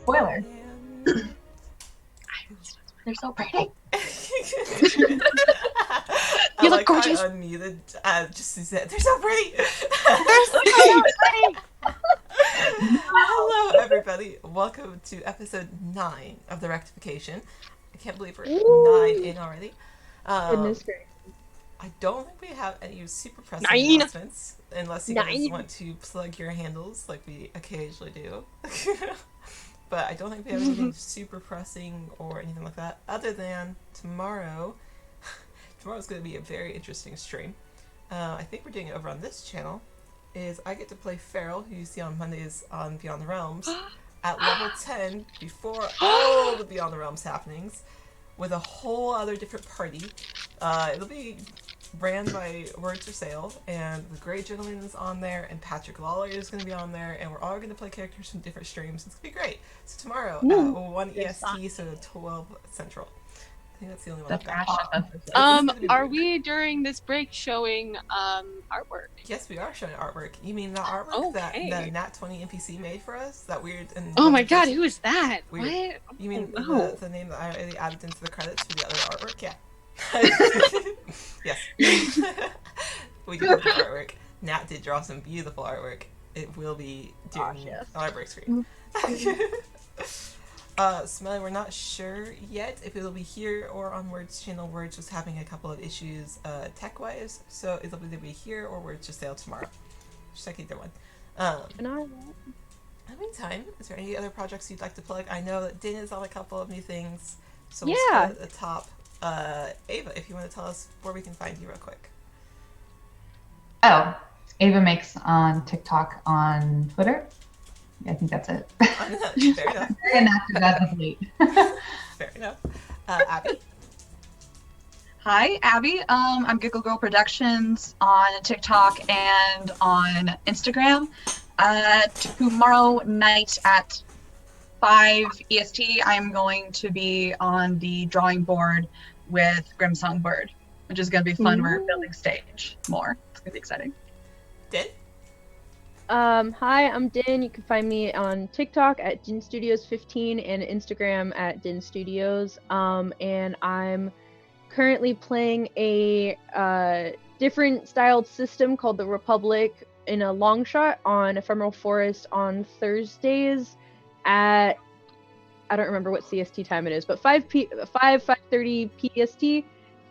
Spoiler. They're so pretty. You look gorgeous. I unmuted just to say they're so pretty. They're so pretty. Hello, everybody. Welcome to episode 9 of the Rectification. I can't believe we're 9 in already. Goodness gracious. I don't think we have any super pressing 9. announcements, unless you guys 9. want to plug your handles like we occasionally do. But I don't think we have anything super pressing or anything like that, other than tomorrow's going to be a very interesting stream. I think we're doing it over on this channel. I get to play Feral, who you see on Mondays on Beyond the Realms, at level 10 before all the Beyond the Realms happenings, with a whole other different party. It'll be ran by Words for Sale, and the Great Gentleman is on there, and Patrick Lawler is going to be on there, and we're all going to play characters from different streams. It's going to be great. So tomorrow at 1 EST, so 12 Central. I think that's the only one I've got. Are we during this break showing artwork? Yes, we are showing artwork. You mean the artwork that the Nat 20 NPC made for us? That weird and oh my god, who is that? Weird. What? You mean the name that I already added into the credits for the other artwork? Yeah. Yes. We do have the artwork. Nat did draw some beautiful artwork. It will be during the artwork screen. Smelly, we're not sure yet if it'll be here or on Words channel. Words was having a couple of issues tech-wise, so it'll either be here or Words just sale tomorrow. Just check either one. In the meantime, is there any other projects you'd like to plug? I know that Din is on a couple of new things, so we'll start at the top. Ava, if you want to tell us where we can find you real quick. Oh, Ava Makes on TikTok, on Twitter. Yeah, I think that's it. Fair enough. Very inactive as of late. Fair enough. Abby? Hi, Abby. I'm Giggle Girl Productions on TikTok and on Instagram. Tomorrow night at 5 EST, I'm going to be on the drawing board with Grim Songbird, which is going to be fun. We're building stage more. It's going to be exciting. Din? Hi, I'm Din. You can find me on TikTok at Din Studios 15 and Instagram at Din Studios. And I'm currently playing a different styled system called the Republic in a long shot on Ephemeral Forest on Thursdays at, I don't remember what CST time it is, but 5:30 PST.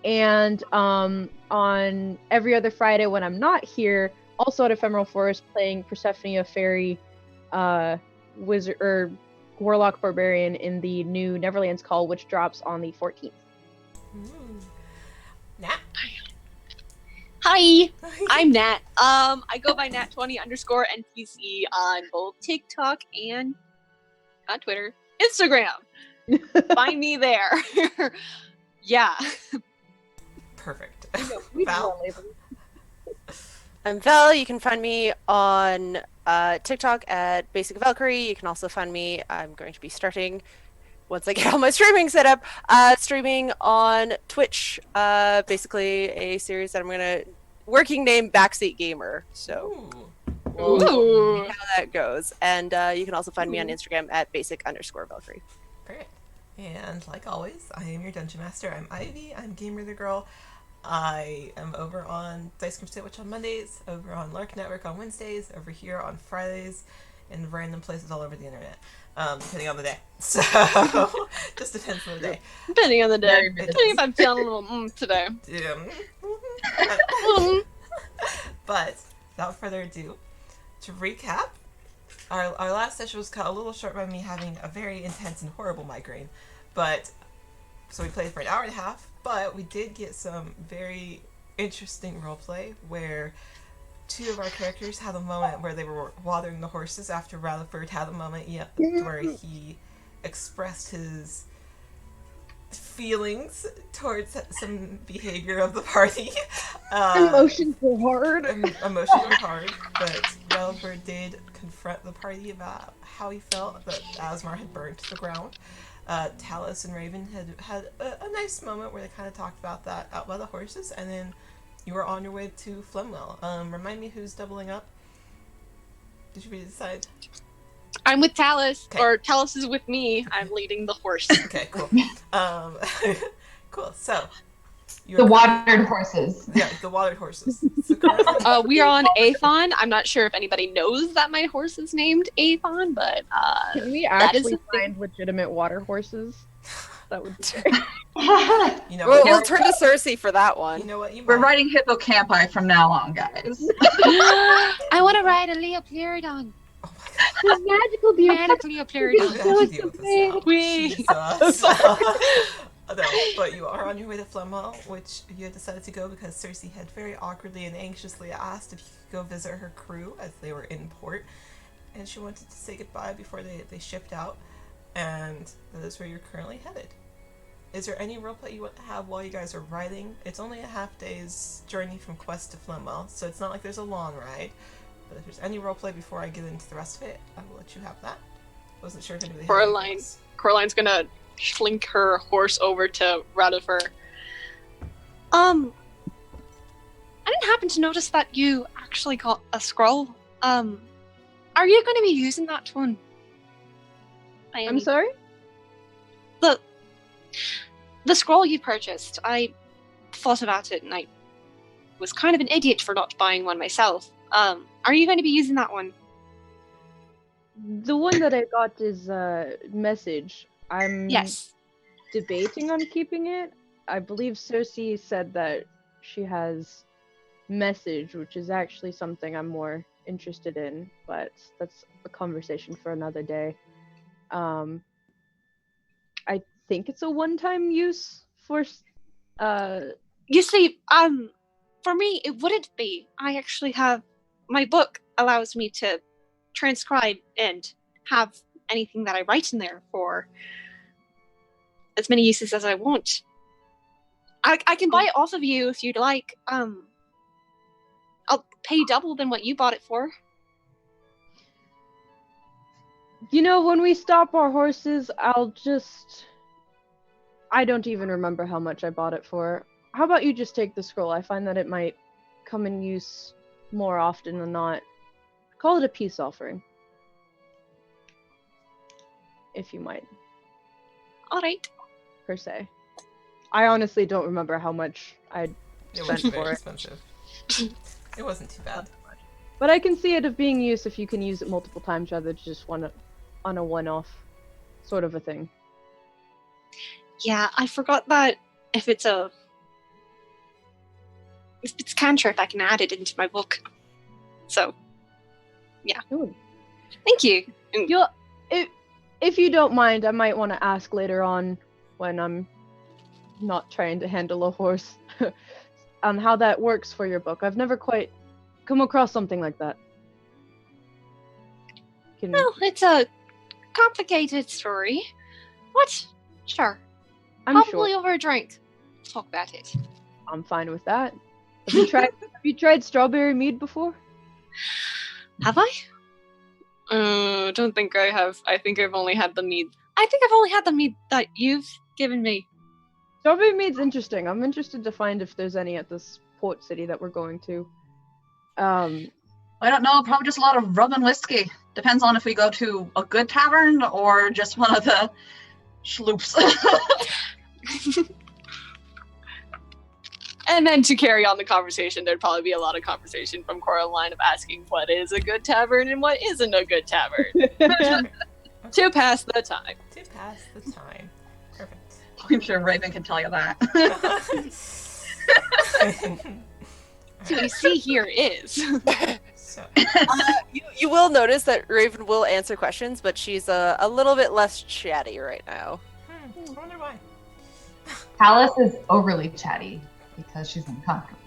And on every other Friday when I'm not here, also at Ephemeral Forest, playing Persephone, a fairy wizard or warlock barbarian in the new Neverland's Call, which drops on the 14th. Nat? Hi, I'm Nat. I go by Nat20_NPC on both TikTok and on Twitter, Instagram. Find me there. Yeah. Perfect. Val? I'm Val. You can find me on TikTok at Basic Valkyrie. You can also find me, I'm going to be starting, once I get all my streaming set up, streaming on Twitch. Basically a series that I'm going to, working name Backseat Gamer. So, Ooh. how that goes. And you can also find me on Instagram at Basic_Valkyrie. Great. And like always, I am your Dungeon Master. I'm Ivy. I'm Gamer the Girl. I am over on Dice Game Sandwich on Mondays, over on Lark Network on Wednesdays, over here on Fridays, in random places all over the internet, depending on the day. So, just depends on the day. Depending on the day. Depending if I'm feeling a little today. But, without further ado, to recap, our last session was cut a little short by me having a very intense and horrible migraine, but, so we played for an hour and a half, but we did get some very interesting roleplay where two of our characters had a moment where they were watering the horses after Rutherford had a moment where he expressed his feelings towards some behavior of the party. Emotions were hard. Emotions were hard, but Rutherford did confront the party about how he felt that Asmar had burned to the ground. Talus and Raven had a nice moment where they kind of talked about that out by the horses, and then you were on your way to Flemwell. Remind me who's doubling up? Did you decide? I'm with Talus, Okay. or Talus is with me. I'm leading the horse. Okay, cool. Cool. So, The watered horses. Yeah, the watered horses. So currently, We are on Athon. I'm not sure if anybody knows that my horse is named Athon, but Can we that is actually the thing. find legitimate water horses? That would be great. you know, We'll what, turn to Cersei for that one. you know what? You We're might. writing hippocampi from now on, guys. I want to ride a Leopleurodon. Oh my There's magical I beauty. had a Leopleurodon. god, we have to deal with this now. Wee. Jesus. No, but you are on your way to Flemwell, which you had decided to go because Cersei had very awkwardly and anxiously asked if you could go visit her crew as they were in port, and she wanted to say goodbye before they shipped out, and that is where you're currently headed. Is there any roleplay you want to have while you guys are riding? It's only a half day's journey from Quest to Flemwell, so it's not like there's a long ride. But if there's any roleplay before I get into the rest of it, I will let you have that. Wasn't sure if anybody had anything Coraline. else. Coraline's gonna slink her horse over to Radifer. I didn't happen to notice that you actually got a scroll. Are you going to be using that one? I'm sorry? The scroll you purchased. I thought about it and I was kind of an idiot for not buying one myself. Are you going to be using that one? The one that I got is message. I'm Yes. debating on keeping it. I believe Cersei said that she has message, which is actually something I'm more interested in, but that's a conversation for another day. I think it's a one-time use for You see, for me, it wouldn't be. I actually have my book allows me to transcribe and have anything that I write in there for as many uses as I want. I can buy it off of you if you'd like. I'll pay double than what you bought it for. You know, when we stop our horses, I don't even remember how much I bought it for. How about you just take the scroll? I find that it might come in use more often than not. Call it a peace offering. If you might, All right. per se. I honestly don't remember how much I'd It spent wasn't for very it. expensive. It wasn't too bad. But I can see it of being used if you can use it multiple times rather than just on a one-off sort of a thing. Yeah, I forgot that if it's cantrip, I can add it into my book. So, yeah. Ooh. Thank you. And If you don't mind, I might want to ask later on when I'm not trying to handle a horse on how that works for your book. I've never quite come across something like that. well, it's a complicated story. What? Sure. I'm Probably sure over a drink. Talk about it. I'm fine with that. Have you tried strawberry mead before? Have I? Don't think I have. I think I've only had the mead. I think I've only had the mead that you've given me. Strawberry mead's interesting. I'm interested to find if there's any at this port city that we're going to. I don't know, probably just a lot of rum and whiskey. Depends on if we go to a good tavern or just one of the schloops. And then to carry on the conversation, there'd probably be a lot of conversation from Coraline of asking what is a good tavern and what isn't a good tavern. To pass the time. To pass the time. Perfect. I'm sure Raven can tell you that. So you see here is. So, You will notice that Raven will answer questions, but she's a little bit less chatty right now. I wonder why. Alice is overly chatty because she's uncomfortable.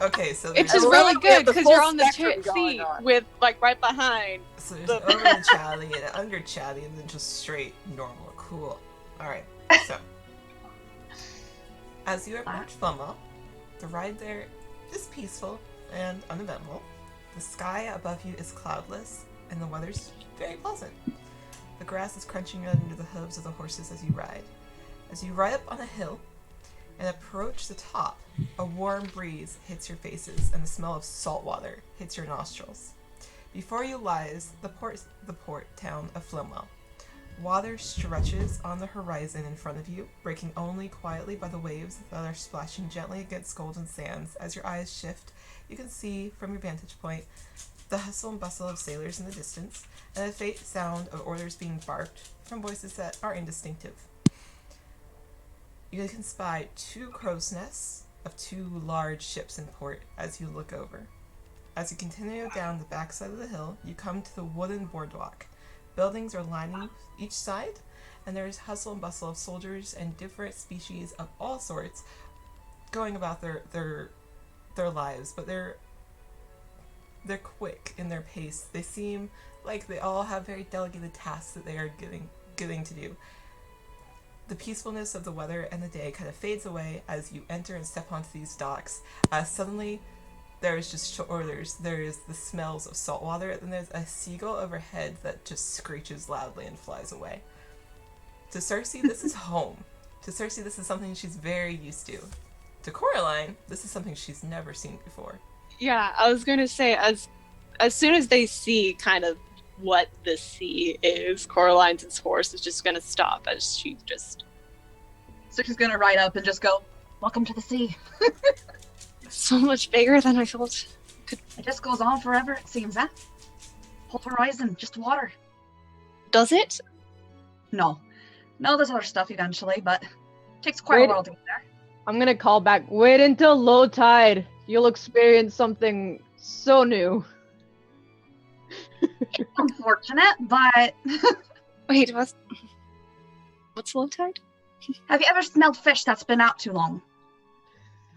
Okay, so It's there's, just I really love we have good the because full you're on the spectrum going seat on. with like right behind. so there's an overly chatty and an under chatty and then just straight normal. Cool. Alright, so. As you approach Flemwell, the ride there is peaceful and uneventful. The sky above you is cloudless, and the weather's very pleasant. The grass is crunching under the hooves of the horses as you ride. As you ride up on a hill and approach the top, a warm breeze hits your faces, and the smell of salt water hits your nostrils. Before you lies the port town of Flimwell. Water stretches on the horizon in front of you, breaking only quietly by the waves that are splashing gently against golden sands. As your eyes shift, you can see, from your vantage point, the hustle and bustle of sailors in the distance, and the faint sound of orders being barked from voices that are indistinctive. You can spy 2 crow's nests of 2 large ships in port as you look over. As you continue down the backside of the hill, you come to the wooden boardwalk. Buildings are lining each side, and there is hustle and bustle of soldiers and different species of all sorts going about their lives, but they're quick in their pace. They seem like they all have very delegated tasks that they are getting to do. The peacefulness of the weather and the day kind of fades away as you enter and step onto these docks. Suddenly, there's just there's the smells of saltwater, and there's a seagull overhead that just screeches loudly and flies away. To Cersei, this is home. To Cersei, this is something she's very used to. To Coraline, this is something she's never seen before. Yeah, I was going to say, as soon as they see kind of what the sea is, Coraline's horse is just going to stop as she just... So she's gonna ride up and just go, "Welcome to the sea." So much bigger than I thought. It just goes on forever, it seems, huh? Whole horizon, just water. Does it? No, there's other stuff eventually, but it takes quite a while to get there. I'm gonna call back. Wait until low tide. You'll experience something so new. It's unfortunate, but Wait, what's low tide? have you ever smelled fish that's been out too long?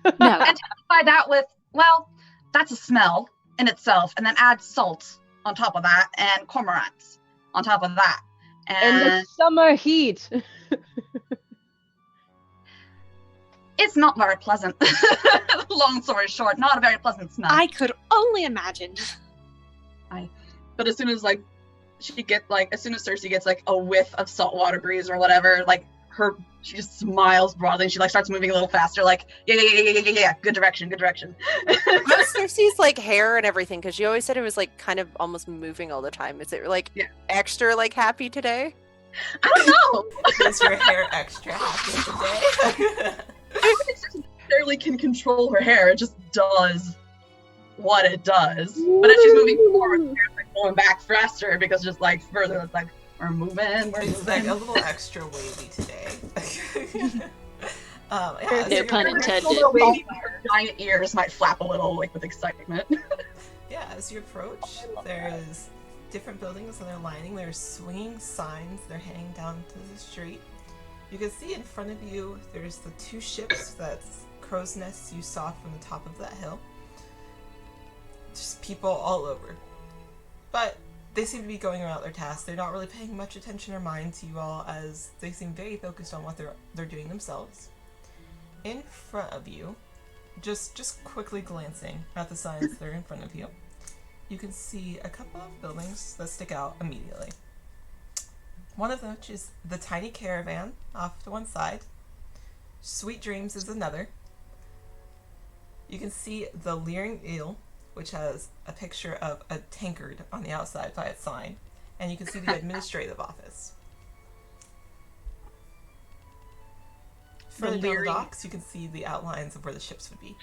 No. And by that with, well, that's a smell in itself, and then add salt on top of that, and cormorants on top of that. And the summer heat. It's not very pleasant. Long story short, not a very pleasant smell. I could only imagine. But as soon as as soon as Cersei gets a whiff of saltwater breeze or whatever, she just smiles broadly, and she starts moving a little faster, yeah, good direction. How's Cersei's hair and everything? Because you always said it was kind of almost moving all the time. Is it extra happy today? I don't know. Is your hair extra happy today? I don't think Cersei necessarily can control her hair. It just does what it does. But as she's moving forward, her hair's going back faster because just further, it's we're moving. It's a little extra wavy today. Yeah, No pun intended. Her giant ears might flap a little, with excitement. Yeah, as you approach, there's different buildings that are lining. There's swinging signs. They're hanging down to the street. You can see in front of you, there's the 2 ships, that's crow's nests you saw from the top of that hill. Just people all over. But they seem to be going about their tasks. They're not really paying much attention or mind to you all, as they seem very focused on what they're doing themselves. In front of you, just quickly glancing at the signs that are in front of you, you can see a couple of buildings that stick out immediately. One of which is the tiny caravan off to one side. Sweet Dreams is another. You can see the Leering Eel, which has a picture of a tankard on the outside by its sign. And you can see the administrative office. Further down the docks, you can see the outlines of where the ships would be.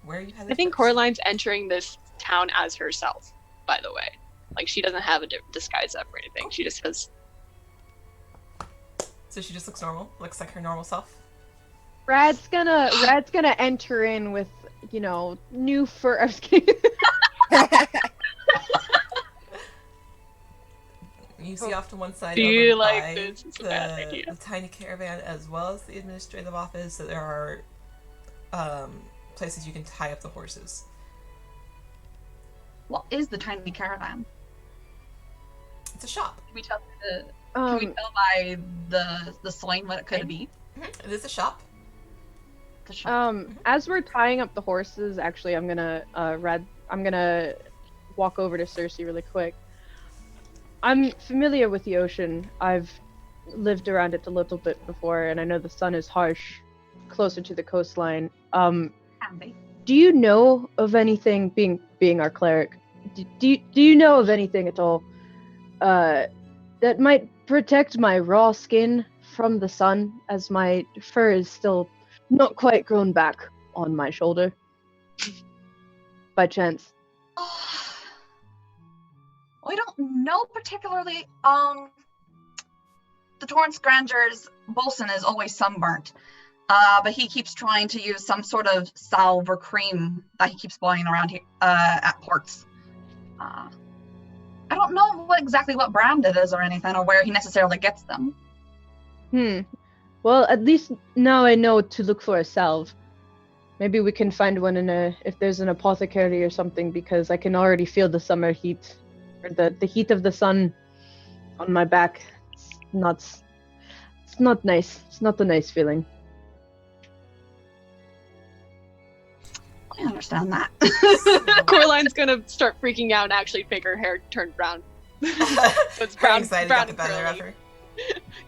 Where are you headed? I think first? Coraline's entering this town as herself, by the way. She doesn't have a disguise up or anything. She just has... So she just looks normal? Looks like her normal self? Rad's gonna enter in with, new fur. I was kidding. You see off to one side Feel over like by this is a bad idea. the tiny caravan, as well as the administrative office, that there are places you can tie up the horses. What is the tiny caravan? It's a shop. Can we tell by the sign what it could be? It is a shop. The shop. As we're tying up the horses, actually, I'm gonna walk over to Cersei really quick. I'm familiar with the ocean. I've lived around it a little bit before, and I know the sun is harsh, closer to the coastline. Can be. Do you know of anything being being our cleric, do you know of anything at all that might protect my raw skin from the sun, as my fur is still not quite grown back on my shoulder? By chance. I don't know particularly. The Torrance Granger's bosun is always sunburnt, but he keeps trying to use some sort of salve or cream that he keeps buying around here at ports. I don't know exactly what brand it is or anything, or where he necessarily gets them. Well, at least now I know to look for a salve. Maybe we can find one if there's an apothecary or something, because I can already feel the summer heat, or the heat of the sun on my back. It's not nice. It's not a nice feeling. I understand that. Coraline's gonna start freaking out and actually make her hair turn brown. So it's brown, Excited brown got the and better curly. of her.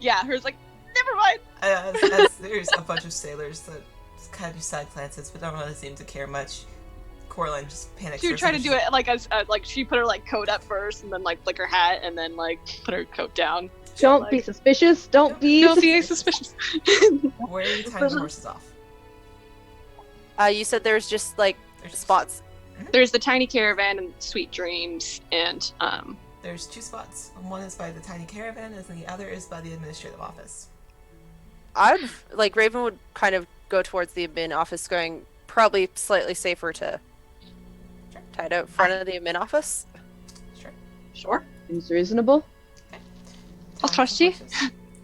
Yeah, hers like, never mind. As there's a bunch of sailors that kind of do side glances, but don't really seem to care much. Coraline just panics. She would try to do it like as like she put her like coat up first, and then like flick her hat, and then like put her coat down. Don't like- be suspicious. Don't be suspicious. Where are you tying the horses off? You said there's just like spots. There's the tiny caravan and Sweet Dreams, and There's 2 spots. One is by the tiny caravan, and the other is by the administrative office. Raven would kind of go towards the admin office, going probably slightly safer to tie it out front of the admin office. Sure. Sure. Seems reasonable. I'll trust you.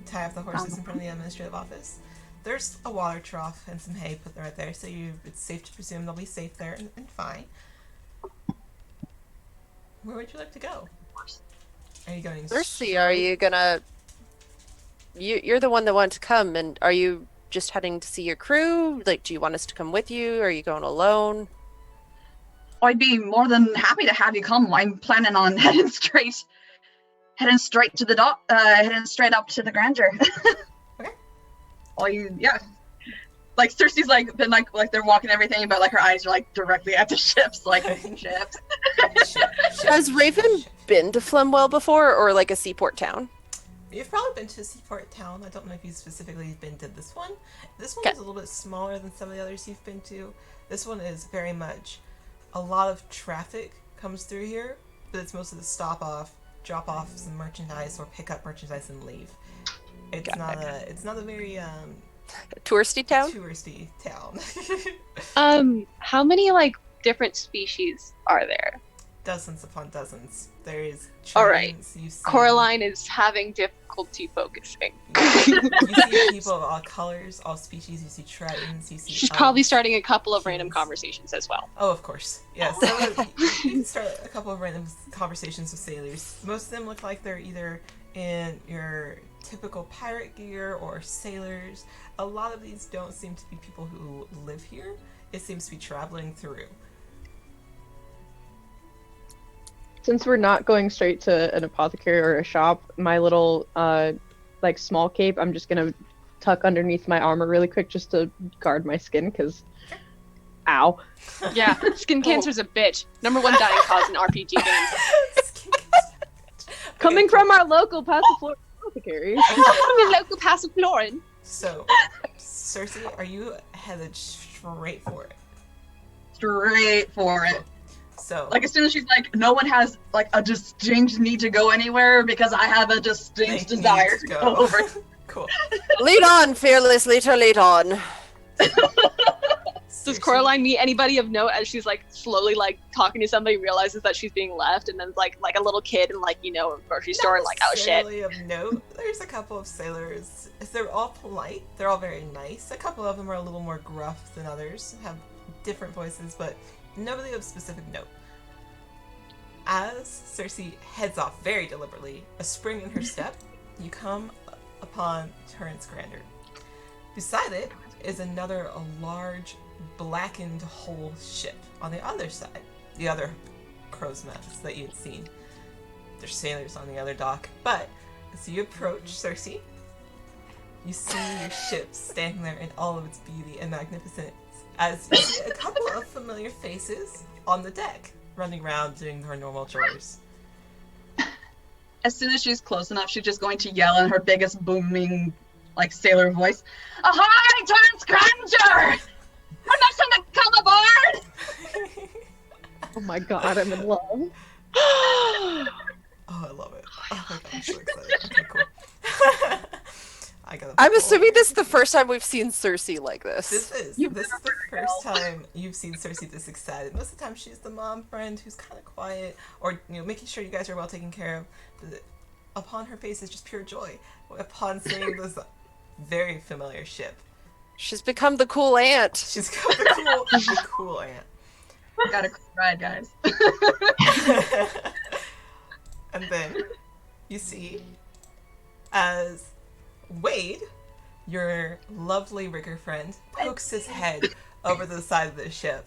Tie off the horses in front of the administrative office. There's a water trough and some hay put right there, so it's safe to presume they'll be safe there and fine. Where would you like to go? Are you going? Cersei, are you gonna? You're the one that wanted to come, and are you just heading to see your crew? Like, do you want us to come with you? Are you going alone? I'd be more than happy to have you come. I'm planning on heading straight to the dock, heading straight up to the Granger. Okay. Yeah. Like Cersei's like been like they're walking everything, but like her eyes are like directly at the ships, like ships. Has Raven been to Flemwell before, or like a seaport town? You've probably been to a seaport town. I don't know if you've specifically been to this one. This one Okay. is a little bit smaller than some of the others you've been to. This one is very much a lot of traffic comes through here, but it's mostly the stop off, drop off some merchandise, or pick up merchandise and leave. It's not a very Touristy town? touristy town. How many like different species are there? Dozens upon dozens. There is All right. tritons, you see- Coraline is having difficulty focusing. You see people of all colors, all species. You see tritons. You see. She's probably starting a couple of random conversations as well. Oh, of course. Yes. Yeah, you can start a couple of random conversations with sailors. Most of them look like they're either in your typical pirate gear or sailors. A lot of these don't seem to be people who live here. It seems to be traveling through. Since we're not going straight to an apothecary or a shop, my little like small cape, I'm just gonna tuck underneath my armor really quick just to guard my skin, because ow. Yeah, skin cancer's a bitch. #1 dying cause in RPG games. Coming from our local Passiflora apothecary. Your local Passifloran. So, Cersei, are you headed straight for it? Straight for it. So, Like as soon as she's like, no one has like a distinct need to go anywhere because I have a distinct They need desire to to go. go over. cool. Lead on, fearless leader, lead on. Does Coraline meet anybody of note as she's like slowly like talking to somebody, realizes that she's being left, and then like a little kid in like a grocery store and like, oh shit. Not necessarily of note. There's a couple of sailors. They're all polite. They're all very nice. A couple of them are a little more gruff than others, have different voices, but nobody of specific note. As Cersei heads off very deliberately, a spring in her step, you come upon Torrance Grander. Beside it is another large, blackened whole ship on the other side, the other crow's nest that you had seen. There's sailors on the other dock, but as you approach Cersei, you see your ship standing there in all of its beauty and magnificence, as you see a couple of familiar faces on the deck. running around doing her normal chores. As soon as she's close enough, she's just going to yell in her biggest booming, like, sailor voice. Ahoy, Terrence Granger! Permission to come aboard! Oh my god, I'm in love. Oh, I love it. Oh my god, I'm so excited. Okay, cool. I'm assuming this is the first time we've seen Cersei like this. This is the first time you've seen Cersei this excited. Most of the time she's the mom friend who's kind of quiet, or making sure you guys are well taken care of. But upon her face is just pure joy upon seeing this very familiar ship. She's become the cool aunt. She's got the cool aunt. Got a cool ride, guys. And then you see as Wade, your lovely rigger friend, pokes his head over the side of the ship.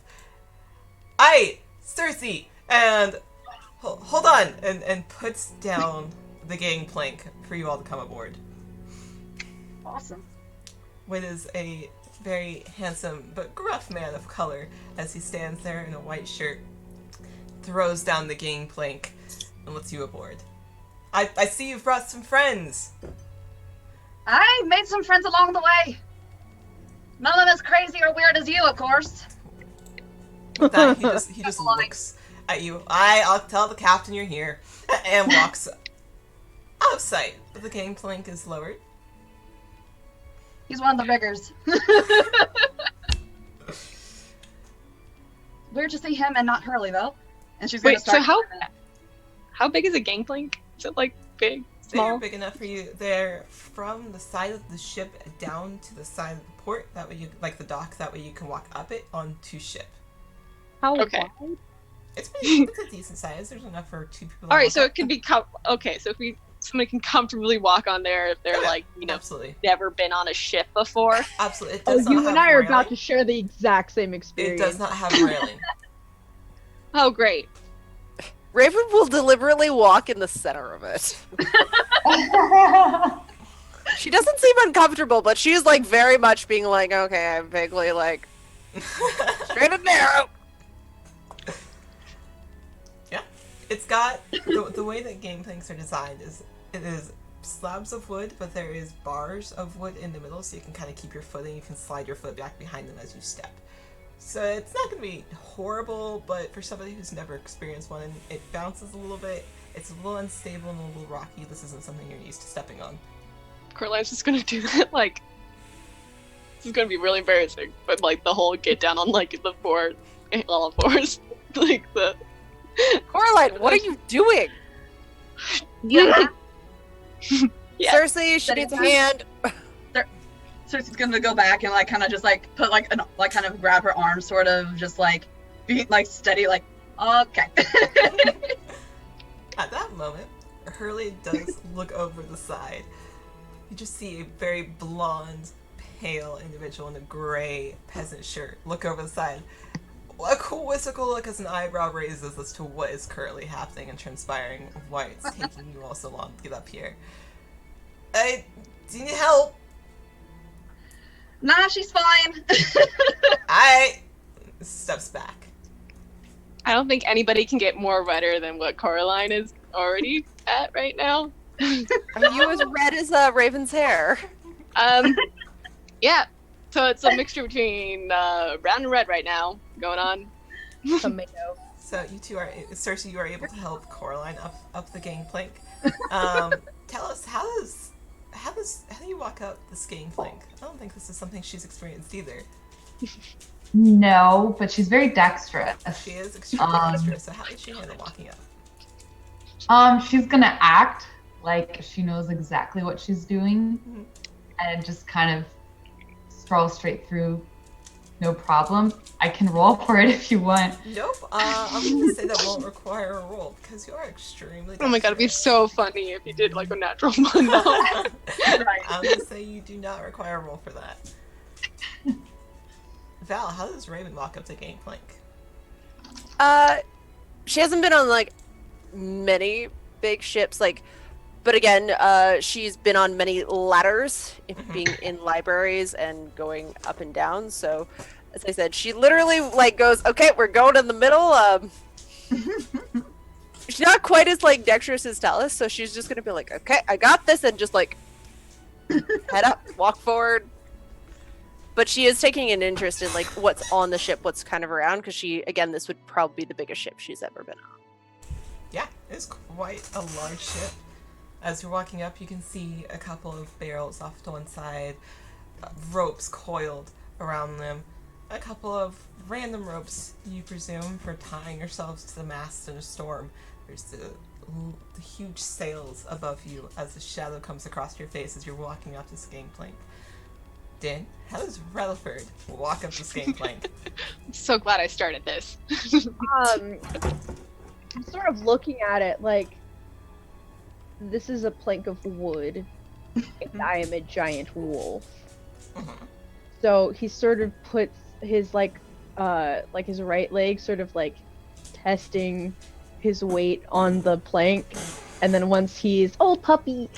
Aye, Cersei! And hold on! And puts down the gangplank for you all to come aboard. Awesome. Wade is a very handsome but gruff man of color as he stands there in a white shirt, throws down the gangplank, and lets you aboard. I see you've brought some friends! I made some friends along the way. None of them as crazy or weird as you, of course. With that, he just looks at you. I'll tell the captain you're here, and walks out of sight. But the gangplank is lowered. He's one of the riggers. Weird to see him and not Hurley, though. And she's gonna Wait, start. so how big is a gangplank? Is it like big, They're small? big enough for you. They're from the side of the ship down to the side of the port. That way you, like the dock, that way you can walk up it onto ship. How Okay. wide? It's a decent size. There's enough for 2 people. to All right, walk so up. it can be okay. So if somebody can comfortably walk on there if they're like Absolutely. never been on a ship before. Absolutely. It Oh, does not you have and I are railing. about to share the exact same It experience. does not have railing. Oh, great. Raven will deliberately walk in the center of it. She doesn't seem uncomfortable, but she's like very much being like, okay, I'm vaguely like straight and narrow. Yeah. It's got the way that gangplanks are designed is it is slabs of wood, but there is bars of wood in the middle, so you can kind of keep your footing. You can slide your foot back behind them as you step. So it's not going to be horrible, but for somebody who's never experienced one, it bounces a little bit. It's a little unstable and a little rocky. This isn't something you're used to stepping on. Corline's just gonna do that, like, this is gonna be really embarrassing, but like the whole get down on like the four, all fours, like the. Coraline, what are you doing? Yeah. Yeah. Cersei, she needs a hand. Cersei's gonna go back and like kind of just like put like an like kind of grab her arm, sort of just like be like steady, like okay. At that moment, Hurley does look over the side. You just see a very blonde, pale individual in a gray peasant shirt look over the side. A quizzical look as an eyebrow raises as to what is currently happening and transpiring, why it's taking you all so long to get up here. Do you need help? Nah, she's fine. I steps back. I don't think anybody can get more redder than what Coraline is already at right now. Are you as red as Raven's hair? Yeah. So it's a mixture between brown and red right now going on. Tomato. So you two are, Cersei, you are able to help Coraline up the gangplank. Tell us how do you walk up this gangplank? I don't think this is something she's experienced either. No, but she's very dexterous. She is extremely dexterous. So how does she handle walking up? She's gonna act like she knows exactly what she's doing, Mhm. and just kind of stroll straight through, no problem. I can roll for it if you want. Nope. I'm gonna say that won't require a roll because you are extremely. Oh my god, it'd be so funny if you did like a natural one though. Right. I'm gonna say you do not require a roll for that. Val, how does Raven walk up the gangplank? She hasn't been on like many big ships, like, but again, she's been on many ladders, being in libraries and going up and down. So, as I said, she literally like goes, "Okay, we're going in the middle. She's not quite as like dexterous as Talus, so she's just gonna be like, okay, I got this, and just like head up, walk forward. But she is taking an interest in like what's on the ship, what's kind of around, because this would probably be the biggest ship she's ever been on. Yeah, it's quite a large ship. As you're walking up, you can see a couple of barrels off to one side, ropes coiled around them, a couple of random ropes, you presume, for tying yourselves to the mast in a storm. There's the huge sails above you as the shadow comes across your face as you're walking up this gangplank. Dan, how does Rutherford walk up this gangplank? I'm so glad I started this. I'm sort of looking at it like this is a plank of wood, and I am a giant wolf. So he sort of puts his like his right leg sort of like testing his weight on the plank, and then once he's puppy,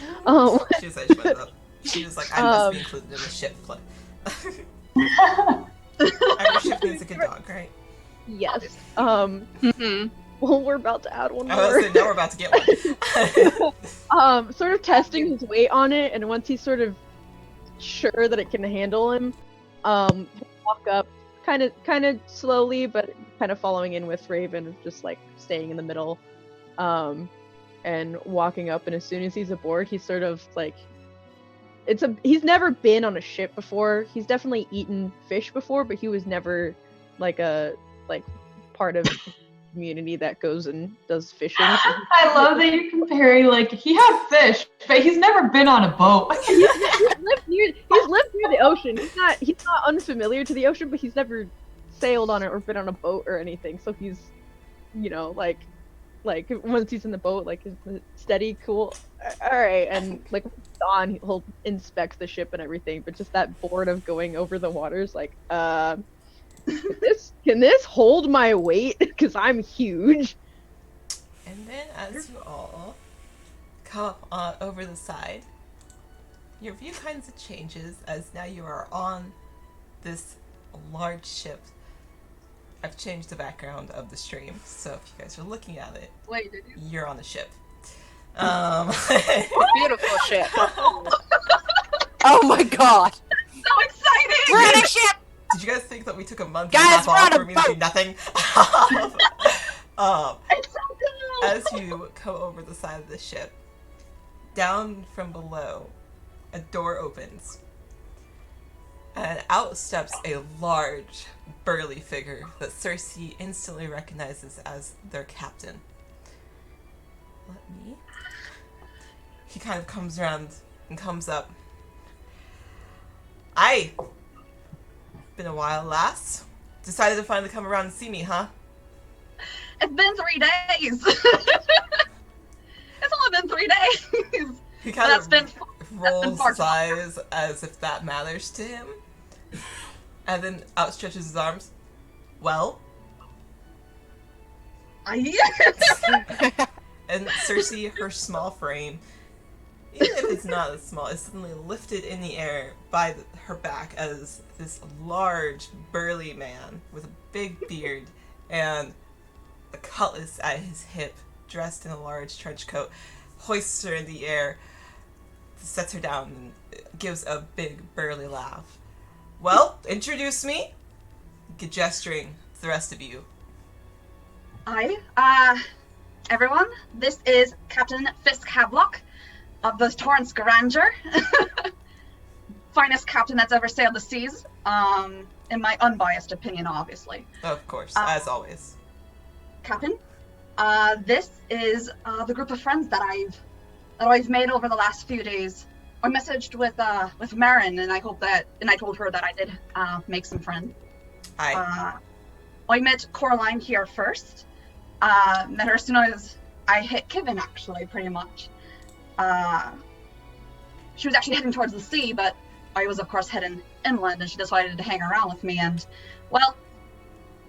She said she went up. She was like, I must be included in the ship play. Every ship needs a good dog, right? yes. Mm-hmm. Well, we're about to add one I was more. saying, now we're about to get one. Sort of testing his weight on it, and once he's sort of sure that it can handle him, he'll walk up, kind of slowly, but kind of following in with Raven, just like staying in the middle, and walking up. And as soon as he's aboard, he's sort of like, he's never been on a ship before. He's definitely eaten fish before, but he was never like a part of community that goes and does fishing. I love that you're comparing, like, he had fish, but he's never been on a boat. he's lived near the ocean. He's not unfamiliar to the ocean, but he's never sailed on it or been on a boat or anything. So he's, like once he's in the boat, like steady, cool, all right, and like on he'll inspect the ship and everything. But just that bored of going over the waters, like, can this hold my weight? Because I'm huge. And then as you all come up over the side, your view kind of changes as now you are on this large ship. I've changed the background of the stream, so if you guys are looking at it, Wait, did you? you're on the ship. Beautiful ship. Oh my god. So exciting! We're on a ship! Did you guys think that we took a month Guys, and a half we're off on a for me to do boat! nothing? It's so cool! As you come over the side of the ship, down from below, a door opens. And out steps a large, burly figure that Cersei instantly recognizes as their captain. He kind of comes around and comes up. Aye! Been a while, lass. Decided to finally come around and see me, huh? It's been 3 days! It's only been 3 days! He kind That's of been rolls far his too long. eyes as if that matters to him. And then outstretches his arms. Well? And Cersei, her small frame, even if it's not as small, is suddenly lifted in the air by her back as this large, burly man with a big beard and a cutlass at his hip, dressed in a large trench coat, hoists her in the air, sets her down, and gives a big, burly laugh. Well, introduce me. Gesturing to the rest of you. Hi, everyone. This is Captain Fisk Havelock of the Torrance Grandeur. Finest captain that's ever sailed the seas, in my unbiased opinion, obviously. Of course, as always. Captain, this is the group of friends that I've made over the last few days. I messaged with Marin, and I told her that I did make some friends. Hi. I met Coraline here first. Met her as soon as I hit Kivin, actually, pretty much. She was actually heading towards the sea, but I was, of course, heading inland, and she decided to hang around with me, and, well,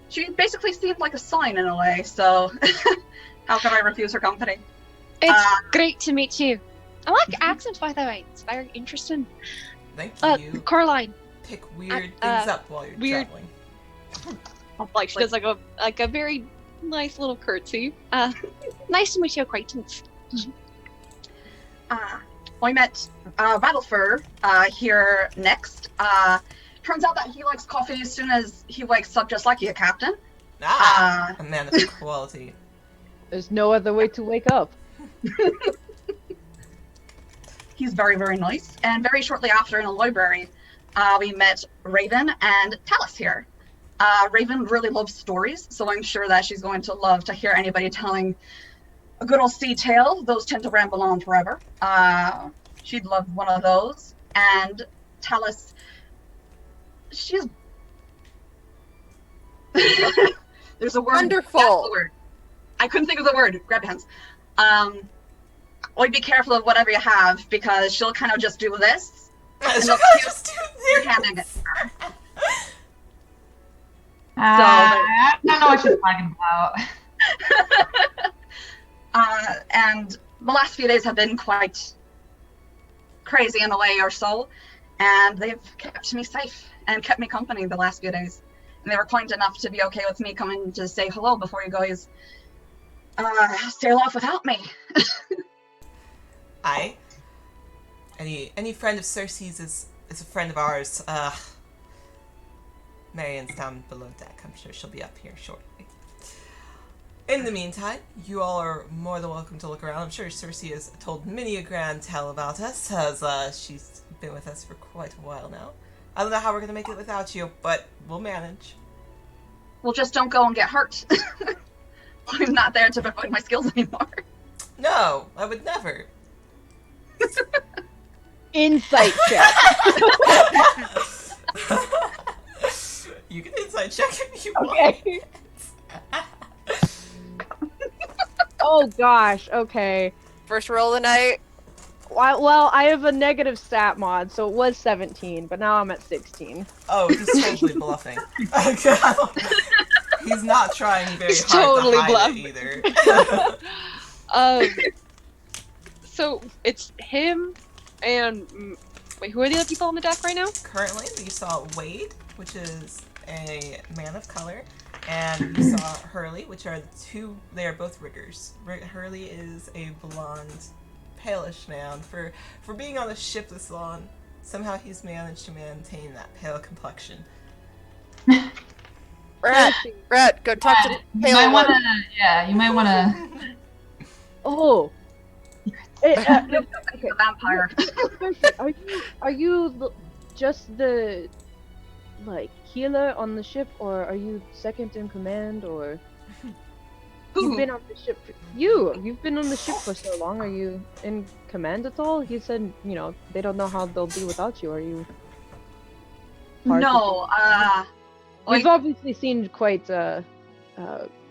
she basically seemed like a sign in a way, so how could I refuse her company? It's great to meet you. I like your accent, by the way. It's very interesting. Thank you. Coraline. Pick weird things up while you're weird- traveling. Like she does like a very nice little curtsy. Nice to meet your acquaintance. I met Battlefur here next. Turns out that he likes coffee as soon as he wakes up, just like you, Captain. A man of quality. There's no other way to wake up. He's very, very nice. And very shortly after in the library, we met Raven and Talus here. Raven really loves stories, so I'm sure that she's going to love to hear anybody telling a good old sea tale. Those tend to ramble on forever. She'd love one of those. And Talus, she's... There's a word. Wonderful. That's the word. I couldn't think of the word. Grab hands. I'd be careful of whatever you have, because she'll kind of just do this. She'll just do You're handing it to her. I don't know what she's talking about. And the last few days have been quite crazy in a way or so, and they've kept me safe and kept me company the last few days. And they were kind enough to be okay with me coming to say hello before you guys sail off without me. Aye. Any friend of Cersei's is a friend of ours. Marian's down below deck. I'm sure she'll be up here shortly. In the meantime, you all are more than welcome to look around. I'm sure Cersei has told many a grand tale about us, as she's been with us for quite a while now. I don't know how we're going to make it without you, but we'll manage. Well, just don't go and get hurt. I'm not there to provide my skills anymore. No, I would never. Insight check. You can insight check if you want. Okay. Oh gosh. Okay. First roll of the night. Well, I have a negative stat mod, so it was 17, but now I'm at 16. Oh, he's totally bluffing. He's not trying very He's hard totally to hide bluffing. it either. So it's him and wait, who are the other people on the deck right now? Currently, you saw Wade, which is a man of color, and you saw Hurley, which are the two. They are both riggers. Hurley is a blonde, palish man. For being on a ship this long, somehow he's managed to maintain that pale complexion. Brett, go talk to You Haley. might wanna, you might wanna. Oh. Okay. A vampire. Are you just the healer on the ship, or are you second in command, or you've been on the ship? You've been on the ship for so long. Are you in command at all? He said, they don't know how they'll be without you. Are you? No. You've obviously seemed quite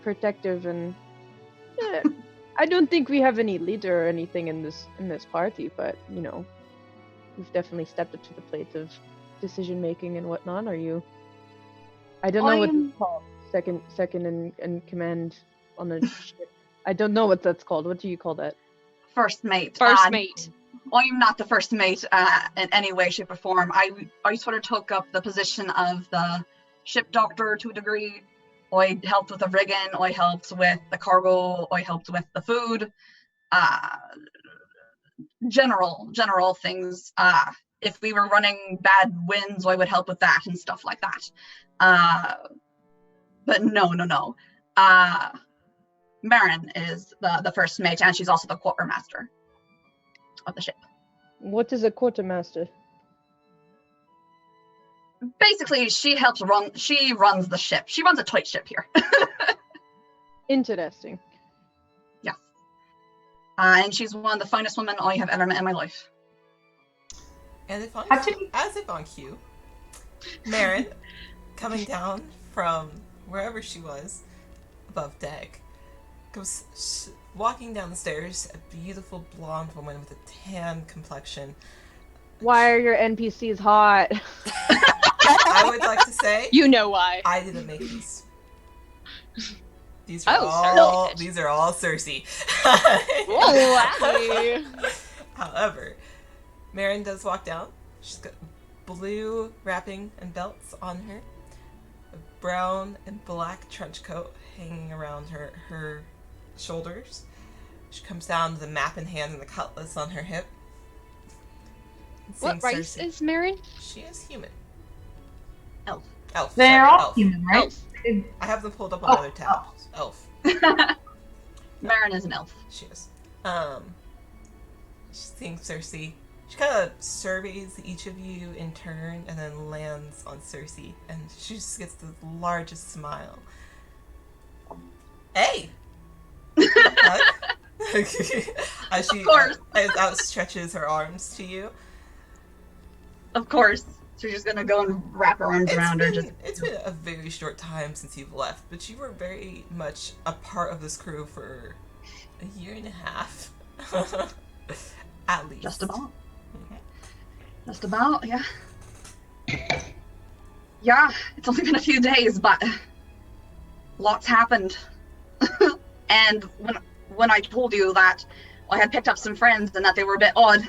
protective, and I don't think we have any leader or anything in this party, but we've definitely stepped up to the plate of decision making and whatnot. Are you? I don't know what it's called. Second in command on a ship. I don't know what that's called. What do you call that? First mate. First mate. I'm not the first mate in any way, shape, or form. I sort of took up the position of the ship doctor to a degree. I helped with the rigging. I helped with the cargo. I helped with the food. General things. If we were running bad winds, I would help with that and stuff like that. But no. Marin is the first mate, and she's also the quartermaster of the ship. What is a quartermaster? Basically, she runs the ship. She runs a tight ship here. Interesting. Yes. And she's one of the finest women I have ever met in my life. And as if on cue, Marin, coming down from wherever she was, above deck, goes walking down the stairs, a beautiful blonde woman with a tan complexion. Why are your NPCs hot? I would like to say, You know why. I didn't make these. These are all Cersei. Oh, However, Marin does walk down. She's got blue wrapping and belts on her, a brown and black trench coat, hanging around her shoulders. She comes down with the map in hand and the cutlass on her hip. And What sings race Cersei. is Marin? She is human. Elf. Elf. They're sorry, all elf. human, right? Elf. I have them pulled up on other tabs. Elf. Marin is an elf. She is. She sings Cersei. She kind of surveys each of you in turn and then lands on Cersei, and she just gets the largest smile. Hey! As she Of course. outstretches her arms to you. Of course. So she's just gonna go and wrap her arms around her. It's been a very short time since you've left, but you were very much a part of this crew for a year and a half. At least. Just about. Mhm. Just about, yeah. Yeah, it's only been a few days, but lots happened. And when I told you that I had picked up some friends and that they were a bit odd,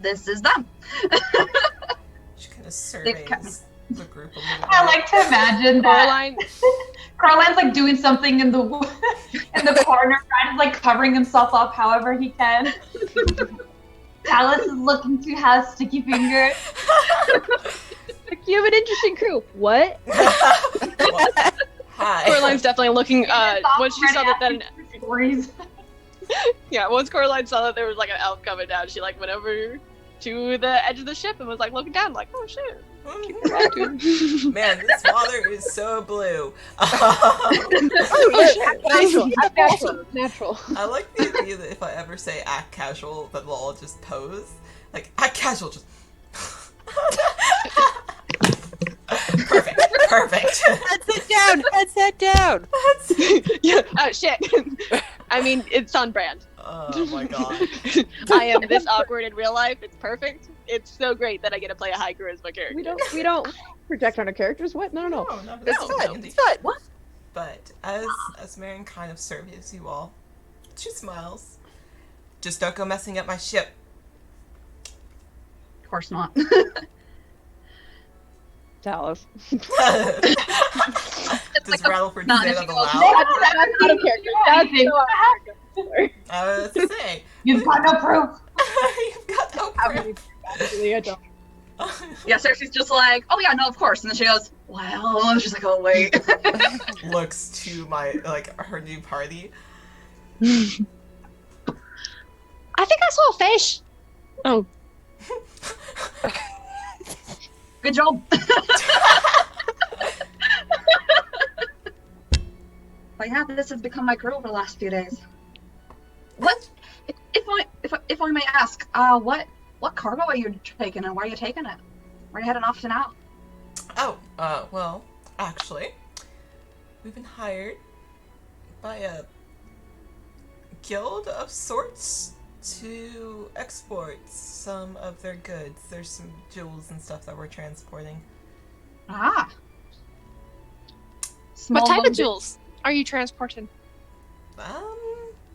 this is them. She kind of surveys the group a little bit. I like to imagine that Coraline. Carline's like doing something in the in the corner, trying to like covering himself up however he can. Alice is looking to have sticky fingers. Like, you have an interesting crew. What? Hi. Coraline's definitely looking. Once she saw that, then Stories. yeah, once Coraline saw that there was like an elf coming down, she like went over to the edge of the ship and was like looking down, like, oh shit. Man, this water is so blue. Natural. I like the idea that if I ever say act casual, that we'll all just pose. Like, act casual, just. Perfect. Headset down. Yeah. Oh shit. I mean, it's on brand. Oh my god. I am this awkward in real life. It's perfect. It's so great that I get to play a high charisma character. We don't project on our characters. What? No. No, It's fun. It's fun. What? But as Marin kind of surveys you all, she smiles. Just don't go messing up my ship. Of course not. Dallas. Does Rattleford not say if that you go- aloud? That's out of character. That's so out of character. I was to say. You've got no proof. You've got no proof. Actually, I don't. Yeah, Cersei's just like, oh yeah, no, of course. And then she goes, well, and she's like, oh wait. Looks to her new party. I think I saw a fish. Oh. Good job. But yeah, this has become my crew over the last few days. What, if I may ask, what cargo are you taking and where are you taking it? Where are you heading off to now? Oh, well, actually, we've been hired by a guild of sorts to export some of their goods. There's some jewels and stuff that we're transporting. Ah. What type of one bit- jewels are you transporting?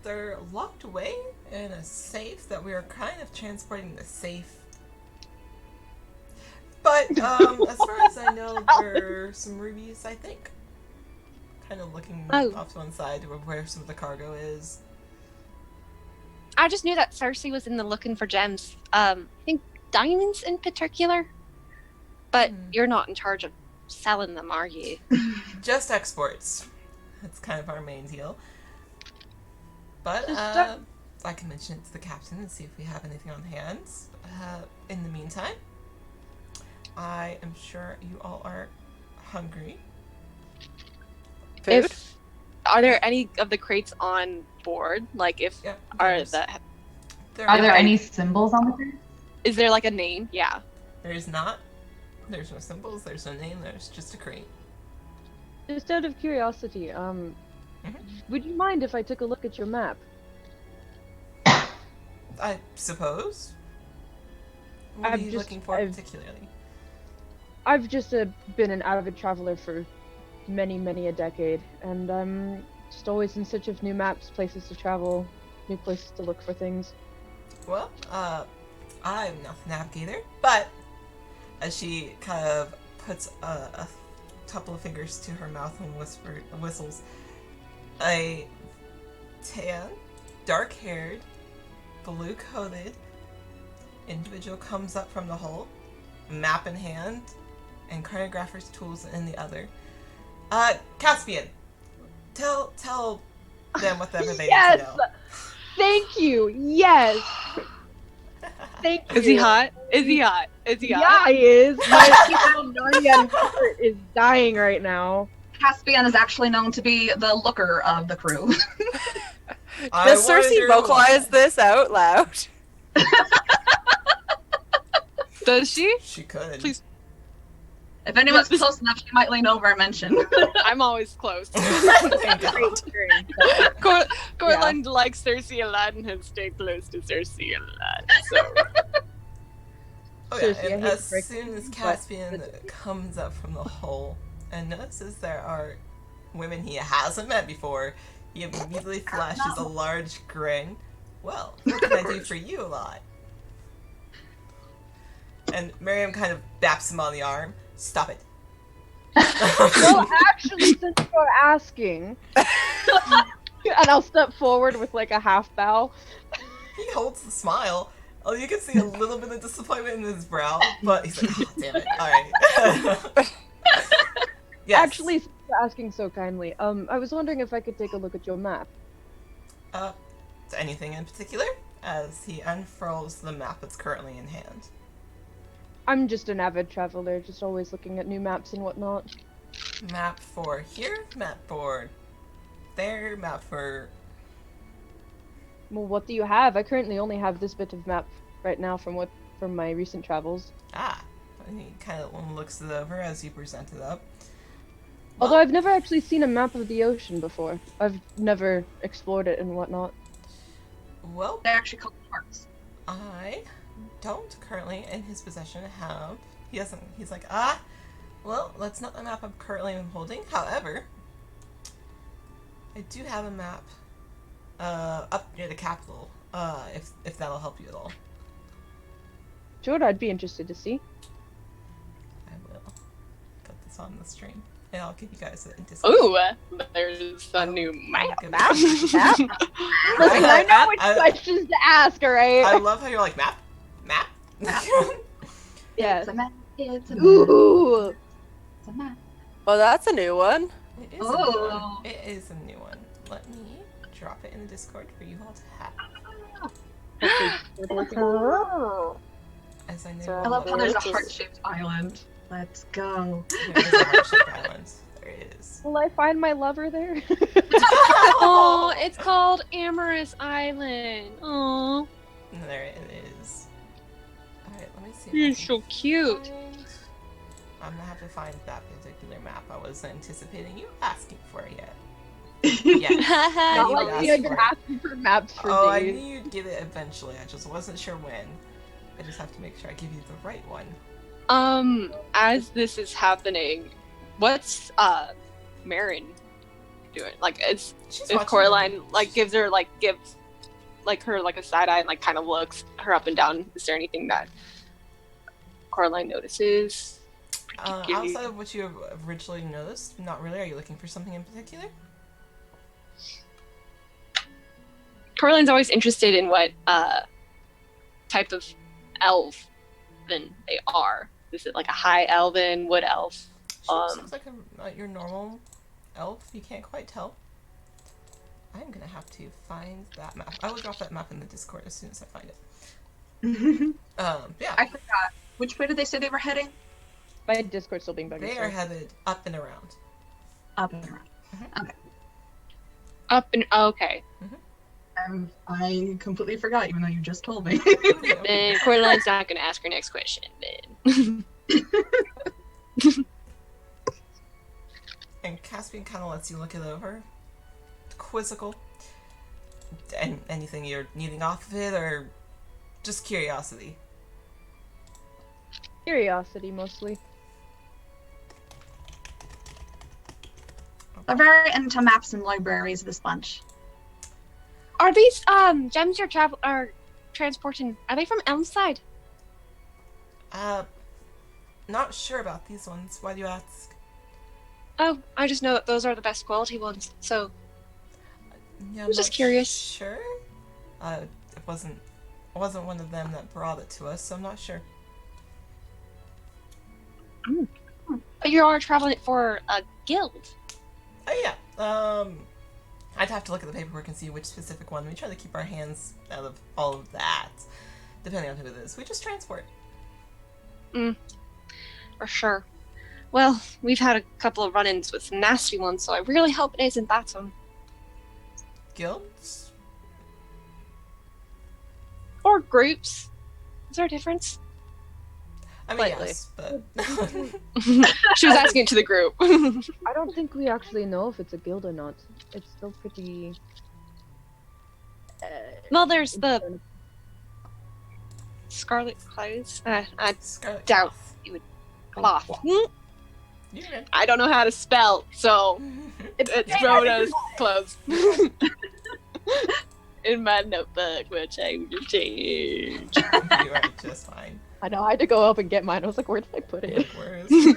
They're locked away in a safe that we are kind of transporting the safe. But, as far as I know, there are some rubies, I think. Kind of looking off to one side of where some of the cargo is. I just knew that Cersei was in the looking for gems. I think diamonds in particular. But you're not in charge of selling them, are you? Just exports. That's kind of our main deal. But, I can mention it to the captain and see if we have anything on hand. In the meantime, I am sure you all are hungry. Food? Are there any of the crates on board? Like, if Yeah, are there's- that Are there any symbols on the card? is there like a name? Yeah. There is not. There's no symbols, there's no name, there's just a crate. Just out of curiosity, would you mind if I took a look at your map? I suppose. What are you looking for particularly? I've just been an avid traveler for many a decade, and I'm just always in search of new maps, places to travel, new places to look for things. Well, I'm not the navigator, but as she kind of puts a couple of fingers to her mouth and whistles, a tan, dark-haired, blue-coated individual comes up from the hole, map in hand, and cartographer's tools in the other. Caspian, tell them whatever they need to know. Thank you. Yes. Thank you. Is he hot? Is he hot? Is he hot? Yeah, he is. My little Narnia heart is dying right now. Caspian is actually known to be the looker of the crew. Does Cersei vocalize this out loud? Does she? She could. Please. If anyone's close enough, she might lean over and mention. I'm always close. Great. Cortland likes Cersei a lot and has stayed close to Cersei a lot. So. Oh yeah, Seriously, and I hate as to break soon it, as but- Caspian comes up from the hole and notices there are women he hasn't met before, he immediately flashes a large grin. Well, what can I do for you a lot? And Miriam kind of baps him on the arm. Stop it. Well, actually, since you're asking, and I'll step forward with like a half bow. He holds the smile. Oh, you can see a little bit of disappointment in his brow, but he's like, oh, damn it. Alright. Yes. Actually, since you're asking so kindly, I was wondering if I could take a look at your map. Anything in particular? As he unfurls the map that's currently in hand. I'm just an avid traveler, just always looking at new maps and whatnot. Map for here, map for there, map for... Well, what do you have? I currently only have this bit of map right now from my recent travels. And he kind of looks it over as you present it up. Although I've never actually seen a map of the ocean before. I've never explored it and whatnot. Well, They're actually called parts. I don't currently in his possession have... He's like, well, that's not the map I'm currently holding. However, I do have a map up near the capital, if that'll help you at all. Sure, I'd be interested to see. I will put this on the stream, and I'll give you guys a Discord. Ooh, there's a new map. Map? Listen, I know which questions to ask, alright? I love how you're like, map? Yes. It's a map. It's a map. Ooh! It's a map. Well, that's a new one. It is a new Oh. one. It is a new one. Let me drop it in the Discord for you all to have. As I know, I love how there's a heart-shaped island. Let's go. There is a heart-shaped island. There is. Will I find my lover there? Oh, it's called Amorous Island. Oh, There it is. Alright, let me see. if I you're can so cute. find- I'm gonna have to find that particular map. I wasn't anticipating you asking for it yet. Yeah. I Not need like to me, ask I've been for it. asking for maps for Oh, I days. knew you'd get it eventually. I just wasn't sure when. I just have to make sure I give you the right one. As this is happening, what's Marin doing? Like, She's if watching Coraline the- like gives her a side eye and like kind of looks her up and down, is there anything that Coraline notices? outside of what you have originally noticed, not really. Are you looking for something in particular? Coraline's always interested in what type of elf then they are. Is it like a high elven, wood elf? She looks like your normal elf. You can't quite tell. I'm gonna have to find that map. I will drop that map in the Discord as soon as I find it. Yeah. I forgot. Which way did they say they were heading? My Discord's still being buggy. They are headed up and around. Up and around. Up and okay. I completely forgot, even though you just told me. Then Coraline's not gonna ask her next question. Then And Caspian kind of lets you look it over. Quizzical. And anything you're needing off of it, or just curiosity? Curiosity, mostly. They're very into maps and libraries, this bunch. are these gems you're transporting? Are they from Elmside? Not sure about these ones. Why do you ask? Oh, I just know that those are the best quality ones. So Yeah, I was just curious. Sure. It wasn't one of them that brought it to us, so I'm not sure. But you are traveling for a guild. Oh yeah. I'd have to look at the paperwork and see which specific one. We try to keep our hands out of all of that, depending on who it is. We just transport. For sure. Well, we've had a couple of run-ins with some nasty ones, so I really hope it isn't that one. Guilds? Or groups. Is there a difference? I mean, Slightly. yes, but... She was asking it to the group. I don't think we actually know if it's a guild or not. It's still pretty. Well, there's the Scarlet Clouds. I Scarlet doubt Cloth. you would cloth. You're good. I don't know how to spell, so it's Rhoda's clothes. In my notebook, which I would change. You are just fine. I know. I had to go up and get mine. I was like, where did I put it? Where is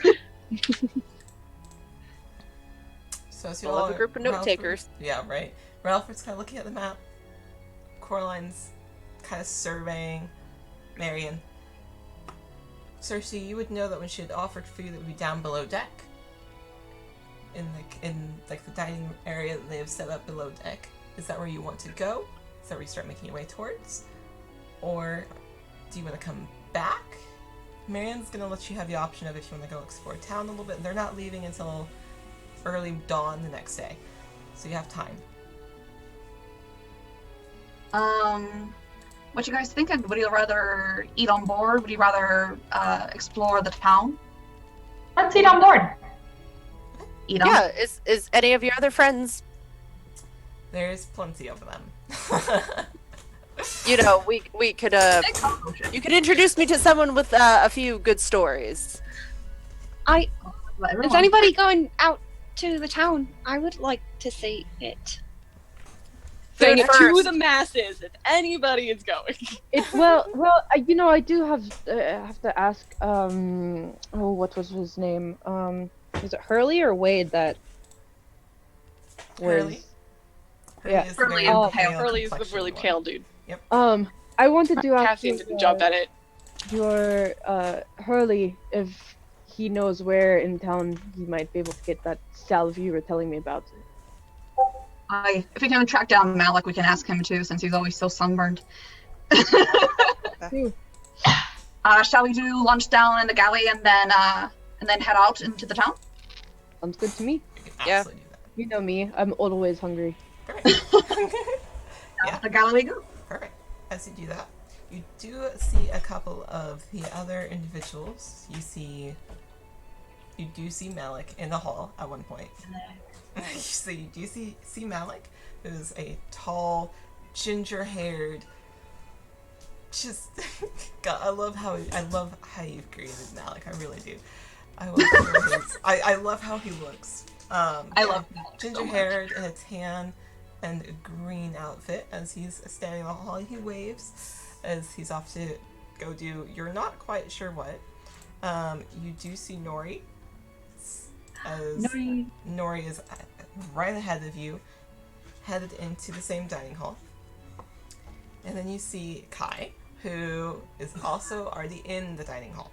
So as you We'll all have a group of note Ralph- takers. Yeah, right. Ralph's kind of looking at the map. Coraline's kind of surveying. Marion. Cersei, you would know that when she had offered food, it would be down below deck. In the dining area that they have set up below deck. Is that where you want to go? Is that where you start making your way towards? Or do you want to come back? Marion's gonna let you have the option of if you want to go explore town a little bit. They're not leaving until early dawn the next day, so you have time. What you guys thinking? Would you rather eat on board? Would you rather explore the town? Let's eat on board. Eat on. Yeah, is any of your other friends? There's plenty of them. You know, we could you could introduce me to someone with a few good stories. Is anybody going out to the town? I would like to see it. Saying it to first. the masses, if anybody is going. I do have to ask. What was his name? Was it Hurley or Wade that was? Hurley? Yeah. Is Hurley very is pale. Hurley is the complexion really one. pale dude. I wanted to ask Cassian did the job at it. your Hurley if he knows where in town he might be able to get that salve you were telling me about. If we can track down Malik, we can ask him too, since he's always so sunburned. Ooh. Shall we do lunch down in the galley and then head out into the town? Sounds good to me. You can Yeah. absolutely do that. You know me. I'm always hungry. Perfect. Yeah. The galley we go. Perfect. As you do that, you do see a couple of the other individuals. You do see Malik in the hall at one point. So you do see Malik, who's a tall, ginger-haired. Just God, I love how you've created Malik. I really do. I love how he looks. I love Malik so much. Ginger-haired in a tan and a green outfit. As he's standing in the hall, he waves as he's off to go do. You're not quite sure what. You do see Nori. As Nori is right ahead of you, headed into the same dining hall. And then you see Kai, who is also already in the dining hall.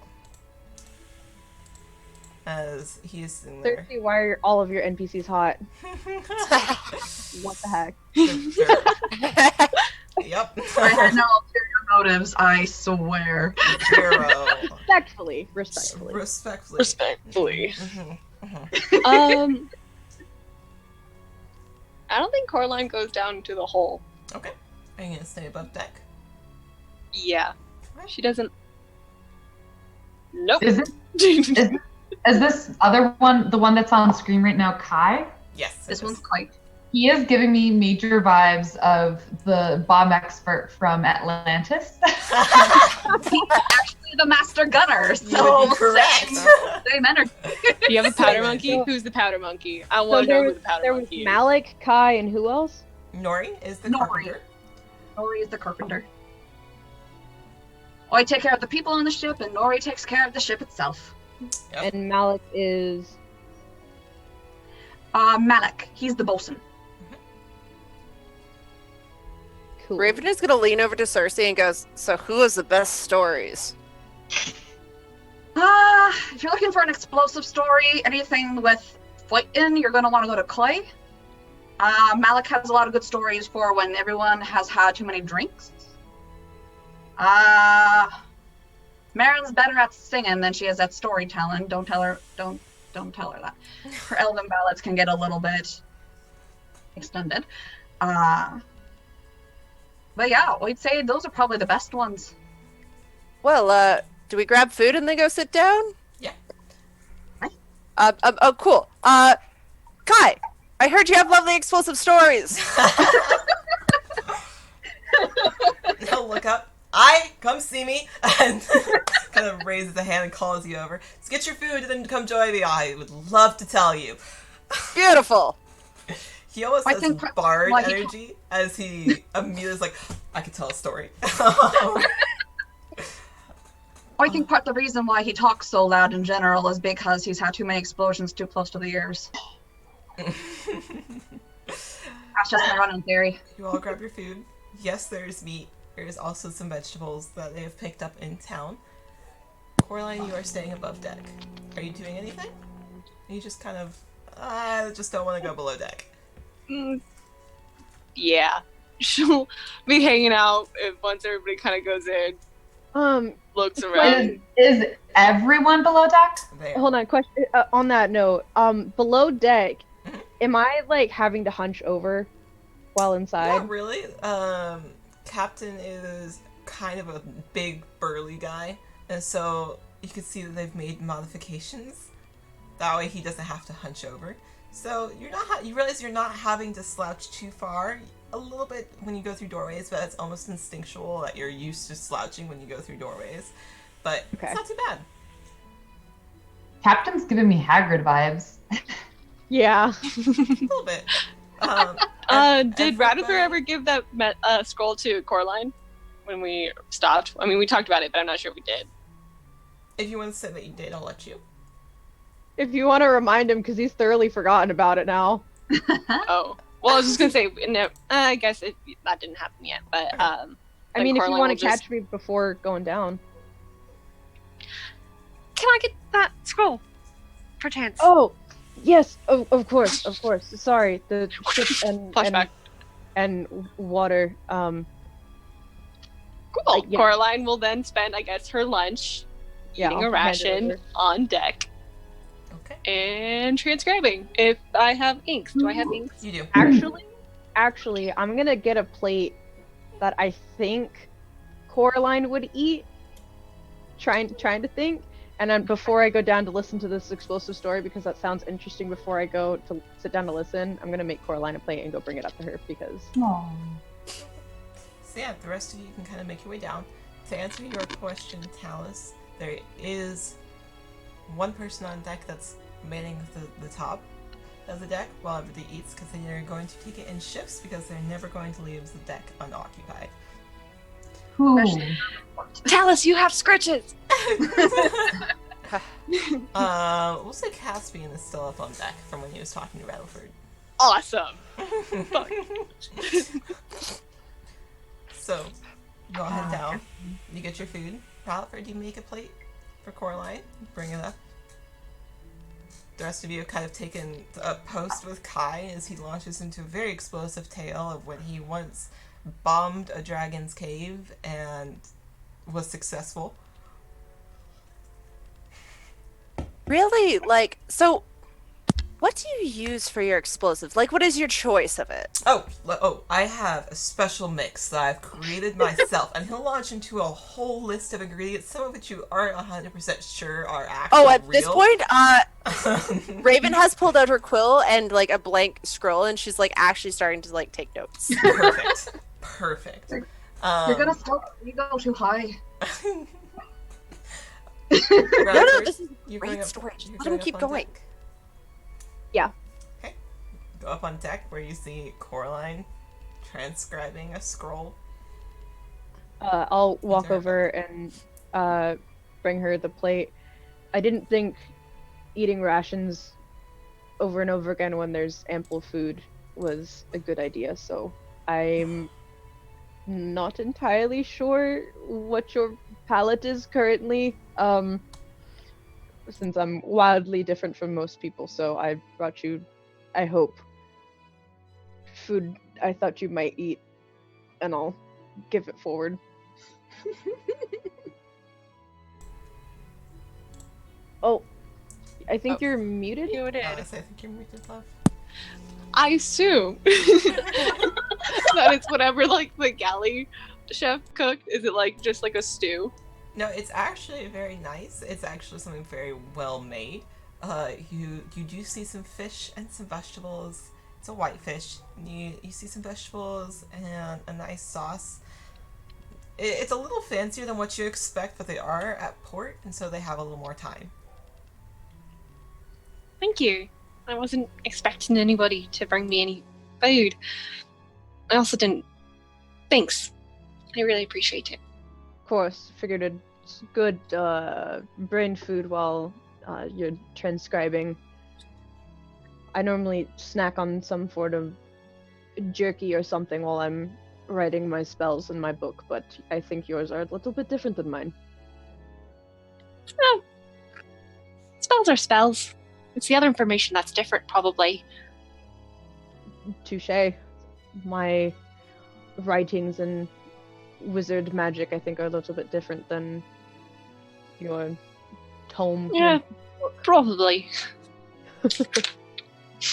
As he is sitting there. Seriously, why are all of your NPCs hot? What the heck? Yep. I had no ulterior motives, I swear. 0. Respectfully. Respectfully. Mhm. I don't think Coraline goes down to the hole. Okay. Are you gonna stay above deck? Yeah. She doesn't. Nope. Is this other one, the one that's on screen right now, Kai? Yes. This it one's is. quite. He is giving me major vibes of the bomb expert from Atlantis. He's actually the master gunner, You so would be correct. same energy. Do you have a powder So- monkey? Who's the powder monkey? I So want to know there who the powder was monkey is. Malik, Kai, and who else? Nori is the Nori. carpenter. Nori is the carpenter. I take care of the people on the ship, and Nori takes care of the ship itself. Yep. And Malik is. Malik, he's the bosun. Cool. Raven is gonna lean over to Cersei and goes, "So who has the best stories?" If you're looking for an explosive story, anything with fighting, you're going to want to go to Clay. Malik has a lot of good stories for when everyone has had too many drinks. Marin's better at singing than she is at storytelling. Don't tell her that. Her Elven ballads can get a little bit extended. But yeah, I'd say those are probably the best ones. Well, do we grab food and then go sit down? Yeah. Oh, cool. Kai, I heard you have lovely explosive stories. He'll look up. Come see me, and kind of raises a hand and calls you over. Let's get your food and then come join me. I would love to tell you. Beautiful. He almost has bard energy as he immediately is like, I could tell a story. I think part of the reason why he talks so loud in general is because he's had too many explosions too close to the ears. That's just my running theory. You all grab your food. Yes, there's meat. There's also some vegetables that they have picked up in town. Coraline, you are staying above deck. Are you doing anything? You just kind of, I just don't want to go below deck. Yeah. She'll be hanging out once everybody kind of goes in, looks around. Is everyone below deck? There. Hold on, question on that note. Below deck, am I like having to hunch over while inside? Not really. Captain is kind of a big, burly guy, and so you can see that they've made modifications. That way he doesn't have to hunch over. So you're not. You realize you're not having to slouch too far. A little bit when you go through doorways, but it's almost instinctual that you're used to slouching when you go through doorways. But Okay. it's not too bad. Captain's giving me Hagrid vibes. Yeah. A little bit. Did Radither ever give that scroll to Coraline when we stopped? I mean, we talked about it, but I'm not sure if we did. If you want to say that you did, I'll let you. If you want to remind him, because he's thoroughly forgotten about it now. Oh. Well, I was just going to say, no, I guess that didn't happen yet, but... I mean, if you want to catch me before going down. Can I get that scroll? Perchance. Oh, yes, of course. Sorry, the ship Flashback. and water. Cool. yeah. Coraline will then spend, I guess, her lunch Yeah, eating I'll a hand it ration over. on deck Okay. and transcribing. If I have inks. Do I have inks? You do. Actually, I'm gonna get a plate that I think Coraline would eat. Trying to think, and then before I go down to listen to this explosive story, because that sounds interesting. Before I go to sit down to listen, I'm gonna make Coraline a plate and go bring it up to her because. Aw. So yeah, the rest of you can kind of make your way down. To answer your question, Talus, there is one person on deck that's manning the top of the deck while everybody eats, because they're going to take it in shifts because they're never going to leave the deck unoccupied. Who? Talus, you have scritches! We'll say Caspian is still up on deck from when he was talking to Rattleford. Awesome! Fuck. So, you all head down. You get your food. Rattleford, you make a plate for Coraline. Bring it up. The rest of you have kind of taken a post with Kai as he launches into a very explosive tale of when he once bombed a dragon's cave and was successful. Really? Like, so what do you use for your explosives? Like, what is your choice of it? Oh, I have a special mix that I've created myself, and he'll launch into a whole list of ingredients, some of which you aren't 100% sure are actually Oh, at real. this point, Raven has pulled out her quill and, like, a blank scroll, and she's, like, actually starting to, like, take notes. Perfect. You're gonna stop. You go too high. No, this is You're great going up- story. Just you're let him up keep on going. deck. Yeah. Okay. Go up on deck where you see Coraline transcribing a scroll. I'll walk there a over and bring her the plate. I didn't think eating rations over and over again when there's ample food was a good idea, so I'm not entirely sure what your palate is currently. Since I'm wildly different from most people, so I brought you, I hope, food I thought you might eat, and I'll give it forward. Oh, I think you're muted. You did. I think you're muted, love. I assume that it's whatever like the galley chef cooked. Is it like just like a stew? No, it's actually very nice. It's actually something very well made. You do see some fish and some vegetables. It's a white fish. You see some vegetables and a nice sauce. It's a little fancier than what you expect, but they are at port, and so they have a little more time. Thank you. I wasn't expecting anybody to bring me any food. I also didn't. Thanks. I really appreciate it. Of course, figured it's good brain food while you're transcribing. I normally snack on some sort of jerky or something while I'm writing my spells in my book, but I think yours are a little bit different than mine. Oh. Spells are spells. It's the other information that's different, probably. Touché. My writings and wizard magic, I think, are a little bit different than your tome. Yeah, probably.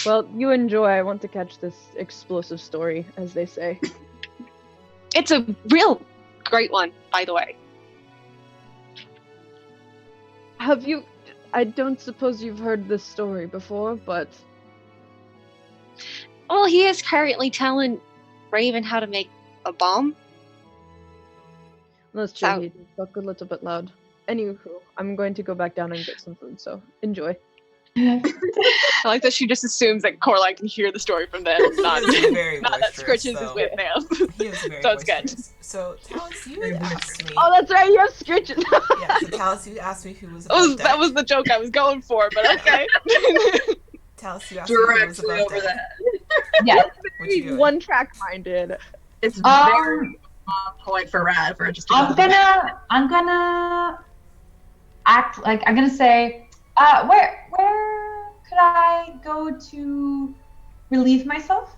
Well, you enjoy. I want to catch this explosive story, as they say. It's a real great one, by the way. Have you... I don't suppose you've heard this story before, but... Well, he is currently telling Raven how to make a bomb. That's true, So- he spoke a little bit loud. Anywho, I'm going to go back down and get some food, so enjoy. I like that she just assumes that Coraline can hear the story from them, not, He is very not that boisterous, Scritches so- is with them. He was very So it's good. boisterous. So, Talis, you had asked me. Oh, that's right, you have scritches! Yeah, so Talis, you asked me who was That was, above that deck. was the joke I was going for, but okay. Talis, you asked me who was Directly above over deck. that. Yes. What you doing? One track minded. It's very on point for Rad for it just to I'm gonna act like I'm gonna say, where could I go to relieve myself?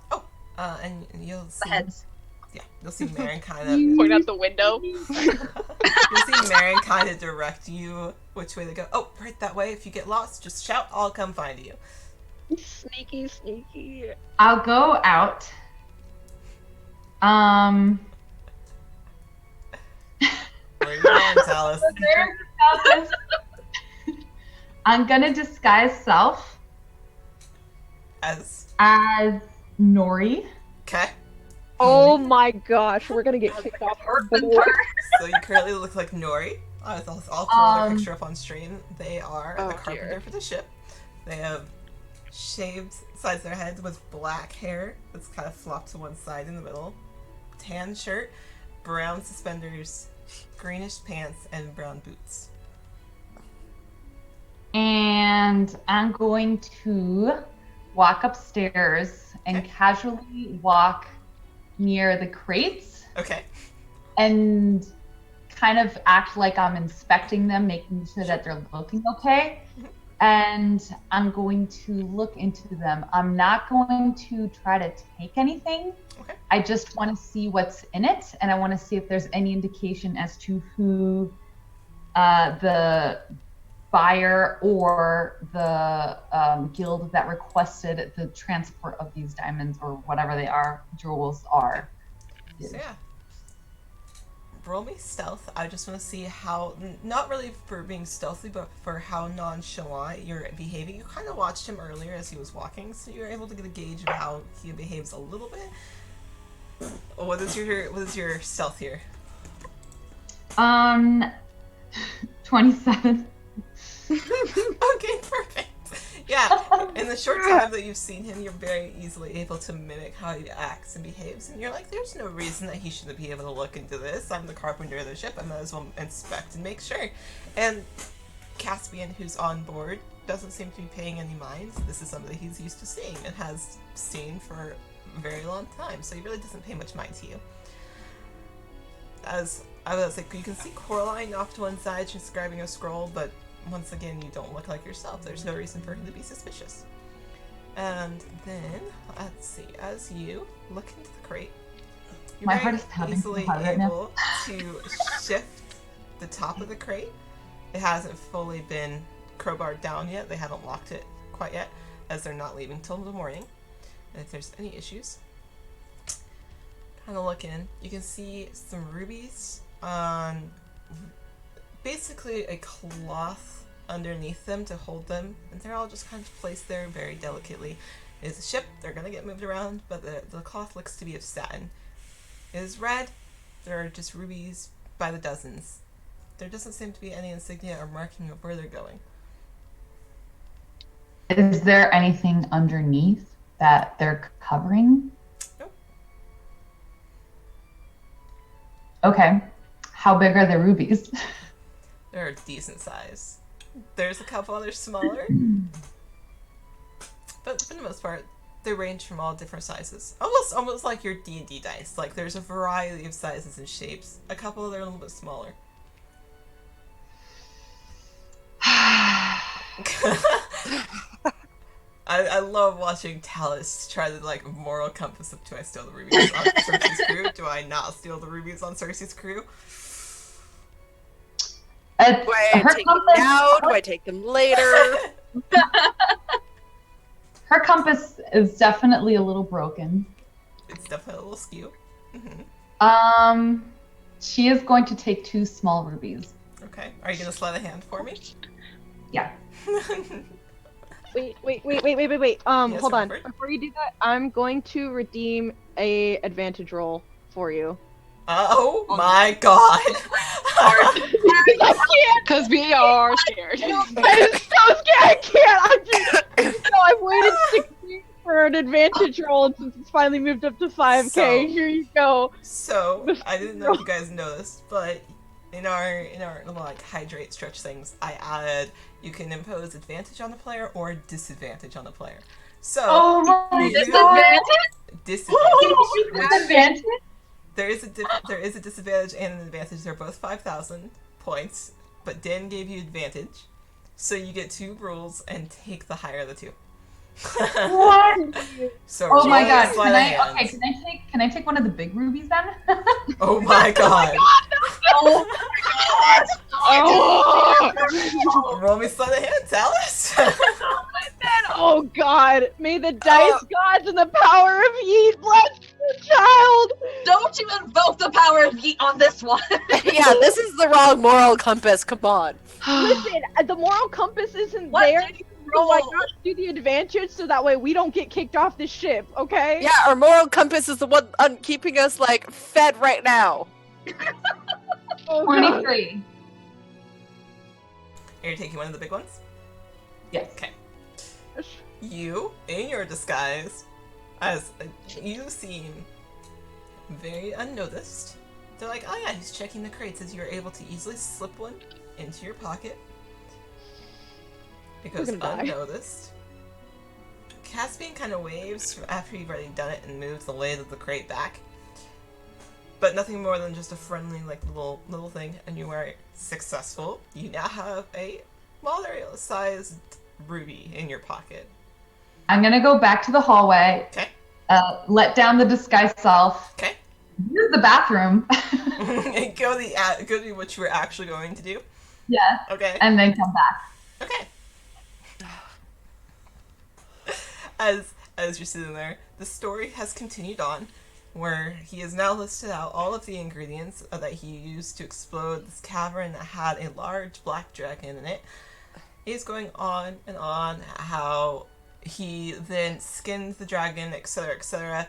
And you'll see. heads. Yeah, you'll see Marin kind of. Point out the window. You'll see Marin kind of direct you which way to go. Oh, right that way. If you get lost, just shout. I'll come find you. Sneaky, sneaky. I'll go out. Where are you going, Talis? I'm gonna disguise self As Nori. okay. Oh my gosh, we're gonna get kicked off our board. So you currently look like Nori. I'll throw their Um, picture up on stream. They are Oh, the carpenter dear. for the ship. They have shaved sides of their heads with black hair that's kind of flopped to one side in the middle. Tan shirt, brown suspenders, greenish pants, and brown boots. And I'm going to walk upstairs and Okay. casually walk near the crates Okay. and kind of act like I'm inspecting them, making sure that they're looking okay. Mhm. And I'm going to look into them. I'm not going to try to take anything. Okay. I just want to see what's in it, and I want to see if there's any indication as to who the buyer or the guild that requested the transport of these diamonds or whatever they are, jewels are. So yeah. Roll me stealth. I just want to see how, not really for being stealthy, but for how nonchalant you're behaving. You kind of watched him earlier as he was walking, so you're able to get a gauge of how he behaves a little bit. What is your stealth here? 27. Okay, perfect. Yeah, in the short time that you've seen him, you're very easily able to mimic how he acts and behaves, and you're like, there's no reason that he shouldn't be able to look into this. I'm the carpenter of the ship, I might as well inspect and make sure. And Caspian, who's on board, doesn't seem to be paying any mind. This is somebody he's used to seeing and has seen for a very long time, so he really doesn't pay much mind to you. as I was like, you can see Coraline off to one side. She's grabbing a scroll, but once again, you don't look like yourself. There's no reason for him to be suspicious. And then, let's see, as you look into the crate, you're My heart very is pounding so easily hard right now. able to shift the top of the crate. It hasn't fully been crowbarred down yet. They haven't locked it quite yet, as they're not leaving till the morning. And if there's any issues, kind of look in. You can see some rubies on basically a cloth underneath them to hold them, and they're all just kind of placed there very delicately. It is a ship, they're gonna get moved around, but the cloth looks to be of satin. It is red, there are just rubies by the dozens. There doesn't seem to be any insignia or marking of where they're going. Is there anything underneath that they're covering? Nope. Okay. How big are the rubies? They're a decent size. There's a couple others smaller, but for the most part, they range from all different sizes. Almost like your D&D dice. Like, there's a variety of sizes and shapes. A couple that are a little bit smaller. I love watching Talus try to, like, moral compass of, do I steal the rubies on Cersei's crew? Do I not steal the rubies on Cersei's crew? Do I take them now? Do I take them later? Her compass is definitely a little broken. It's definitely a little skew. Mm-hmm. She is going to take 2 small rubies. Okay. Are you gonna slide a hand for me? Yeah. Wait. Yes, Hold on. Robert? Before you do that, I'm going to redeem a advantage roll for you. Oh my god! Because we are scared. I'm so scared. I can't. I've waited 6 weeks for an advantage roll, and since it's finally moved up to 5K, So- here you go. So, I didn't know if you guys noticed, but in our little, like, hydrate stretch things, I added you can impose advantage on the player or disadvantage on the player. So, Oh my you- Disadvantage? disadvantage. There is a disadvantage and an advantage. They're both 5,000 points, but Dan gave you advantage, so you get 2 rules and take the higher of the 2. What? So Oh my roll god. sleight of hand. Can I take one of the big rubies then? Oh my god. Oh. Roll me sleight of hand, Talus. Oh God! May the dice gods and the power of Yeet bless the child. Don't you invoke the power of yeet on this one. Yeah, this is the wrong moral compass. Come on. Listen, the moral compass isn't What there. did you So I roll? got to do the advantage so that way we don't get kicked off the ship. Okay? Yeah, our moral compass is the one keeping us like fed right now. Oh, God. 23. Are you taking one of the big ones? Yes. Okay. You, in your disguise, as you seem very unnoticed. They're like, oh yeah, he's checking the crates, as you're able to easily slip one into your pocket. It goes We're gonna die. unnoticed. Caspian kind of waves after you've already done it and moves the lid of the crate back. But nothing more than just a friendly, like, little thing, and you are successful. You now have a moderate-sized ruby in your pocket. I'm gonna go back to the hallway. Okay. Let down the disguise self. Okay. Use the bathroom. And go to what you were actually going to do. Yeah. Okay. And then come back. Okay. As you're sitting there, the story has continued on, where he has now listed out all of the ingredients that he used to explode this cavern that had a large black dragon in it. He's going on and on how he then skinned the dragon, etc., etc.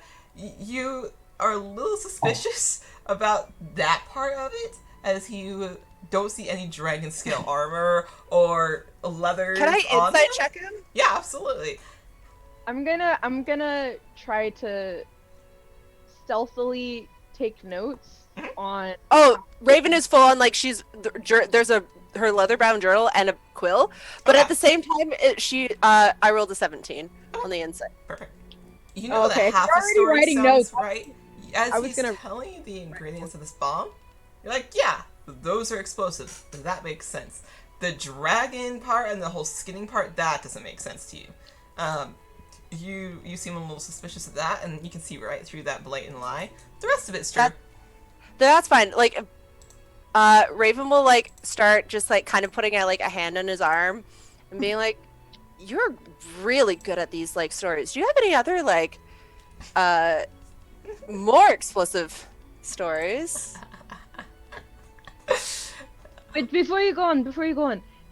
You are a little suspicious about that part of it, as you don't see any dragon scale armor or leather. Can I on insight him. check him? Yeah, absolutely. I'm gonna try to stealthily take notes on. Oh, Raven is full on, like, she's there's her leather bound journal and a quill, but at the same time I rolled a 17 on the insight. Perfect. You know Okay, that half you're the already story writing sounds notes. right. As I was he's gonna- telling you the ingredients of this bomb, You're like, yeah, those are explosive. That makes sense. The dragon part and the whole skinning part, that doesn't make sense to you. You seem a little suspicious of that, and you can see right through that blatant lie. The rest of it's true. That's fine. Like, Raven will like start just like kind of putting out like a hand on his arm and being like, "You're really good at these like stories. Do you have any other like more explosive stories?" Wait, before you go on,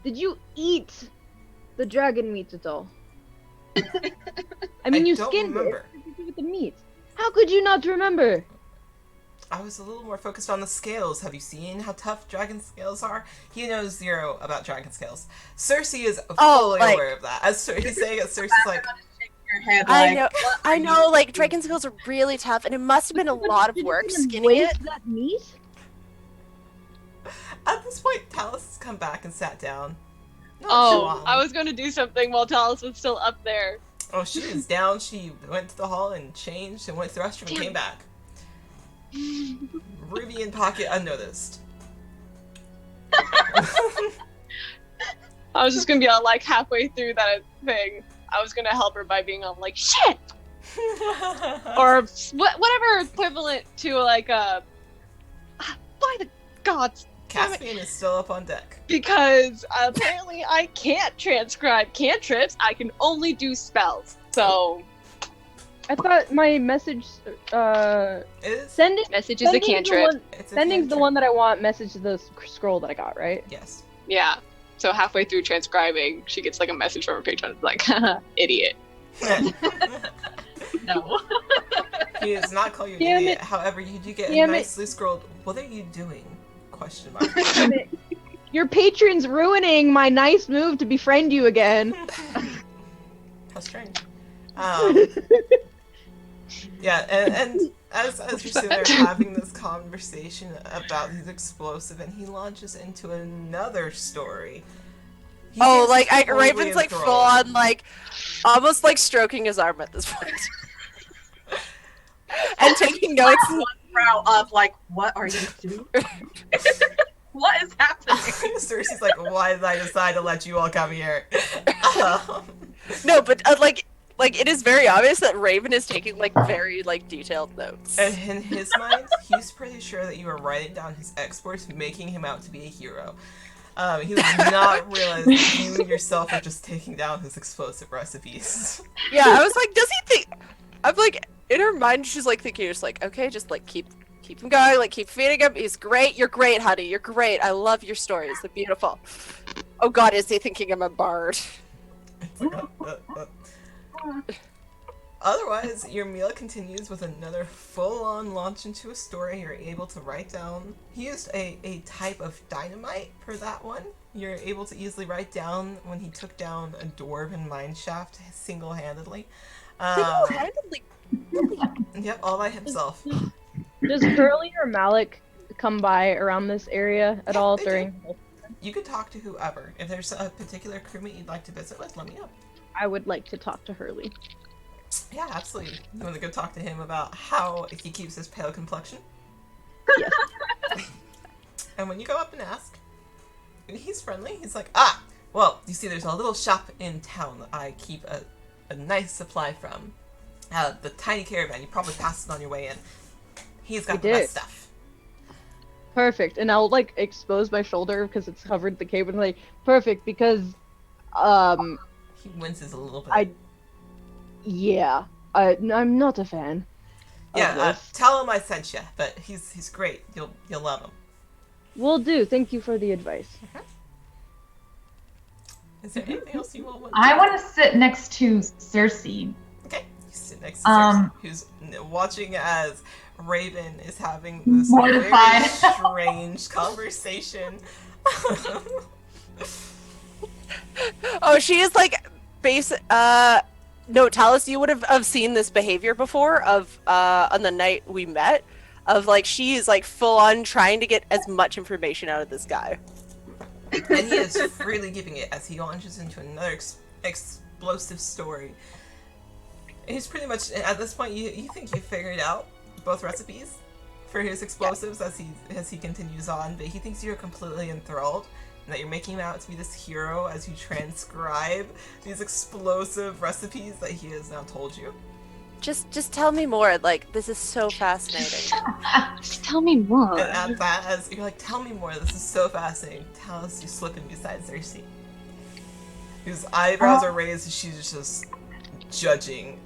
did you eat the dragon meat at all? I mean, you don't skinned remember. it. What did you do with the meat? How could you not remember? I was a little more focused on the scales. Have you seen how tough dragon scales are? He knows zero about dragon scales. Cersei is fully like- aware of that. As he's saying it, Cersei's like, Your head, I know, like dragon scales are really tough, and it must have been a lot of Did you work even skinning waste it. that meat? at this point, Talus has come back and sat down. Not too Oh, long. I was going to do something while Talus was still up there. Oh, she is down. She went to the hall and changed and went to the restroom and came back. Ruby in pocket unnoticed. I was just going to be on like halfway through that thing. I was going to help her by being on like, shit! Or whatever equivalent to like by the gods. Caspian is still up on deck. Because apparently I can't transcribe cantrips. I can only do spells. So I thought my message, It is. sending message is a cantrip. It's a sending's the cantrip. one that I want. Message the scroll that I got, right? Yes. Yeah. So halfway through transcribing, she gets like a message from her patron. It's like, haha, idiot. No. He does not call you an Damn idiot. it. However, you do get a Damn it. nicely scrolled, "What are you doing?" question mark. Damn it. Your patron's ruining my nice move to befriend you again. How strange. Yeah, and as you're sitting there having this conversation about these explosive, and he launches into another story. He Oh, seems like totally Raven's like enthralled. full on like almost like stroking his arm at this point. And taking notes. One brow of like, what are you doing? What is happening? Cersei's like, "Why did I decide to let you all come here?" No, but like it is very obvious that Raven is taking like very like detailed notes. And in his mind, he's pretty sure that you are writing down his exploits, making him out to be a hero. He does not realize that you yourself are just taking down his explosive recipes. Yeah, I was like, does he think? I'm like, in her mind, she's like thinking, just like, okay, just like keep him going, like keep feeding him. He's great. You're great, honey. You're great. I love your stories. They're beautiful. Oh God, is he thinking I'm a bard? It's like, Otherwise, your meal continues with another full-on launch into a story. You're able to write down. He used a type of dynamite for that one. You're able to easily write down when he took down a dwarven mine shaft single-handedly. Single-handedly. Yep, all by himself. Does Hurley or Malik come by around this area at Yeah, all they do. during? You could talk to whoever. If there's a particular crewmate you'd like to visit with, let me know. I would like to talk to Hurley. Yeah, absolutely. You want to go talk to him about how he keeps his pale complexion? Yes. And when you go up and ask, he's friendly. He's like, well, you see, there's a little shop in town that I keep a nice supply from. The tiny caravan. You probably passed it on your way in. He's got I the did. best stuff. Perfect. And I'll like expose my shoulder because it's covered the cape and like perfect because He winces a little bit. yeah. I'm not a fan. of Yeah, this. tell him I sent you, but he's great. You'll love him. Will do. Thank you for the advice. Is there anything else you all want? I want to sit next to Cersei. Okay, you sit next to Cersei, who's watching as Raven is having this Mortified. very strange conversation. Oh, she is like no, Talus, you would have seen this behavior before of on the night we met, of like she is like full on trying to get as much information out of this guy. And he is freely giving it as he launches into another explosive story. He's pretty much, at this point, you think you figured out both recipes for his explosives as he continues on, but he thinks you're completely enthralled and that you're making him out to be this hero as you transcribe these explosive recipes that he has now told you. Just tell me more. Like, this is so fascinating. Just tell me more. And at that, as you're like, tell me more, this is so fascinating. Tell us you slipping beside Cersei. Whose eyebrows are raised and she's just judging.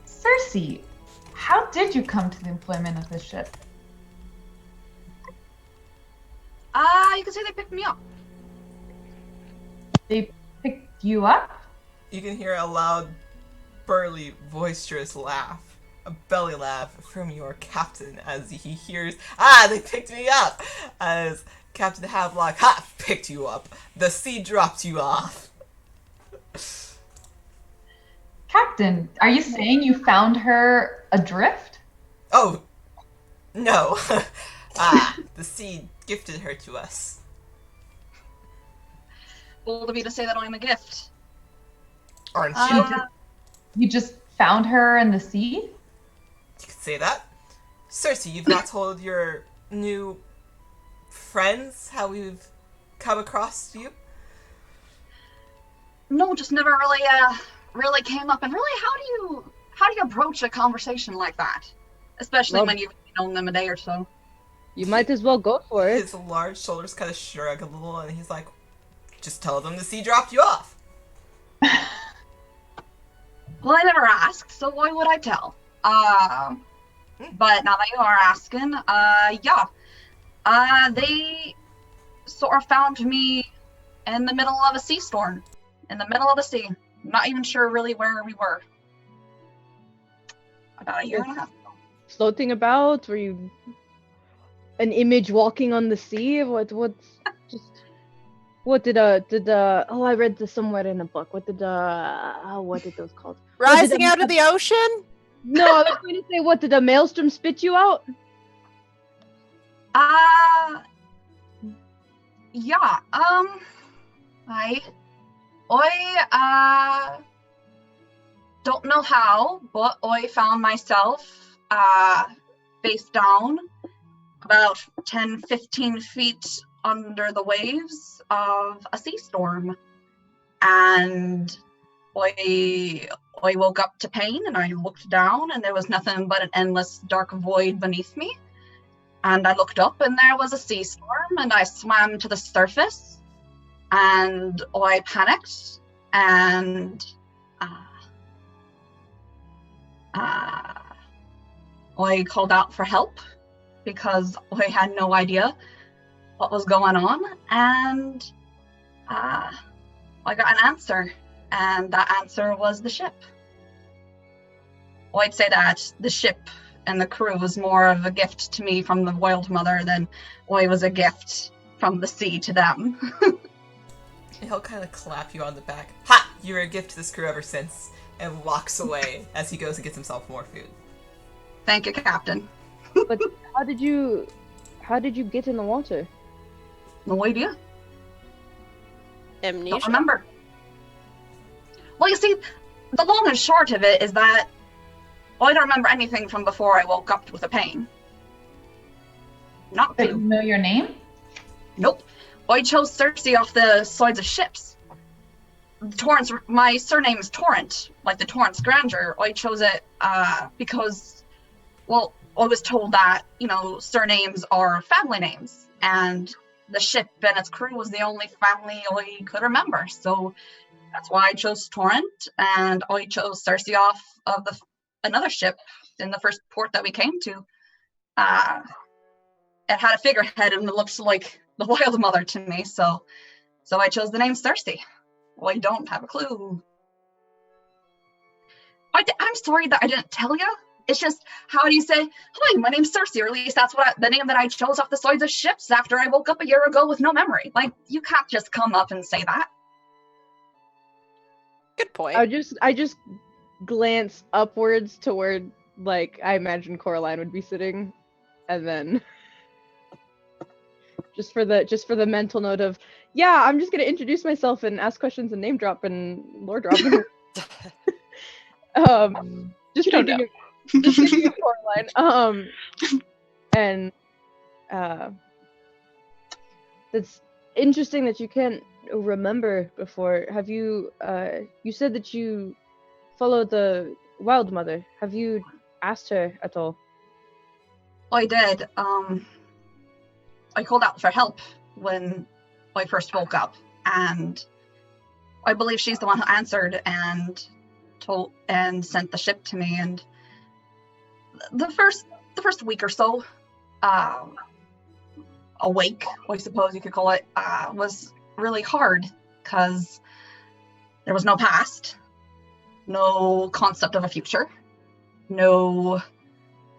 Cersei, how did you come to the employment of this ship? You can say they picked me up. They picked you up? You can hear a loud, burly, boisterous laugh, a belly laugh from your captain as he hears, they picked me up! As Captain Havelock, picked you up. The sea dropped you off. Captain, are you saying you found her adrift? Oh, no. The sea gifted her to us. Bold of you to say that I'm a gift. Aren't you? You just found her in the sea? You could say that. Cersei, you've not told your new friends how we've come across you? No, just never really came up. And really, how do you approach a conversation like that? Especially when you've known them a day or so. You might as well go for it. His large shoulders kind of shrug a little, and he's like, just tell them the sea dropped you off. Well, I never asked, so why would I tell? But now that you are asking, they sort of found me in the middle of a sea storm. In the middle of the sea. I'm not even sure really where we were. About a year and a half ago. Floating about? Were you an image walking on the sea? What did I read this somewhere in a book. What did those called? Rising out of the ocean? No, I was going to say, what did a maelstrom spit you out? Yeah, I don't know how, but I found myself, face down, about 10-15 feet under the waves of a sea storm. And I woke up to pain and I looked down and there was nothing but an endless dark void beneath me. And I looked up and there was a sea storm and I swam to the surface and I panicked and I called out for help because I had no idea what was going on, and I got an answer, and that answer was the ship. Well, I'd say that the ship and the crew was more of a gift to me from the Wild Mother than I was a gift from the sea to them. And he'll kind of clap you on the back. Ha! You're a gift to this crew ever since. And walks away as he goes and gets himself more food. Thank you, Captain. But how did you get in the water? No idea. Amnesia? Don't remember. Well, you see, the long and short of it is that I don't remember anything from before I woke up with a pain. Not But you to. know your name? Nope. I chose Cersei off the sides of ships. Torrance, my surname is Torrent, like the Torrance Grandeur. I chose it because, well, I was told that, surnames are family names, and the ship and its crew was the only family I could remember. So that's why I chose Torrent, and I chose Cersei off of another ship in the first port that we came to. It had a figurehead and it looked like the Wild Mother to me, so I chose the name Cersei. Well, I don't have a clue. I'm sorry that I didn't tell you. It's just, how do you say, hi, my name's Cersei, or at least that's the name that I chose off the sides of ships after I woke up a year ago with no memory. Like, you can't just come up and say that. Good point. I just glance upwards to where, like, I imagine Coraline would be sitting, and then just for the mental note of, yeah, I'm just gonna introduce myself and ask questions and name drop and lore drop. Just You don't thinking Just thinking of Coraline. And that's interesting that you can't remember before. Have you? You said that you followed the Wild Mother. Have you asked her at all? I did. I called out for help when I first woke up, and I believe she's the one who answered and sent the ship to me. And the first week or so, awake, I suppose you could call it, was really hard because there was no past, no concept of a future, no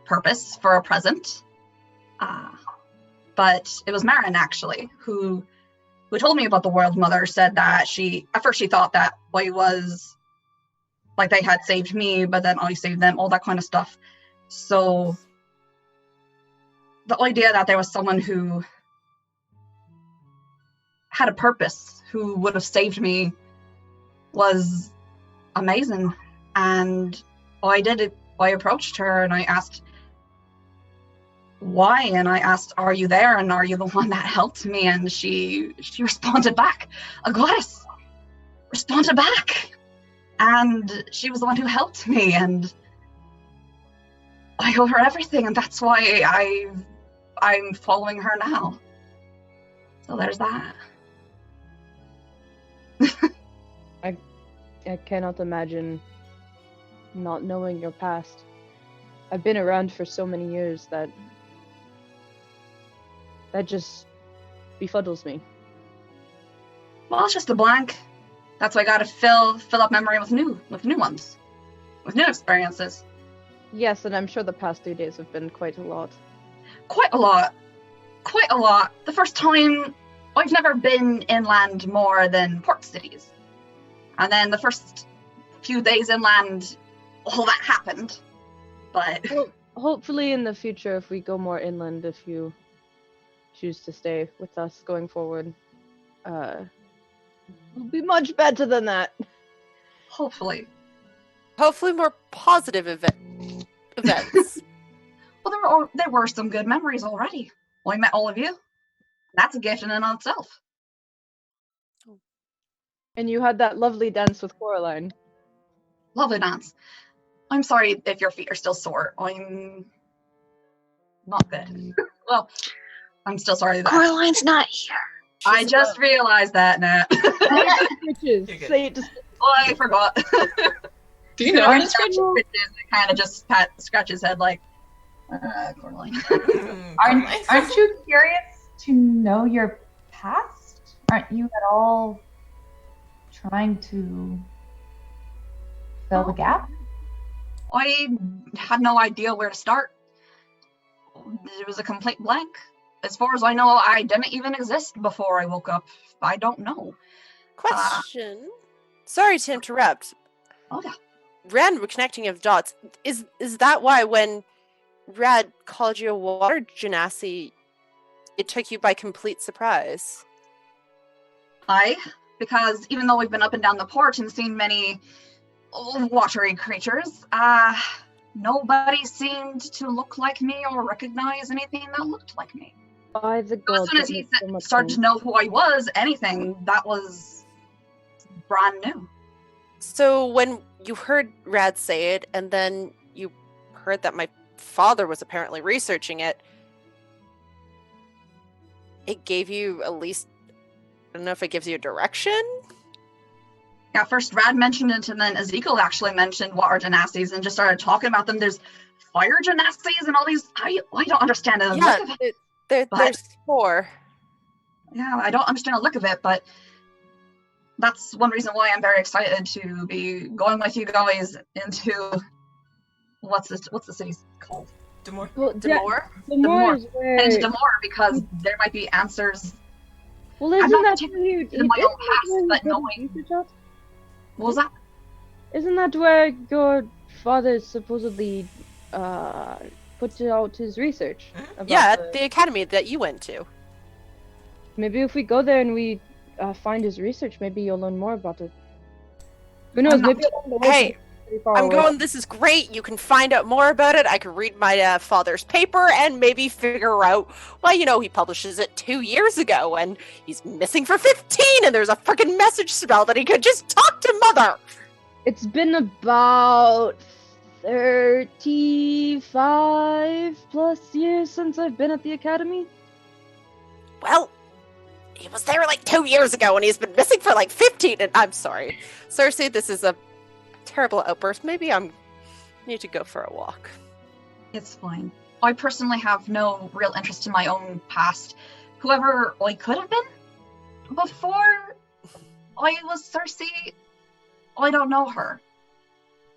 purpose for a present. But it was Marin actually who told me about the World Mother. Said that at first she thought that I was like they had saved me, but then I saved them, all that kind of stuff. So the idea that there was someone who had a purpose who would have saved me was amazing. And I did it. I approached her and I asked why, and I asked, are you there, and are you the one that helped me? And she responded back. A goddess responded back, and she was the one who helped me, and I owe her everything, and that's why I'm following her now. So there's that. I cannot imagine not knowing your past. I've been around for so many years that just befuddles me. Well, it's just a blank. That's why I gotta fill up memory with new ones, with new experiences. Yes, and I'm sure the past 3 days have been quite a lot. Quite a lot. The first time, I've never been inland more than port cities. And then the first few days inland, all that happened. But well, hopefully in the future, if we go more inland, if you choose to stay with us going forward, it'll be much better than that. hopefully. Hopefully more positive events. Well, there were some good memories already. Well, I met all of you. That's a gift in and of itself. And you had that lovely dance with Coraline. Lovely dance. I'm sorry if your feet are still sore. I'm not good. Well, I'm still sorry that. Coraline's not here. I just realized that, Nat. Bitches. You're good. Say it just. Oh, I forgot. Do you know how Aaron to scratches schedule? and kind of just scratch his head like, Coraline. Aren't you curious to know your past? Aren't you at all trying to fill the gap? I had no idea where to start. It was a complete blank. As far as I know, I didn't even exist before I woke up. I don't know. Question. Sorry to interrupt. Oh yeah. Random connecting of dots. Is that why when Rad called you a water genasi, it took you by complete surprise? Because even though we've been up and down the port and seen many watery creatures, nobody seemed to look like me or recognize anything that looked like me. By the As gods, soon as that he makes so much started to sense. know who I was, anything that was brand new. So when you heard Rad say it, and then you heard that my father was apparently researching it, it gave you at least, I don't know if it gives you a direction? Yeah, first Rad mentioned it, and then Ezekiel actually mentioned water genasis and just started talking about them. There's fire genasis and all these. I don't understand the Yeah, look of it. there's But- 4. Yeah, I don't understand the look of it, but that's one reason why I'm very excited to be going with you guys into what's the city's called? Demore. Well, Demore? Demore is where. And into Demore, because there might be answers. Well, I'm isn't not that particularly where you? in my isn't own that past, where you but did knowing- research at? What was that? Isn't that where your father supposedly put out his research? About Yeah, the- the academy that you went to. Maybe if we go there and we find his research, maybe you'll learn more about it. Who knows? I'm not- Maybe along the way. Hey, pretty far I'm away. going, this is great. You can find out more about it. I can read my father's paper and maybe figure out, well, he publishes it 2 years ago and he's missing for 15 and there's a freaking message spell that he could just talk to Mother. It's been about 35 plus years since I've been at the academy. Well, he was there like 2 years ago and he's been missing for like 15 and I'm sorry. Cersei, this is a terrible outburst. Maybe I need to go for a walk. It's fine. I personally have no real interest in my own past. Whoever I could have been before I was Cersei, I don't know her.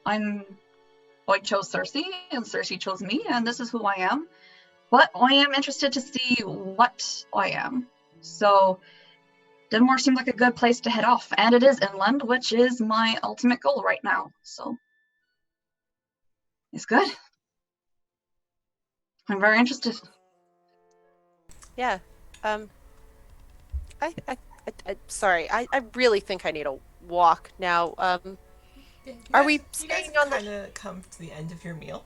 I chose Cersei, and Cersei chose me, and this is who I am. But I am interested to see what I am. So, Denmore seemed like a good place to head off, and it is inland, which is my ultimate goal right now. So, it's good. I'm very interested. Yeah. Sorry. I really think I need a walk now. Yeah, Are we you guys staying on the? kind of come to the end of your meal,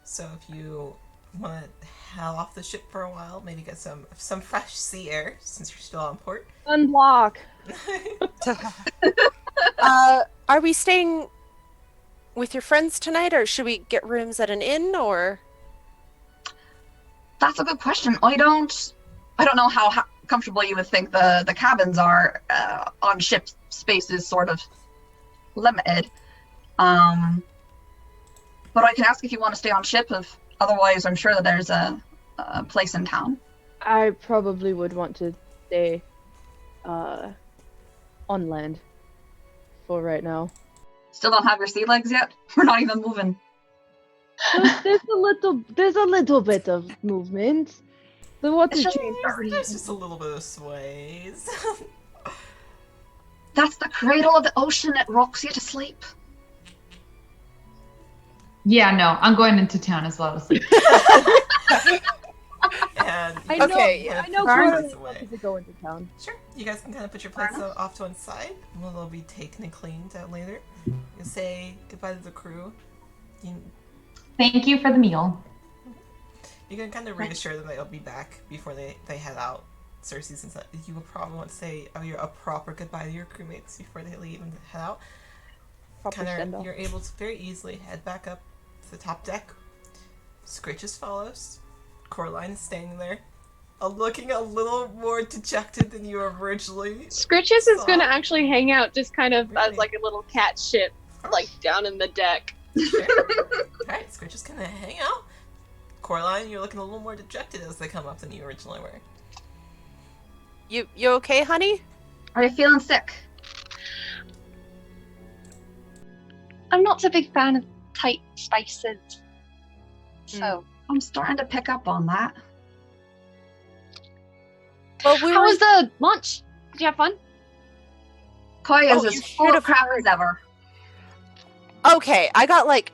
so if you want to head off the ship for a while, maybe get some fresh sea air since you're still on port. Unblock. Are we staying with your friends tonight, or should we get rooms at an inn, or? That's a good question. I don't know how comfortable you would think the cabins are on ship space is sort of limited. But I can ask if you want to stay on ship. Otherwise, I'm sure that there's a place in town. I probably would want to stay on land for right now. Still don't have your sea legs yet? We're not even moving. There's a little bit of movement. The water It's just- changes. There's just a little bit of sways. That's the cradle of the ocean. It rocks you to sleep. Yeah, no, I'm going into town as well to sleep. And I know, Okay, I know Burn Coraline this away. wants to go into town. Sure, you guys can kind of put your plates off to one side. Well, they'll be taken and cleaned out later. You say goodbye to the crew. Thank you for the meal. You can kind of reassure them that you'll be back before they head out. Cersei, since you will probably want to say a proper goodbye to your crewmates before they leave and head out. Proper send-off. You're able to very easily head back up to the top deck. Scritches follows. Coraline is standing there, looking a little more dejected than you originally. Scritches is Saw. gonna actually hang out just kind of Really? as like a little cat ship, like down in the deck. Sure. Alright, Scritches gonna hang out. Coraline, you're looking a little more dejected as they come up than you originally were. You okay, honey? Are you feeling sick? I'm not a big fan of tight spaces. So, I'm starting to pick up on that. Well, how was the lunch? Did you have fun? Koi is Oh, you as full should of have crap as ever. Okay, I got like.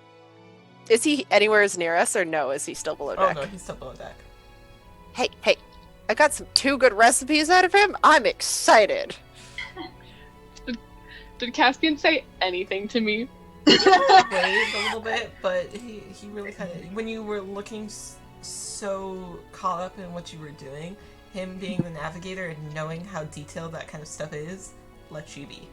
Is he anywhere as near us, or no? Is he still below Oh deck? no, he's still below deck. Hey! I got two good recipes out of him. I'm excited. Did Caspian say anything to me? Waved a little bit, but he really kind of, when you were looking so caught up in what you were doing, him being the navigator and knowing how detailed that kind of stuff is, let you be.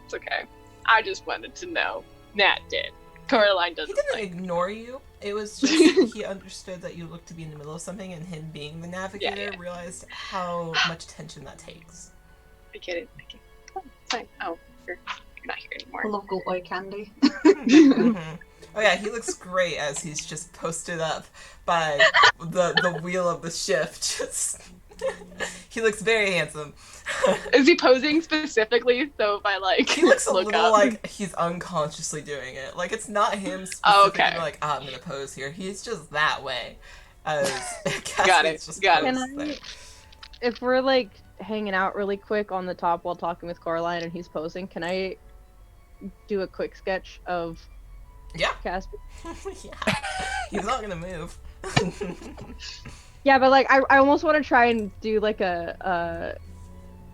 It's okay. I just wanted to know. Nat did. Coraline He doesn't didn't like. ignore you. It was just he understood that you looked to be in the middle of something, and him being the navigator Yeah. realized how much attention that takes. I get it. Oh, it's fine. Oh, you're not here anymore. Local eye candy. Mhm. Oh yeah, he looks great as he's just posted up by the wheel of the ship. Just he looks very handsome. Is he posing specifically? So if I like He looks a look little up. like he's unconsciously doing it. Like it's not him specifically Oh, okay. like, I'm gonna pose here. He's just that way. As Got it, Cassidy's just got it. posed Can I- there. If we're like hanging out really quick on the top while talking with Coraline and he's posing, can I do a quick sketch of Yeah. Casper? Yeah. He's not gonna move. Yeah, but like I almost want to try and do like a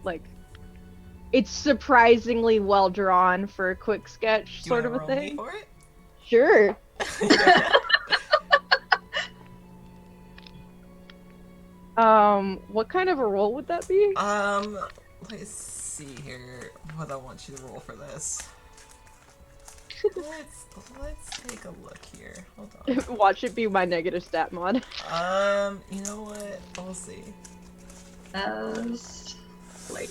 like It's surprisingly well drawn for a quick sketch Do you sort wanna of a roll me thing. for it? Sure. What kind of a roll would that be? Let's see here what I want you to roll for this. Let's take a look here. Hold on. Watch it be my negative stat mod. You know what? We'll see. Like,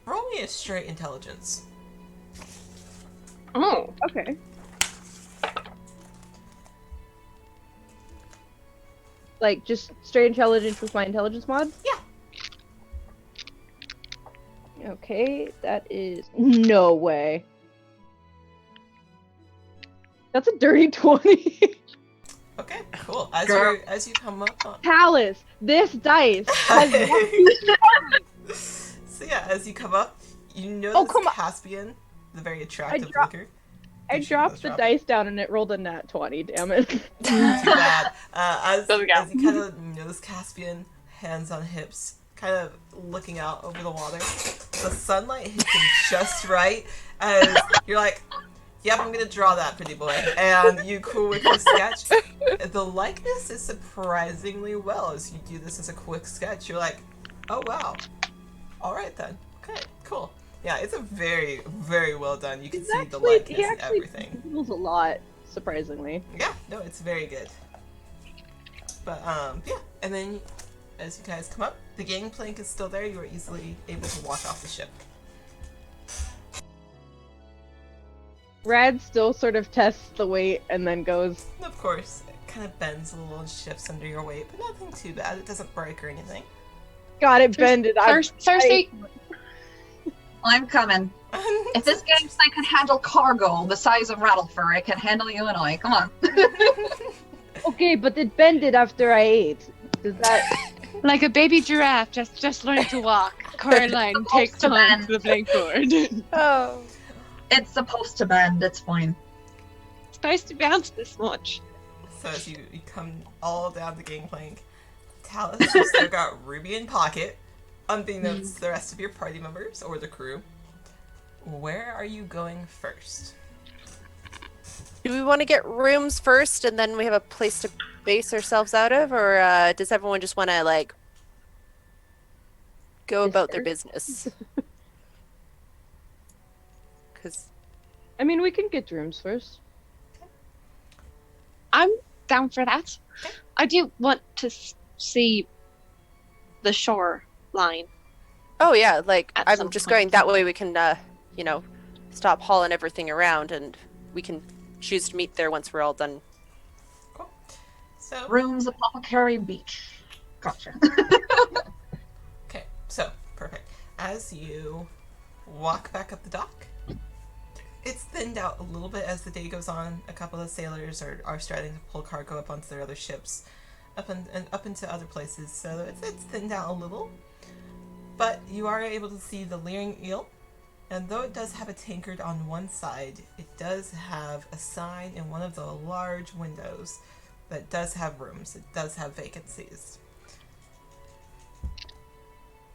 Roll me a straight intelligence. Oh, Okay. Like, just straight intelligence with my intelligence mod? Yeah. Okay, that is... No way. That's a dirty 20. Okay, cool. As you come up on Palace, this dice has So yeah, as you come up, you notice Oh, come on. Caspian, the very attractive looker. I Did she dropped the drop? dice down and it rolled a nat 20, damn it. Too bad. As Doesn't count. you kind of notice Caspian, hands on hips, kind of looking out over the water. The sunlight hits him just right as you're like, yep, I'm gonna draw that pretty boy. And you cool with your sketch. The likeness is surprisingly well as you do this as a quick sketch. You're like, oh wow. Alright then. Okay, cool. Yeah, it's a very, very well done. You can see the likeness and everything. Feels a lot, surprisingly. Yeah, no, it's very good. But yeah, and then as you guys come up, the gangplank is still there. You are easily able to walk off the ship. Rad still sort of tests the weight and then goes, And of course, it kind of bends a little and shifts under your weight, but nothing too bad. It doesn't break or anything. got it bended. Cersei. I'm coming. If this gangplank can handle cargo the size of Rattlefur, it can handle Illinois. Come on. Okay, but it bended after I ate. Does that... Like a baby giraffe just learned to walk. Coraline takes to on bend. to the blankboard. Oh. It's supposed to bend. It's fine. It's supposed to bounce this much. So as you come all down the gangplank, Talus, you've still got Ruby in pocket, unbeknownst to the rest of your party members or the crew. Where are you going first? Do we want to get rooms first and then we have a place to base ourselves out of? Or does everyone just want to, like, go about their business? Because I mean, we can get rooms first. I'm down for that. I do want to see the shoreline. oh yeah, like At I'm some just point. going that way. We can, you know, stop hauling everything around, and we can choose to meet there once we're all done. Cool. So Rooms, Apothecary Beach. Gotcha. okay, so perfect. As you walk back up the dock, it's thinned out a little bit as the day goes on. A couple of sailors are starting to pull cargo up onto their other ships, up into other places. So it's thinned out a little, but you are able to see the leering eel. And though it does have a tankard on one side, it does have a sign in one of the large windows that does have rooms. It does have vacancies.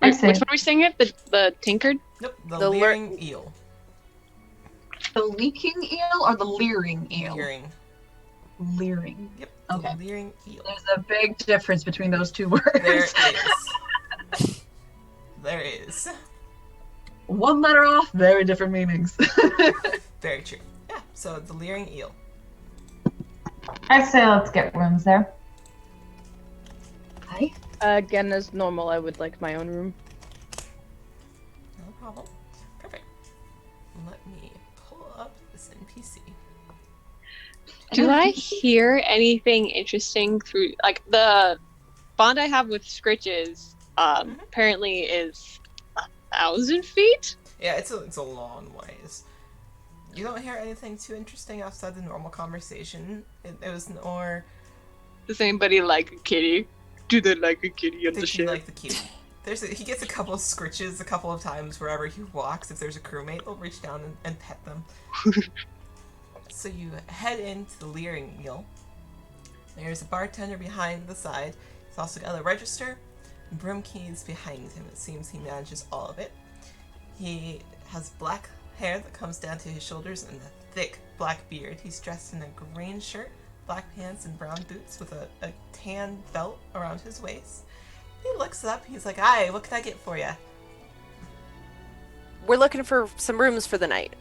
I Which see. one are we saying it? The Tinkard? Nope, the The leering eel. The leaking eel or the leering eel? Leering. Leering. Yep, Okay. the leering eel. There's a big difference between those two words. There is. There is. One letter off, very different meanings. Very true. Yeah, so the leering eel. I say let's get rooms there. Hi. Again, as normal, I would like my own room. No problem. Perfect. Let me pull up this NPC. Do I hear anything interesting through like the bond I have with Scritches? Apparently is 1,000 feet. Yeah, it's a long ways. You don't hear anything too interesting outside the normal conversation. It was more. Does anybody like a kitty? Do they like a kitty on They the do ship? like the cute. He gets a couple of scritches a couple of times wherever he walks. If there's a crewmate, they'll reach down and pet them. So you head into the leering eel. There's a bartender behind the side. He's He's also got a register and broom keys behind him. It seems he manages all of it. He has black hair that comes down to his shoulders and a thick black beard. He's dressed in a green shirt, black pants, and brown boots with a tan belt around his waist. He looks up. He's like, "Hi, what can I get for you?" We're looking for some rooms for the night.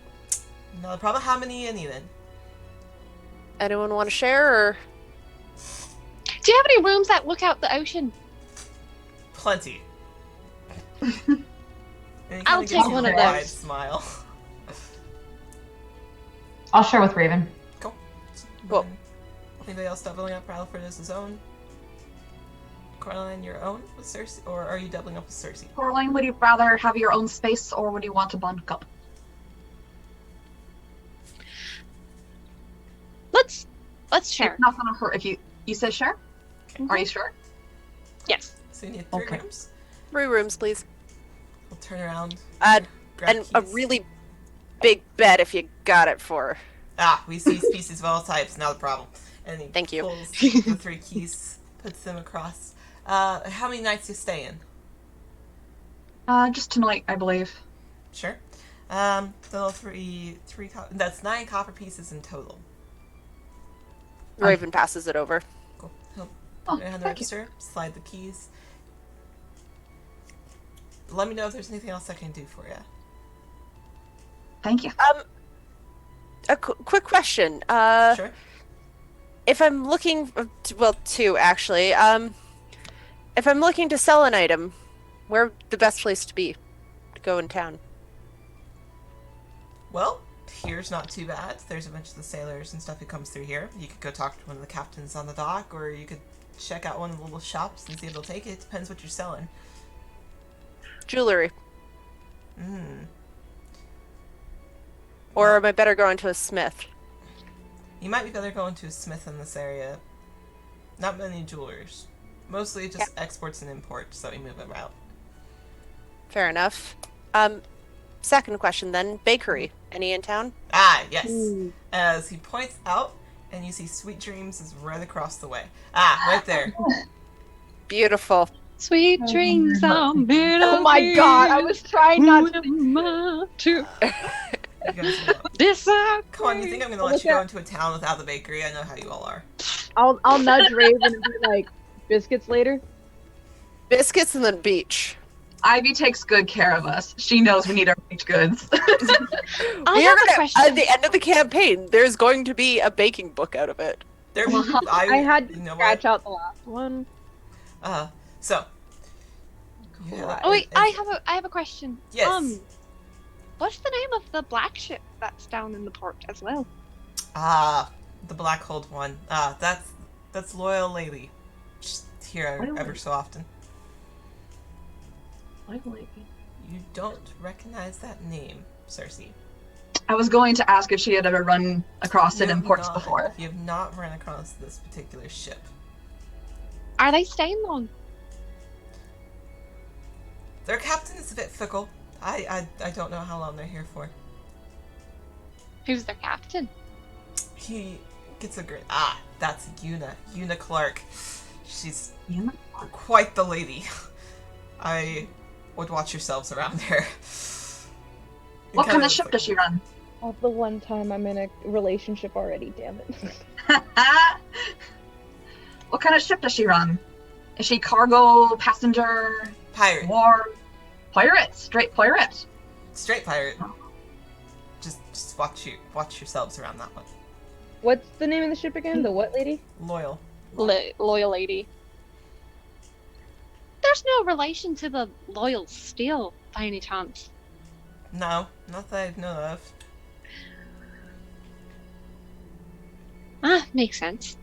No problem. How many you needing? Anyone want to share, or? Do you have any rooms that look out the ocean? Plenty. And he I'll kinda take gives you one a of wide those. smile. I'll share with Raven. Cool. Cool. Anybody else doubling up? Ralford is his own. Coraline, your own with Cersei, or are you doubling up with Cersei? Coraline, would you rather have your own space or would you want to bunk up? Let's share. It's not gonna hurt if you say share? Okay. Are you sure? Yes. So you need 3 Okay. rooms. 3 rooms, please. We'll turn around. And Grab a keys. really big bed if you got it for. We see species of all types, not a problem. And he Thank you. pulls the 3 keys, puts them across. How many nights you staying? Just tonight, I believe. Sure. So that's 9 copper pieces in total. Raven passes it over. Cool. He'll Oh, put it on the thank you. register, slide the keys. Let me know if there's anything else I can do for you. Thank you. A quick question. Sure. If I'm looking, well, 2 actually. If I'm looking to sell an item, where the best place to be to go in town? Well, here's not too bad. There's a bunch of the sailors and stuff who comes through here. You could go talk to one of the captains on the dock, or you could check out one of the little shops and see if they'll take it. It depends what you're selling. Jewelry. Mm. Or am I better going to a smith? You might be better going to a smith in this area. Not many jewelers. Mostly just exports and imports that we move about. Fair enough. Second question then. Bakery. Any in town? Yes. As he points out, and you see Sweet Dreams is right across the way. Right there. Beautiful. Sweet dreams are made of Oh my god, I was trying not to. to You guys know. this. Come on, you think I'm gonna let you go into a town without the bakery? I know how you all are. I'll nudge Raven and be like, biscuits later. Biscuits and then beach. Ivy takes good care of us. She knows we need our baked goods. I We have are a gonna, question. at the end of the campaign, there's going to be a baking book out of it. There, I had to you know scratch what? out the last one. So. Yeah, Oh wait, I have a question. Yes. What's the name of the black ship that's down in the port as well? The Black Hold one. That's Loyal Lady. She's here Loyal ever Lady. so often. I You don't recognize that name, Cersei. was going to ask if she had ever run across it You in have ports not- before. You have not run across this particular ship. Are they staying long? Their captain is a bit fickle. I don't know how long they're here for. Who's their captain? He gets a grin. That's Una Clark. She's Yeah. quite the lady. I would watch yourselves around her. What kind of ship does she run? Oh, the one time I'm in a relationship already, damn it. What kind of ship does she run? Is she cargo, passenger, Pirate. war? Pirate, straight pirate. Straight pirate. Just watch yourselves around that one. What's the name of the ship again? The what lady? Loyal. Loyal lady. There's no relation to the loyal steel by any chance. No, not that I know of. Makes sense.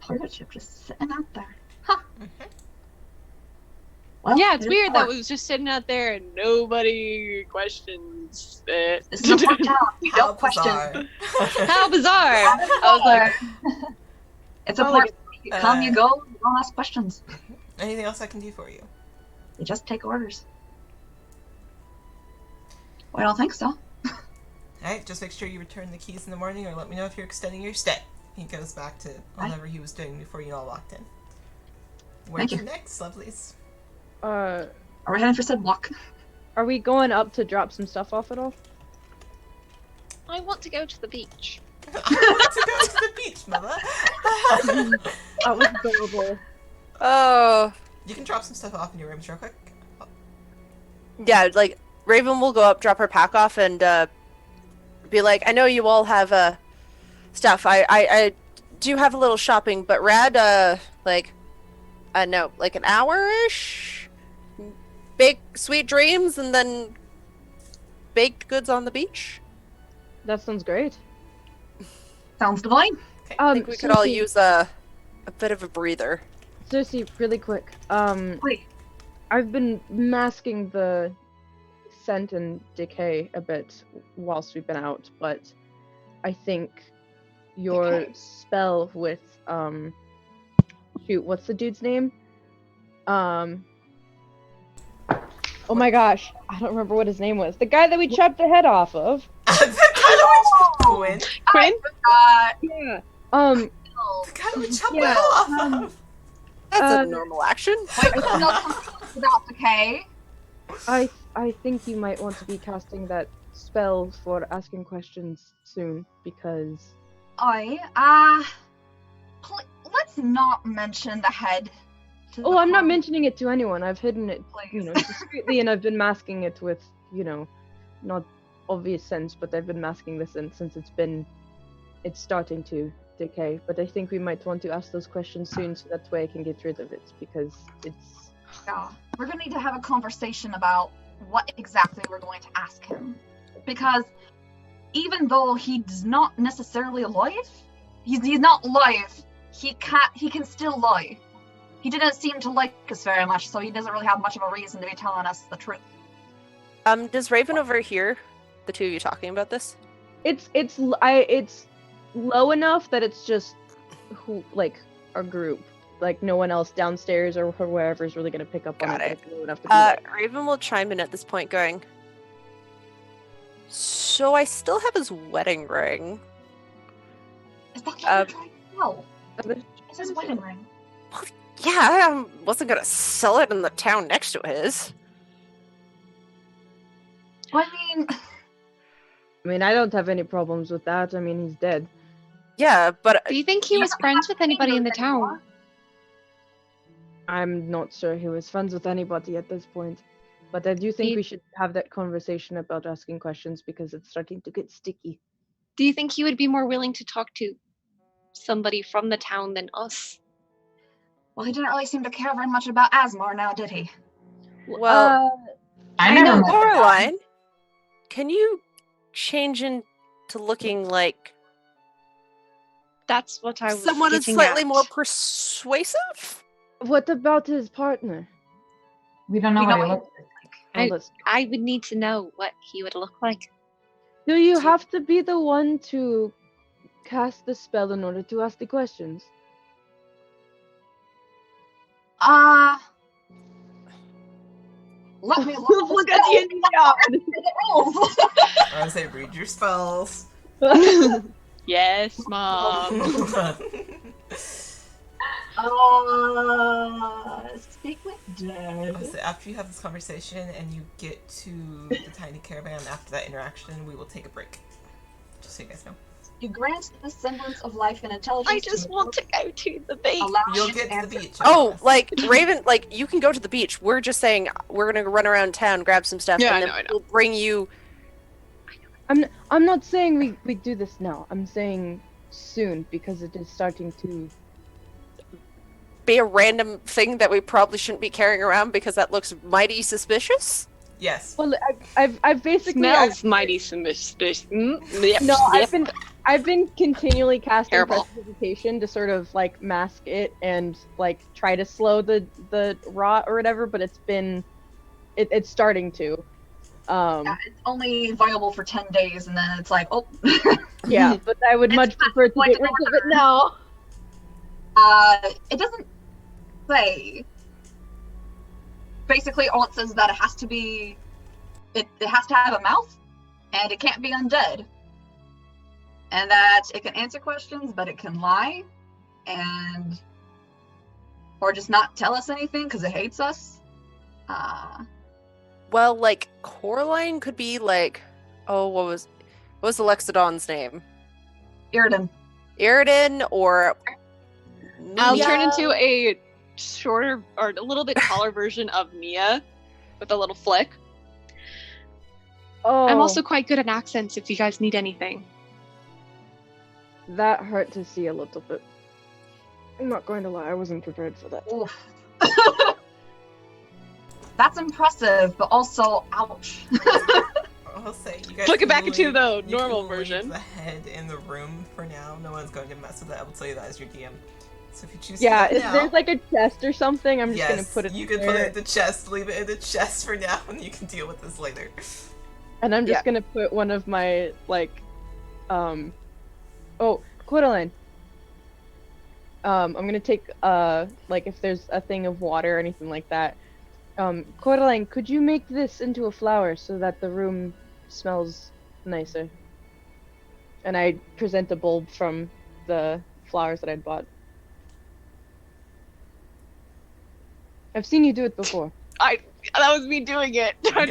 Pirate ship just sitting out there. Huh. Mhm. Well, Yeah, it's it is weird that port. it was just sitting out there and nobody questions it. This is a port town. You How don't question. bizarre. How bizarre! I was like, It's a Oh, port. like You come, you go. You don't ask questions. Anything else I can do for you? You just take orders. Well, I don't think so. Alright, just make sure you return the keys in the morning or let me know if you're extending your stay. he goes back to whatever he was doing before you all walked in. Where Thank to you. next, lovelies? Are we heading for said walk? Are we going up to drop some stuff off at all? I want to go to the beach. I want to go to the beach, mother. That was adorable. Oh, You can drop some stuff off in your rooms real quick. yeah, like, Raven will go up, drop her pack off, and be like, I know you all have stuff. I do have a little shopping, but Rad, like, no, like an hour-ish? Big sweet dreams, and then baked goods on the beach? That sounds great. Sounds divine. I think we could all Cersei- use a bit of a breather. Cersei, really quick. Wait. I've been masking the scent and decay a bit whilst we've been out, but I think your Decay? spell with shoot, what's the dude's name? Oh my gosh, I don't remember what his name was. The guy that we chopped the head off of. The guy that we Quinn. Quinn? Yeah. The guy that we chopped the hell off of. That's a normal action. Wait, without decay. I think you might want to be casting that spell for asking questions soon, because Let's not mention the head. oh, I'm not mentioning it to anyone. I've hidden it, Please. discreetly, and I've been masking it with, not obvious sense, but I've been masking this since it's starting to decay. But I think we might want to ask those questions soon, so that way I can get rid of it, because it's... Yeah, we're gonna need to have a conversation about what exactly we're going to ask him, because even though he's not necessarily alive, he's not alive. He can still lie. He didn't seem to like us very much, so he doesn't really have much of a reason to be telling us the truth. Does Raven overhear the two of you talking about this? It's low enough that it's just our group. Like, no one else downstairs or wherever is really going to pick up on Got it. it. It's low enough to do that. Raven will chime in at this point, going, so I still have his wedding ring. Is that what you're trying to know? But- It's his wedding ring. Yeah, I wasn't gonna sell it in the town next to his. I mean, I don't have any problems with that. I mean, he's dead. Yeah, but Do you think he was friends with anybody in the town? I'm not sure he was friends with anybody at this point. But I do think You- we should have that conversation about asking questions, because it's starting to get sticky. Do you think he would be more willing to talk to somebody from the town than us? well, he didn't really seem to care very much about Asmar now, did he? well, I never met the guy. Coraline, can you change into looking like That's what I was someone that's getting slightly at. more persuasive? What about his partner? We don't know We what know he what looks like. Oh, that's- I would need to know what he would look like. Do you have to be the one to cast the spell in order to ask the questions? Let me Look at the rules. I would say read your spells. Yes, Mom. Speak with I dead. would say after you have this conversation and you get to the tiny caravan after that interaction, we will take a break. Just so you guys know. You grant the semblance of life and intelligence. I just want to go to the beach. allow You'll him get to the answer. beach. I Oh, promise. like Raven, like you can go to the beach. We're just saying we're gonna run around town, grab some stuff, Yeah, and then I know. we'll bring you. I'm not saying we do this now. I'm saying soon, because it is starting to... Be a random thing that we probably shouldn't be carrying around because that looks mighty suspicious. Yes. Well, I've basically... Smells mighty suspicious. No, I've been continually casting Terrible. Rectification to sort of like mask it and like try to slow the rot or whatever, but it's starting to. Yeah, it's only viable for 10 days, and then it's like, oh. Yeah, but I would It's much prefer to point get of rid of it now. It doesn't say. Basically, all it says is that it has to be. It has to have a mouth, and it can't be undead. and that it can answer questions, but it can lie, or just not tell us anything because it hates us. Well, like Coraline could be like, oh, what was the Lexodon's name? Iridan. Iridan or I'll Mia? turn into a shorter or a little bit taller version of Mia with a little flick. Oh, I'm also quite good at accents if you guys need anything. that hurt to see a little bit. I'm not going to lie, I wasn't prepared for that. Oof. That's impressive, but also ouch. I'll say you guys Flick it can back into leave- the you normal can leave version. the head in the room for now. No one's going to mess with that. I will tell you that as your DM. So if you choose Yeah, to if now, there's like a chest or something, I'm just yes, gonna put it you can there, put it in the chest. Leave it in the chest for now, and you can deal with this later. and I'm just Yeah. gonna put one of my oh, Coraline. I'm gonna take if there's a thing of water or anything like that. Coraline, could you make this into a flower so that the room smells nicer? And I present a bulb from the flowers that I'd bought. I've seen you do it before. That was me doing it. Cool.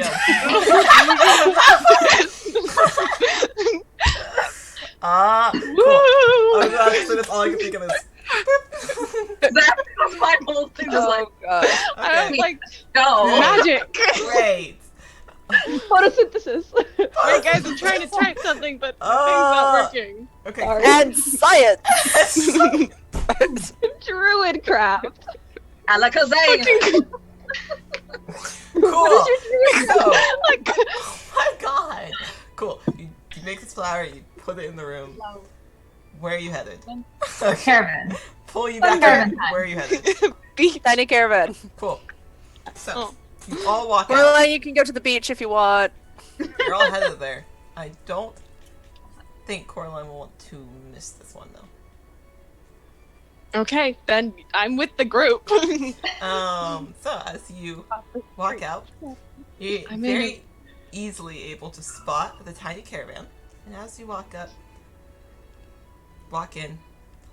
Oh god, so that's all I can think of is. That was my whole thing. Just like, God. I Okay, was like, no. magic. great. Photosynthesis! Hey guys, I'm trying to type something, but the thing's not working. Okay, Sorry. cool. And science. Druid craft! Alakazam. Cool. So, Like, oh my god. Cool. You make this flower, you put it in the room. Where are you headed? Okay. Caravan. Pull you Fun back caravan in. time. Where are you headed? beach. Tiny caravan. Cool. So, Oh. you all walk out. Coraline, you can go to the beach if you want. You're all headed there. I don't think Coraline will want to miss this one, though. Okay, then I'm with the group. So as you walk out, you're I'm very easily able to spot the tiny caravan. And as you walk in,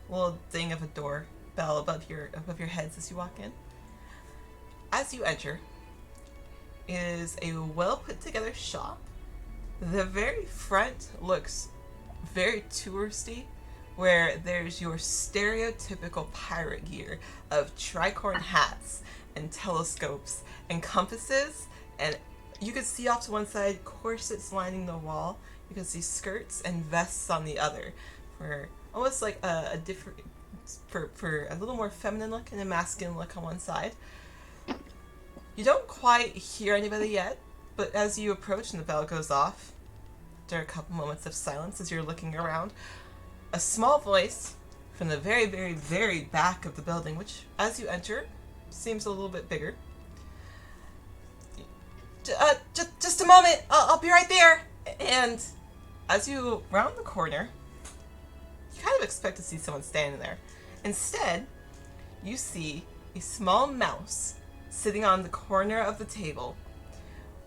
a little ding of a door bell above your heads as you walk in. As you enter, is a well put together shop. The very front looks very touristy, where there's your stereotypical pirate gear of tricorn hats and telescopes and compasses, and you can see off to one side corsets lining the wall. You can see skirts and vests on the other, for almost like a different, for a little more feminine look and a masculine look on one side. You don't quite hear anybody yet, but as you approach and the bell goes off, there are a couple moments of silence as you're looking around. A small voice from the very, very, very back of the building, which, as you enter, seems a little bit bigger. Just a moment, I'll be right there. And as you round the corner, you kind of expect to see someone standing there. Instead, you see a small mouse sitting on the corner of the table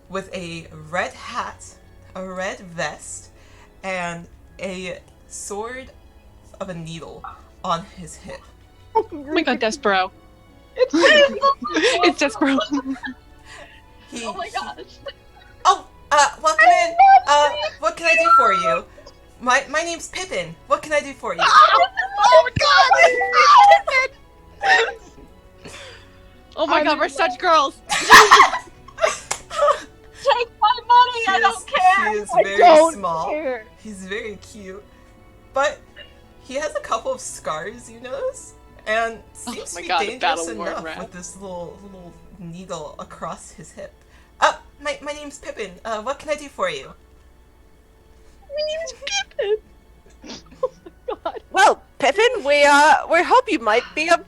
with a red hat, a red vest, and a sword of a needle on his hip. Oh my god, Despero. It's It's Despero. He, oh my gosh. welcome in. What can I do for you? My name's Pippin. What can I do for you? Oh my god, we're such girls. Take my money. I don't care. He is I very don't small. care. He's very cute, but he has a couple of scars, you notice, and seems my to be God, dangerous battle worn enough rat. with this little needle across his hip. My name's Pippin. What can I do for you? God. Well, Pippin, we hope you might be of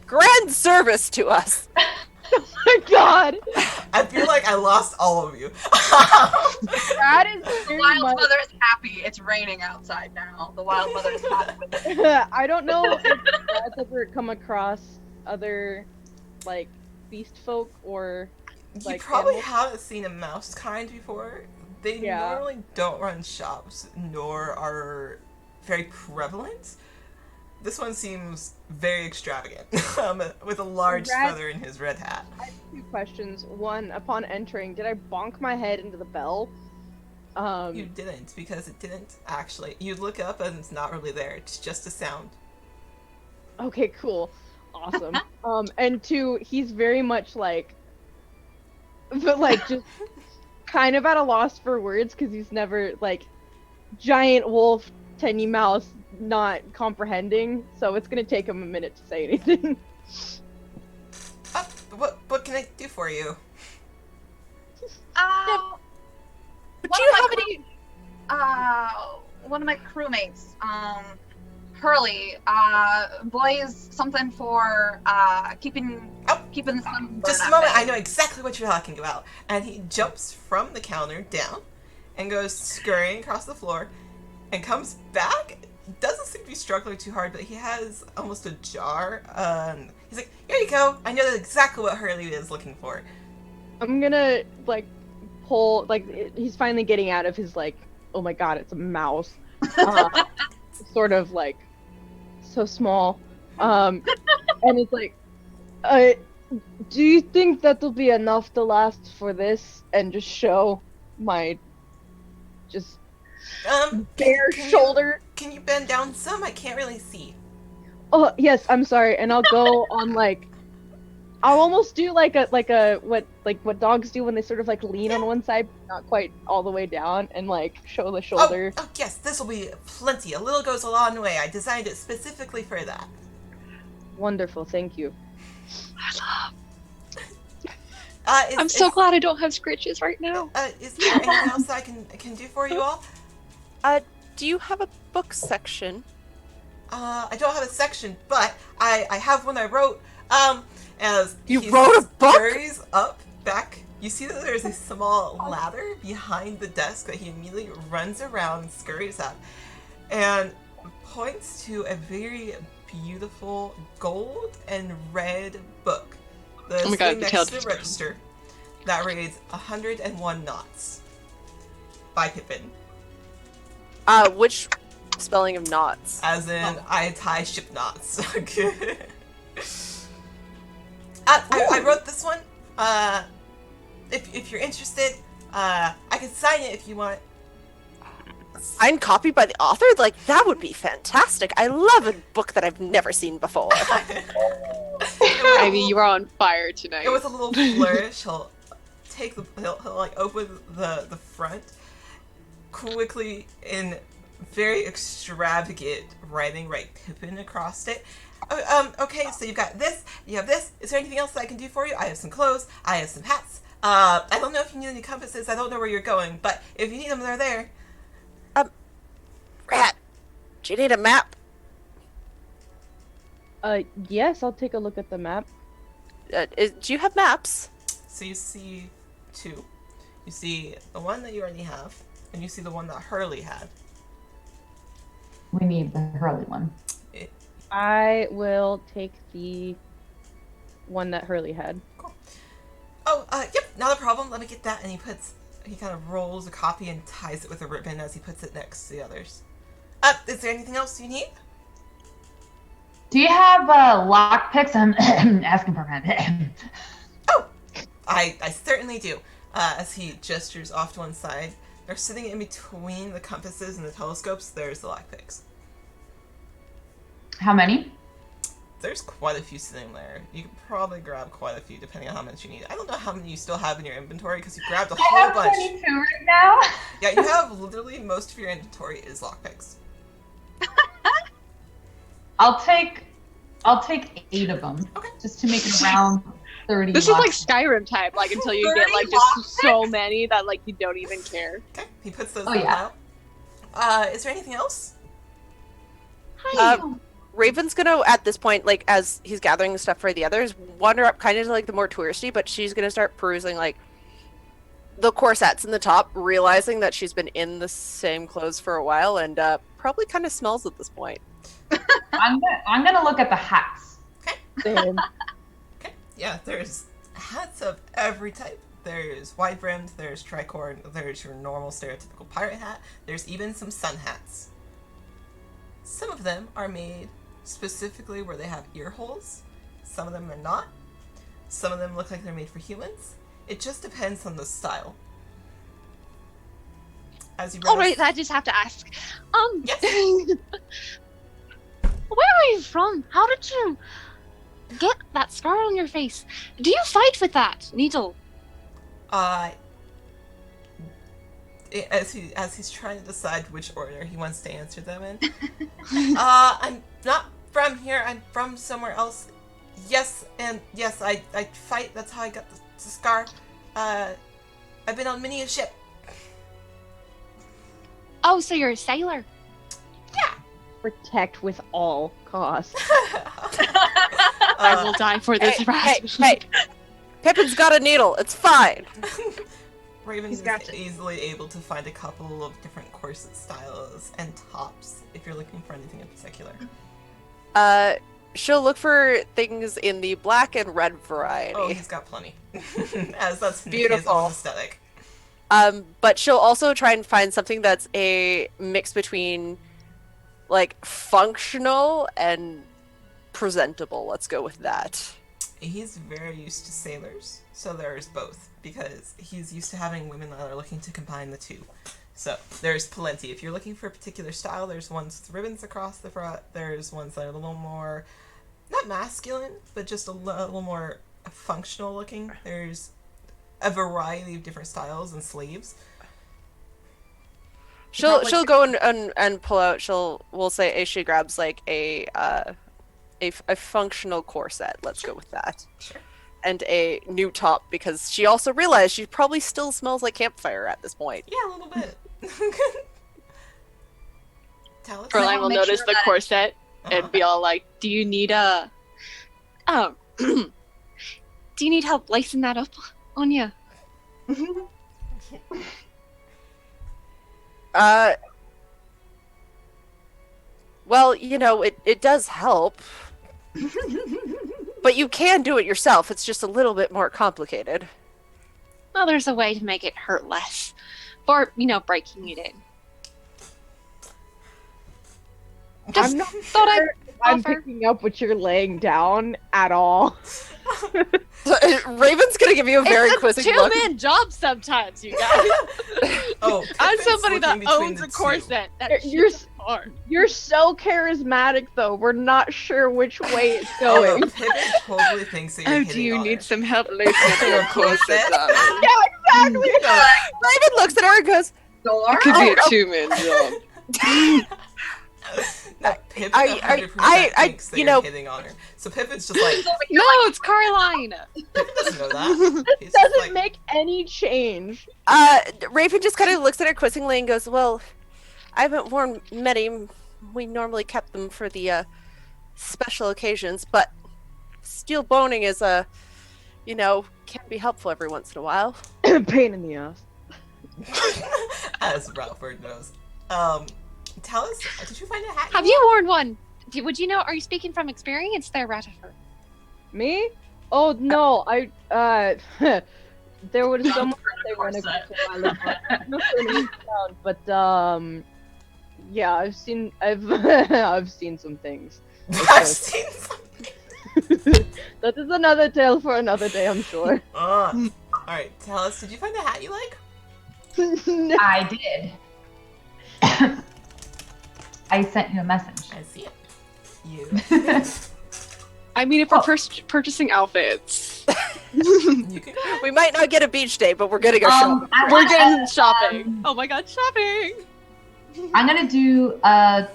grand service to us. Oh my god! I feel like I lost all of you. That is The very wild much... mother is happy. It's raining outside now. The wild mother is happy with it. I don't know if that's ever come across other, beast folk or, You probably animals. haven't seen a mouse kind before. They Yeah. normally don't run shops, nor are very prevalent. This one seems very extravagant, with a large feather in his red hat. I have 2 questions. One, upon entering, did I bonk my head into the bell? You didn't, because it didn't actually. You look up and it's not really there. It's just a sound. Okay, cool. Awesome. And 2, he's very much like, but like just kind of at a loss for words because he's never like giant wolf, tiny mouse, not comprehending. So it's gonna take him a minute to say anything. What can I do for you? Do you have any? One of my crewmates, Hurley, boys something for keeping the sun. Just a moment, I know exactly what you're talking about. And he jumps from the counter down and goes scurrying across the floor and comes back. Doesn't seem to be struggling too hard, but he has almost a jar. He's like, here you go. I know exactly what Hurley is looking for. I'm gonna like pull, like he's finally getting out of his like, oh my god, it's a mouse. Sort of like so small. And it's like, do you think that'll be enough to last for this? And just show my just bare shoulder. Can you bend down some? I can't really see. Oh yes, I'm sorry. And I'll go on like, I'll almost do like a what dogs do when they sort of like lean on one side, not quite all the way down, and like show the shoulder. Oh yes, this will be plenty. A little goes a long way. I designed it specifically for that. Wonderful, thank you. I'm so glad I don't have scritches right now. Is there anything else I can do for you all? Do you have a book section? I don't have a section, but I have one I wrote. As you he wrote a book? Scurries up back. You see that there's a small ladder behind the desk that he immediately runs around and scurries up, and points to a very beautiful gold and red book. The Oh my God, next detailed to the register that reads 101 Knots by Pippin. Which spelling of knots? As in, I tie ship knots. I wrote this one. If you're interested, I can sign it if you want. Signed copy by the author? Like, that would be fantastic. I love a book that I've never seen before. Ivy, you are on fire tonight. It was a little flourish. He'll take he'll like open the front quickly in very extravagant writing, write Pippin across it. Okay, so you've got this, you have this. Is there anything else that I can do for you? I have some clothes, I have some hats. I don't know if you need any compasses, I don't know where you're going, but if you need them, they're there. Rat, do you need a map? Yes, I'll take a look at the map. Do you have maps? So you see 2. You see the one that you already have, and you see the one that Hurley had. We need the Hurley one. I will take the one that Hurley had. Cool. Oh, yep, not a problem. Let me get that. And he kind of rolls a copy and ties it with a ribbon as he puts it next to the others. Is there anything else you need? Do you have lockpicks? I'm asking for a friend. Oh, I certainly do. As he gestures off to one side, they're sitting in between the compasses and the telescopes. There's the lockpicks. How many? There's quite a few sitting there. You could probably grab quite a few depending on how much you need. I don't know how many you still have in your inventory because you grabbed a whole bunch. I have 22 right now. Yeah, you have literally most of your inventory is lockpicks. I'll take 8 of them. Okay. Just to make it around 30. This is like Skyrim type, like until you get like just so many that like you don't even care. Okay, he puts those Oh, in the yeah. pile. Is there anything else? Raven's gonna, at this point, like, as he's gathering the stuff for the others, wander up kind of to, like, the more touristy, but she's gonna start perusing, like, the corsets in the top, realizing that she's been in the same clothes for a while, and probably kind of smells at this point. I'm gonna look at the hats. Same. Okay, yeah, there's hats of every type. There's wide-brimmed, there's tricorn, there's your normal stereotypical pirate hat, there's even some sun hats. Some of them are made specifically where they have ear holes. Some of them are not. Some of them look like they're made for humans. It just depends on the style. As you All right, I just have to ask. Yes. Where are you from? How did you get that scar on your face? Do you fight with that needle? As he's trying to decide which order he wants to answer them in. I'm not from here. I'm from somewhere else. Yes, and yes, I fight. That's how I got the scar. I've been on many a ship. Oh, so you're a sailor. Protect with all costs. I will die for this, Hey, Pippin's got a needle. It's fine. Raven He's is got it. easily able to find a couple of different corset styles and tops if you're looking for anything in particular. She'll look for things in the black and red variety. Oh, he's got plenty. As that's his Beautiful. own aesthetic. But she'll also try and find something that's a mix between, like, functional and presentable. Let's go with that. He's very used to sailors, so there's both, because he's used to having women that are looking to combine the two. So there's plenty. If you're looking for a particular style, there's ones with ribbons across the front. There's ones that are a little more, not masculine, but just a little more functional looking. There's a variety of different styles and sleeves. She'll go and pull out. We'll say she grabs like a functional corset. Let's go with that. Sure. And a new top, because she also realized she probably still smells like campfire at this point. Yeah, a little bit. Tell us. Caroline will make notice sure the that- corset and be all like, "Do you need a? Do you need help lacing that up on you?" Well, it does help. But you can do it yourself. It's just a little bit more complicated. Well, there's a way to make it hurt less, or breaking it in. Just I'm not thought I'd I'm offer. picking up what you're laying down at all. Raven's gonna give you a very It's a quizzing look. two-man job sometimes, you guys. Oh, I'm Pippin's somebody that looking between owns the a two. corset. That You're shit's hard. You're so charismatic, though. We're not sure which way it's Oh, going. no, Pippin totally thinks that you're hitting on her. some help lacing Your corset? Exactly. Raven looks at her and goes, Door? be a two-man job. No, Pippin I- 100% thinks that you you're know- hitting on her. So Pippin's just like, No, it's Caroline. Pippin doesn't know that. He's It just doesn't like, make any change. Raven just kind of looks at her quizzingly and goes, well, I haven't worn many. We normally kept them for the special occasions, but steel boning is can be helpful every once in a while. Pain in the ass. as Ralphford knows. Tell us, did you find a hat? Have you worn one? Would you know? Are you speaking from experience there, Ratifer? Me? Oh no, I there was someone they Corset. went a while ago. I'm not sure who found, but yeah, I've seen I've seen some things. I've seen something. That is another tale for another day, I'm sure. Alright, tell us, did you find a hat you like? I did. I sent you a message. I see it. You. I mean, if we're purchasing outfits, You can We might not get a beach day, but we're gonna go shopping. we're getting shopping. Oh my god, shopping! I'm gonna do a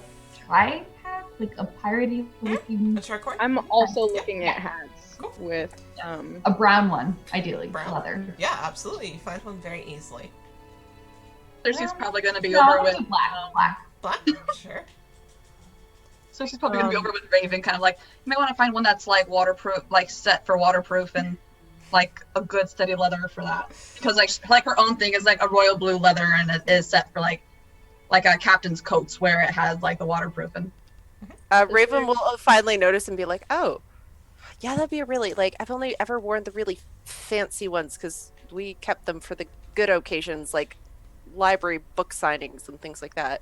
tri hat, like a piratey looking, a tricord? I'm also looking at hats Cool. with a brown one, ideally, Brown. leather. Yeah, absolutely. You find one very easily. Cersei's probably going to be No, over with. black. Black? Sure. Cersei's probably going to be over with Raven, kind of like, you may want to find one that's like waterproof, like set for waterproof and like a good steady leather for that. Because like her own thing is like a royal blue leather and it is set for like a captain's coats where it has like the waterproof and. Raven will finally notice and be like, oh, yeah, that'd be a really, I've only ever worn the really fancy ones because we kept them for the good occasions, like library book signings and things like that.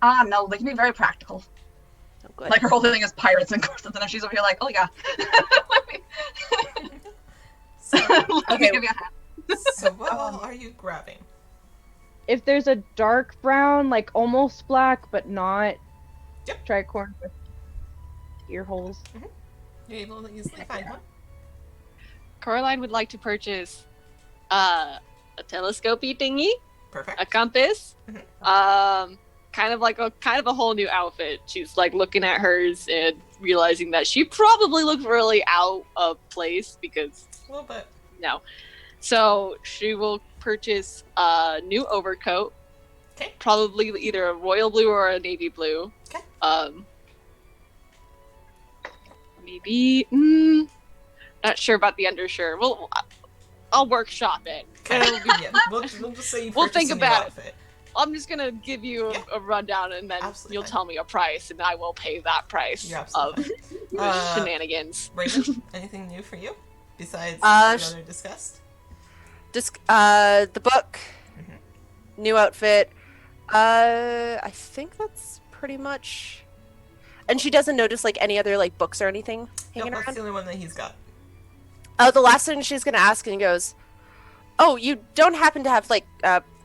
No, they can be very practical. Oh, good. Like her whole thing is pirates and corsets, and then she's over here like, oh yeah. So, Let me give you a hat. so what all are you grabbing? If there's a dark brown, like almost black, but not Yep. tricorn with ear holes. You're able to easily find one. Coraline would like to purchase a telescopy thingy, Perfect. a compass, Mhm. kind of a whole new outfit. She's like looking at hers and realizing that she probably looks really out of place because A little bit. no. So she will purchase a new overcoat, Okay. probably either a royal blue or a navy blue. Okay. Maybe not sure about the undershirt. Well, I'll workshop it. Okay. It'll be- Yeah, we'll just say you We'll purchased think a new about it. outfit. I'm just gonna give you Yeah. a rundown, and then Absolutely you'll fine. tell me a price, and I will pay that price You're of absolutely fine. shenanigans. Raven, anything new for you besides Uh, what other discussed? The book, Mhm. new outfit. I think that's pretty much. And she doesn't notice like any other like books or anything Nope, hanging that's around. the only one that he's got. The last thing she's gonna ask and goes, "Oh, you don't happen to have like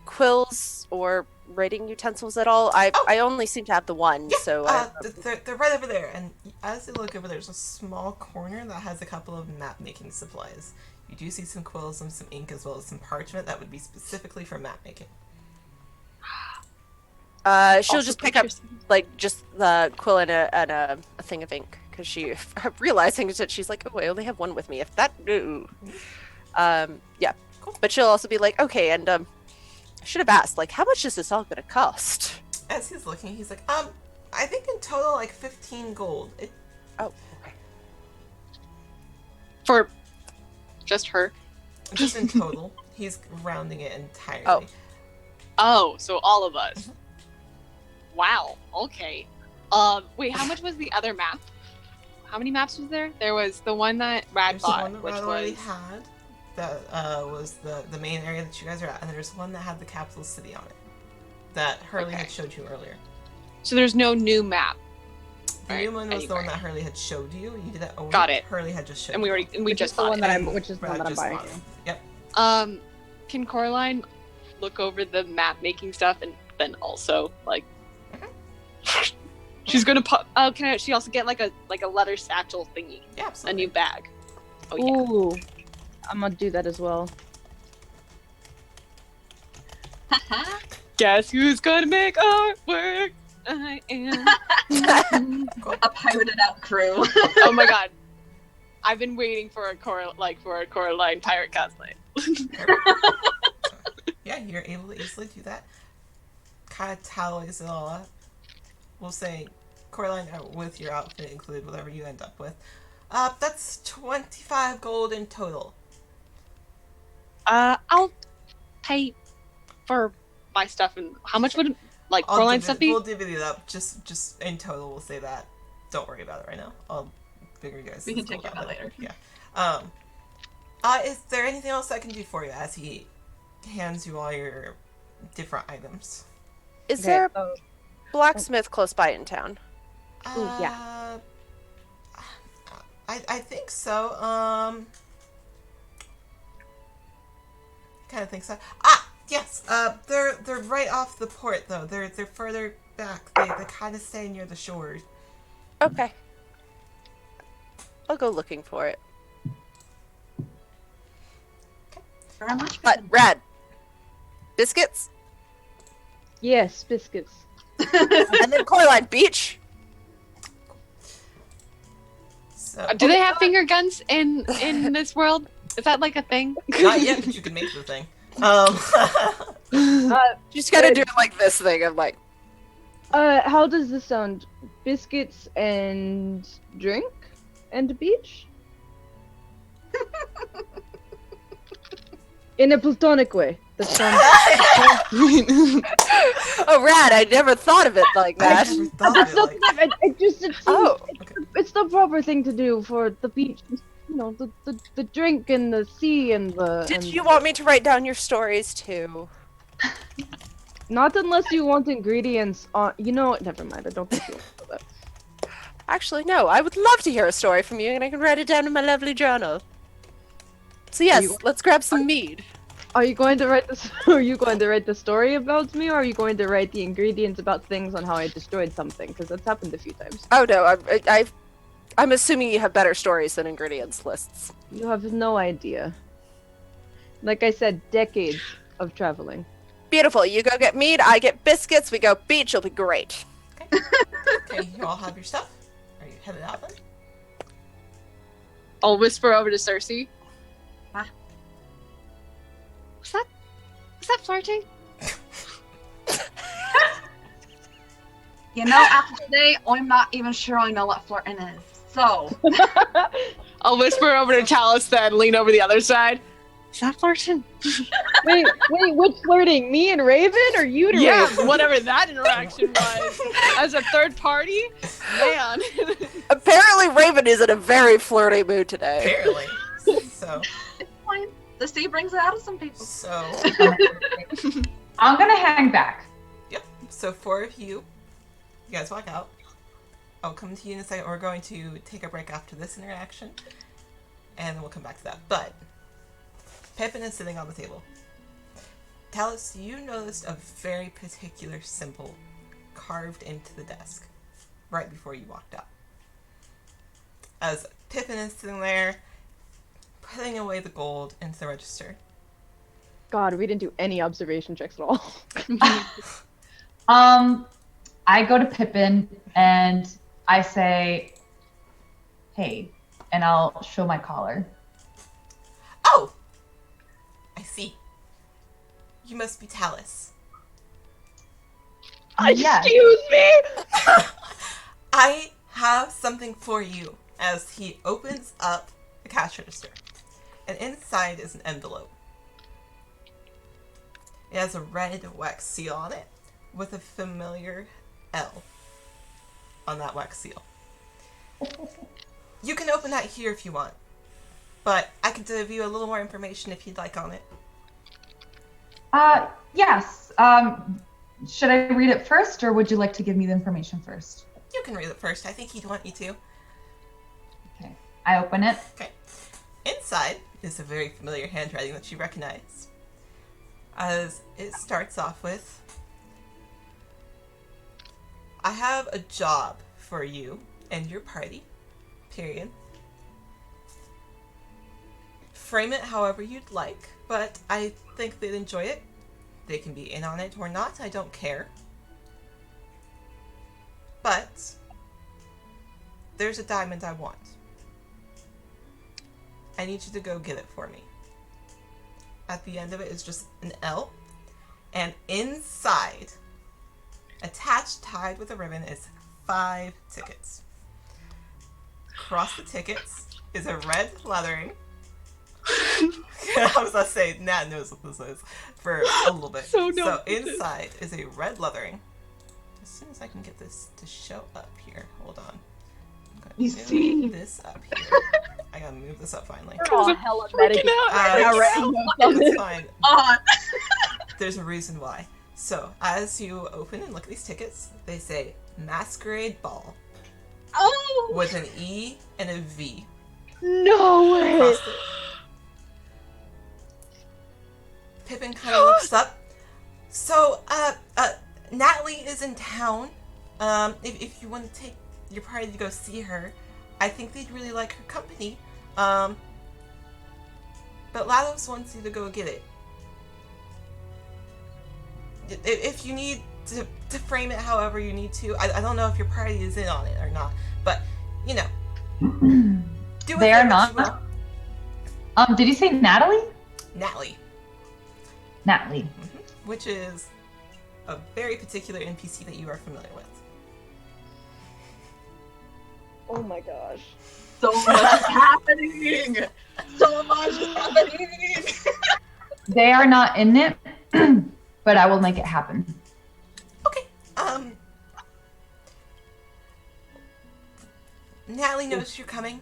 quills or writing utensils at all? I only seem to have the one, Yeah, so they're right over there. And as you look over, there's a small corner that has a couple of map making supplies. You do see some quills and some ink as well as some parchment that would be specifically for map making. she'll Also just pick up like just the quill and a thing of ink because she realizing that she's like, oh, I only have one with me. If that, ooh. Yeah, Cool. but she'll also be like, okay, and I should have asked, like, how much is this all gonna cost? As he's looking, he's like, I think in total like 15 gold. Oh, okay. For just her. Just in total. He's rounding it entirely. Oh, so all of us. Wow. Okay. Wait, how much was the other map? How many maps was there? There was the one that Rad There's the bought, one that which Rad already was had. That was the main area that you guys are at, and there's one that had the capital city on it. That Hurley had Okay. showed you earlier. so there's no new map. The Right, new one was the one anyway. that Hurley had showed you. You did that over. Got it. Hurley had just showed And we you. already and we Which just is the bought one it. that And which is the one Brad that I'm just buying. bought it. Yep. Can Coraline look over the map making stuff and then also like she's gonna put can she also get like a leather satchel thingy, Yeah, a absolutely. new bag? Oh yeah. Ooh, I'm gonna do that as well. Guess who's gonna make artwork? I am. A pirated out crew. Oh my god. I've been waiting for a Coraline pirate cosplay. Yeah, you're able to easily do that. Kind of tallies it all up. We'll say, Coraline, with your outfit included, whatever you end up with. That's 25 gold in total. I'll pay for my stuff. And how much would Coraline stuff be? We'll divvy it up. Just in total, we'll say that. Don't worry about it right now. I'll figure you guys. We can this take care gold of that out later. Yeah. Is there anything else I can do for you as he hands you all your different items? Is Okay, there a so- blacksmith close by in town? Ooh, yeah. I think so. Kind of think so. Yes. They're right off the port though. They're further back. They kind of stay near the shore. Okay. I'll go looking for it. Very much. But Rad, biscuits, Yes, biscuits. and then Coraline Beach. So Do they have finger guns in this world? Is that like a thing? not yet, but you can make the thing. You just gotta do like this thing of like. How does this sound? Biscuits and drink and beach? In a platonic way. That sounds. Oh, Rad! I never thought of it like I that. never thought of it like It seems, Oh, it's the proper thing to do for the beach. You know, the drink and the sea and the. did and- you want me to write down your stories too? Not unless you want ingredients on. You know what? Never mind. I don't think you want that. Actually, no. I would love to hear a story from you, and I can write it down in my lovely journal. So yes, let's grab some mead. Are you going to write this? Are you going to write the story about me, or are you going to write the ingredients about things on how I destroyed something? Because that's happened a few times. Oh no, I'm assuming you have better stories than ingredients lists. You have no idea. Like I said, decades of traveling. Beautiful. You go get mead, I get biscuits, we go beach, it'll be great. Okay, you all have your stuff? Are you headed out then? I'll whisper over to Cersei. Huh? Was that flirting? You know, after today, I'm not even sure I know what flirting is. So, I'll whisper over to Chalice then, lean over the other side. Is that flirting? Wait, which flirting? Me and Raven, or you to Yeah, Raven? whatever that interaction was. As a third party? Man. Apparently Raven is in a very flirty mood today. Apparently. So, it's fine. The sea brings it out of some people. I'm gonna hang back. Yep. So 4 of you guys walk out. I'll come to you in a second. We're going to take a break after this interaction, and then we'll come back to that. But Pippin is sitting on the table. Talus, you noticed a very particular symbol carved into the desk right before you walked out. As Pippin is sitting there, putting away the gold into the register. God, we didn't do any observation checks at all. I go to Pippin and I say, "Hey," and I'll show my collar. Oh! I see. You must be Talus. Yes. Excuse me? I have something for you. As he opens up the cash register. And inside is an envelope. It has a red wax seal on it with a familiar L on that wax seal. You can open that here if you want. But I can give you a little more information if you'd like on it. Yes. Should I read it first, or would you like to give me the information first? You can read it first. I think he'd want you to. Okay. I open it. Okay. Inside is a very familiar handwriting that you recognize. As it starts off with, "I have a job for you and your party, period. Frame it however you'd like, but I think they'd enjoy it. They can be in on it or not, I don't care. But there's a diamond I want. I need you to go get it for me." At the end of it is just an L, and inside, attached, tied with a ribbon, is 5 tickets. Across the tickets is a red lettering. I was about to say, Nat knows what this is for a little bit. So no. Inside is a red lettering. As soon as I can get this to show up here, hold on. I'm gonna You move see? this up here. I gotta move this up finally. We're all hella Freaking medicated. out right now. It's fine. On. There's a reason why. So, as you open and look at these tickets, they say Masquerade Ball Oh! with an E and a V No way! across it. Pippin kind of looks up. So, Natalie is in town. If you want to take your party to go see her, I think they'd really like her company. But Lados wants you to go get it. If you need to frame it however you need to, I don't know if your party is in on it or not, but, you know. Do They are not. Did you say Natalie? Natalie. Natalie. Which is a very particular NPC that you are familiar with. Oh my gosh. So much is happening! So much is happening! They are not in it, but I will make it happen. Okay. Natalie knows you're coming.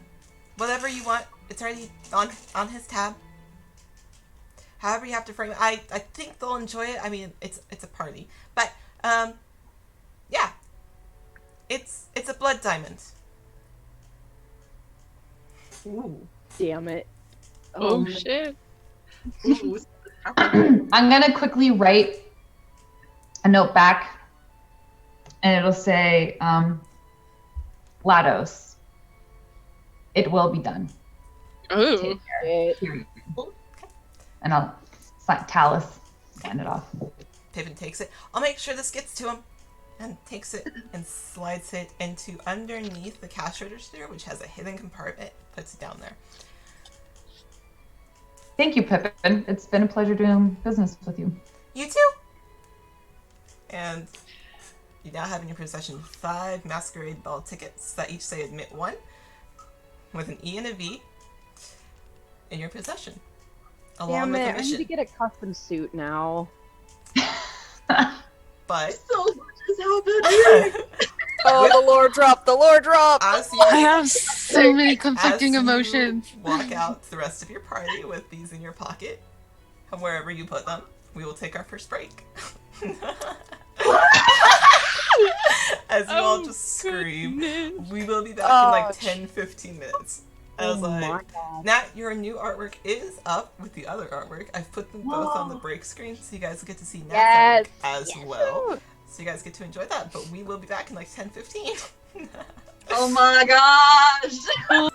Whatever you want, it's already on his tab. However you have to frame it, I think they'll enjoy it. I mean, it's a party, but yeah, it's a blood diamond. Ooh. Damn it. Oh shit. Ooh. I'm gonna quickly write a note back, and it'll say, "Lados, it will be done." Ooh. Take care. Period. And I'll Talus sign it off. Pippin takes it. I'll make sure this gets to him. And takes it and slides it into underneath the cash register, which has a hidden compartment. Puts it down there. Thank you, Pippin. It's been a pleasure doing business with you. You too. And you now have in your possession 5 Masquerade Ball tickets that each say admit 1, with an E and a V in your possession, along Damn with it, a I need to mission. get a custom suit now. But So much has happened. Oh, the lore drop! The lore drop! as you, I have so many conflicting as emotions. you walk out to the rest of your party with these in your pocket, and wherever you put them, we will take our first break. As you all just scream. Goodness. We will be back in like Ouch. 10-15 minutes. I was Oh my like, god. Nat, your new artwork is up with the other artwork. I've put them both on the break screen so you guys get to see Nat's Yes. artwork as well. So you guys get to enjoy that. But we will be back in like 10-15. Oh my gosh.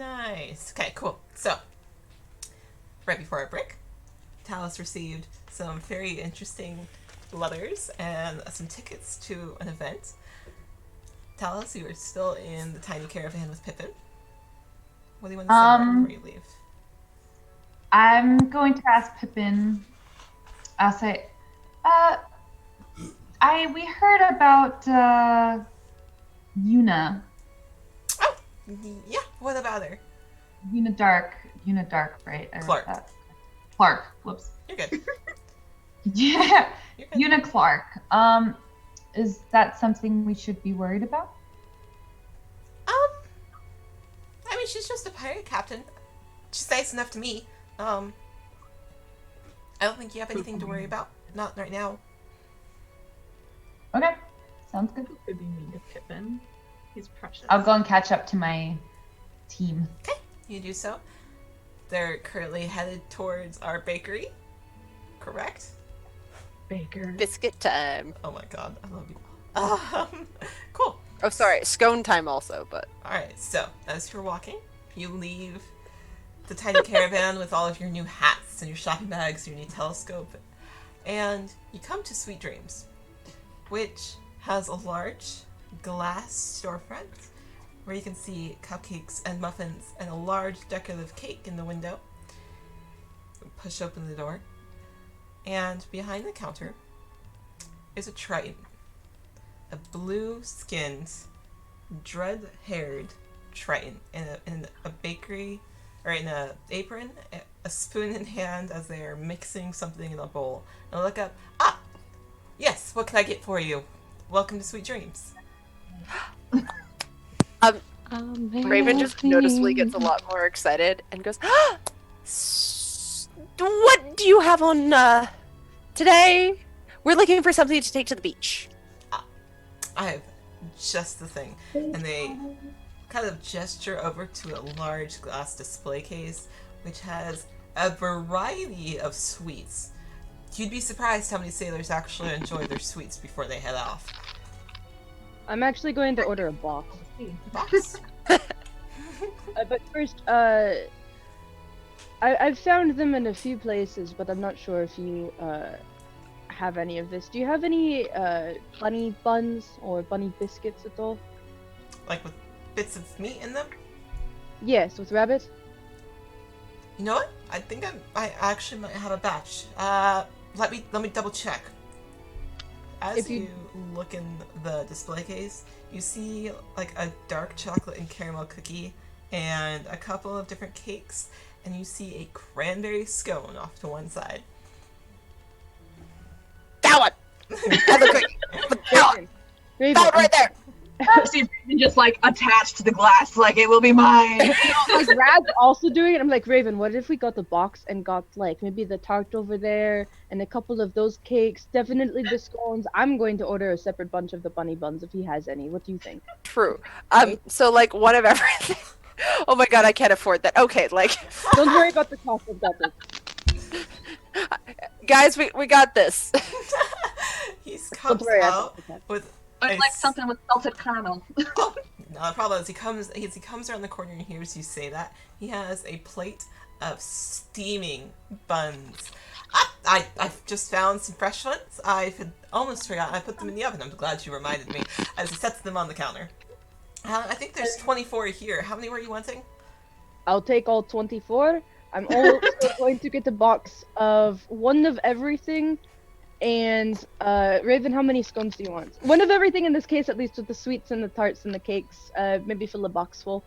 Nice. Okay, cool. So, right before our break, Talos received some very interesting letters and some tickets to an event. Talos, you are still in the tiny caravan with Pippin. What do you want to say right before you leave? I'm going to ask Pippin. I'll say, we heard about Yuna. Oh, yeah. What about her? Yuna Dark, right? I wrote Clark. that. Clark. Whoops. You're good. Yeah, You're good. Yuna Clark. Is that something we should be worried about? I mean, she's just a pirate captain. She's nice enough to me. I don't think you have anything to worry about. Not right now. Okay, sounds good. Could be mean to Pippin. He's precious. I'll go and catch up to my team. Okay, you do so. They're currently headed towards our bakery. Correct? Baker. Biscuit time. Oh my god, I love you. Cool. Oh, sorry, scone time also, but Alright, so as you're walking, you leave the tiny caravan with all of your new hats and your shopping bags, your new telescope, and you come to Sweet Dreams, which has a large glass storefront where you can see cupcakes and muffins and a large decorative cake in the window. Push open the door, and behind the counter is a Triton, a blue-skinned, dread-haired Triton in a bakery, or in a apron, a spoon in hand as they are mixing something in a bowl. And I look up, yes, what can I get for you? Welcome to Sweet Dreams. Raven just noticeably gets a lot more excited and goes, what do you have on today? We're looking for something to take to the beach. I have just the thing. And they kind of gesture over to a large glass display case, which has a variety of sweets. You'd be surprised how many sailors actually enjoy their sweets before they head off. I'm actually going to order a box. Box? But first, I've found them in a few places, but I'm not sure if you have any of this. Do you have any bunny buns or bunny biscuits at all? Like with bits of meat in them? Yes, with rabbit. You know what? I think I actually might have a batch. Let me double check. As If you- you look in the display case, you see like a dark chocolate and caramel cookie and a couple of different cakes, and you see a cranberry scone off to one side. That one! That the cookie! That one! Raven, That one right there! See Raven just like attached to the glass, like it will be mine. like Rad's also doing it. I'm like, Raven, what if we got the box and got like maybe the tart over there and a couple of those cakes, definitely the scones. I'm going to order a separate bunch of the bunny buns if he has any. What do you think? True. So like one of everything. Oh my god, I can't afford that. Okay, like Don't worry about the cost of that. guys, we got this. He Don't comes worry, I out got that. with I'd like something with salted caramel. No, the problem is he comes around the corner and hears you say that. He has a plate of steaming buns. I've just found some fresh ones. I had almost forgotten. I put them in the oven. I'm glad you reminded me. As he sets them on the counter. I think there's 24 here. How many were you wanting? I'll take all 24. I'm also going to get a box of one of everything. And Raven, how many scones do you want? One of everything in this case, at least, with the sweets and the tarts and the cakes. Maybe fill a box full.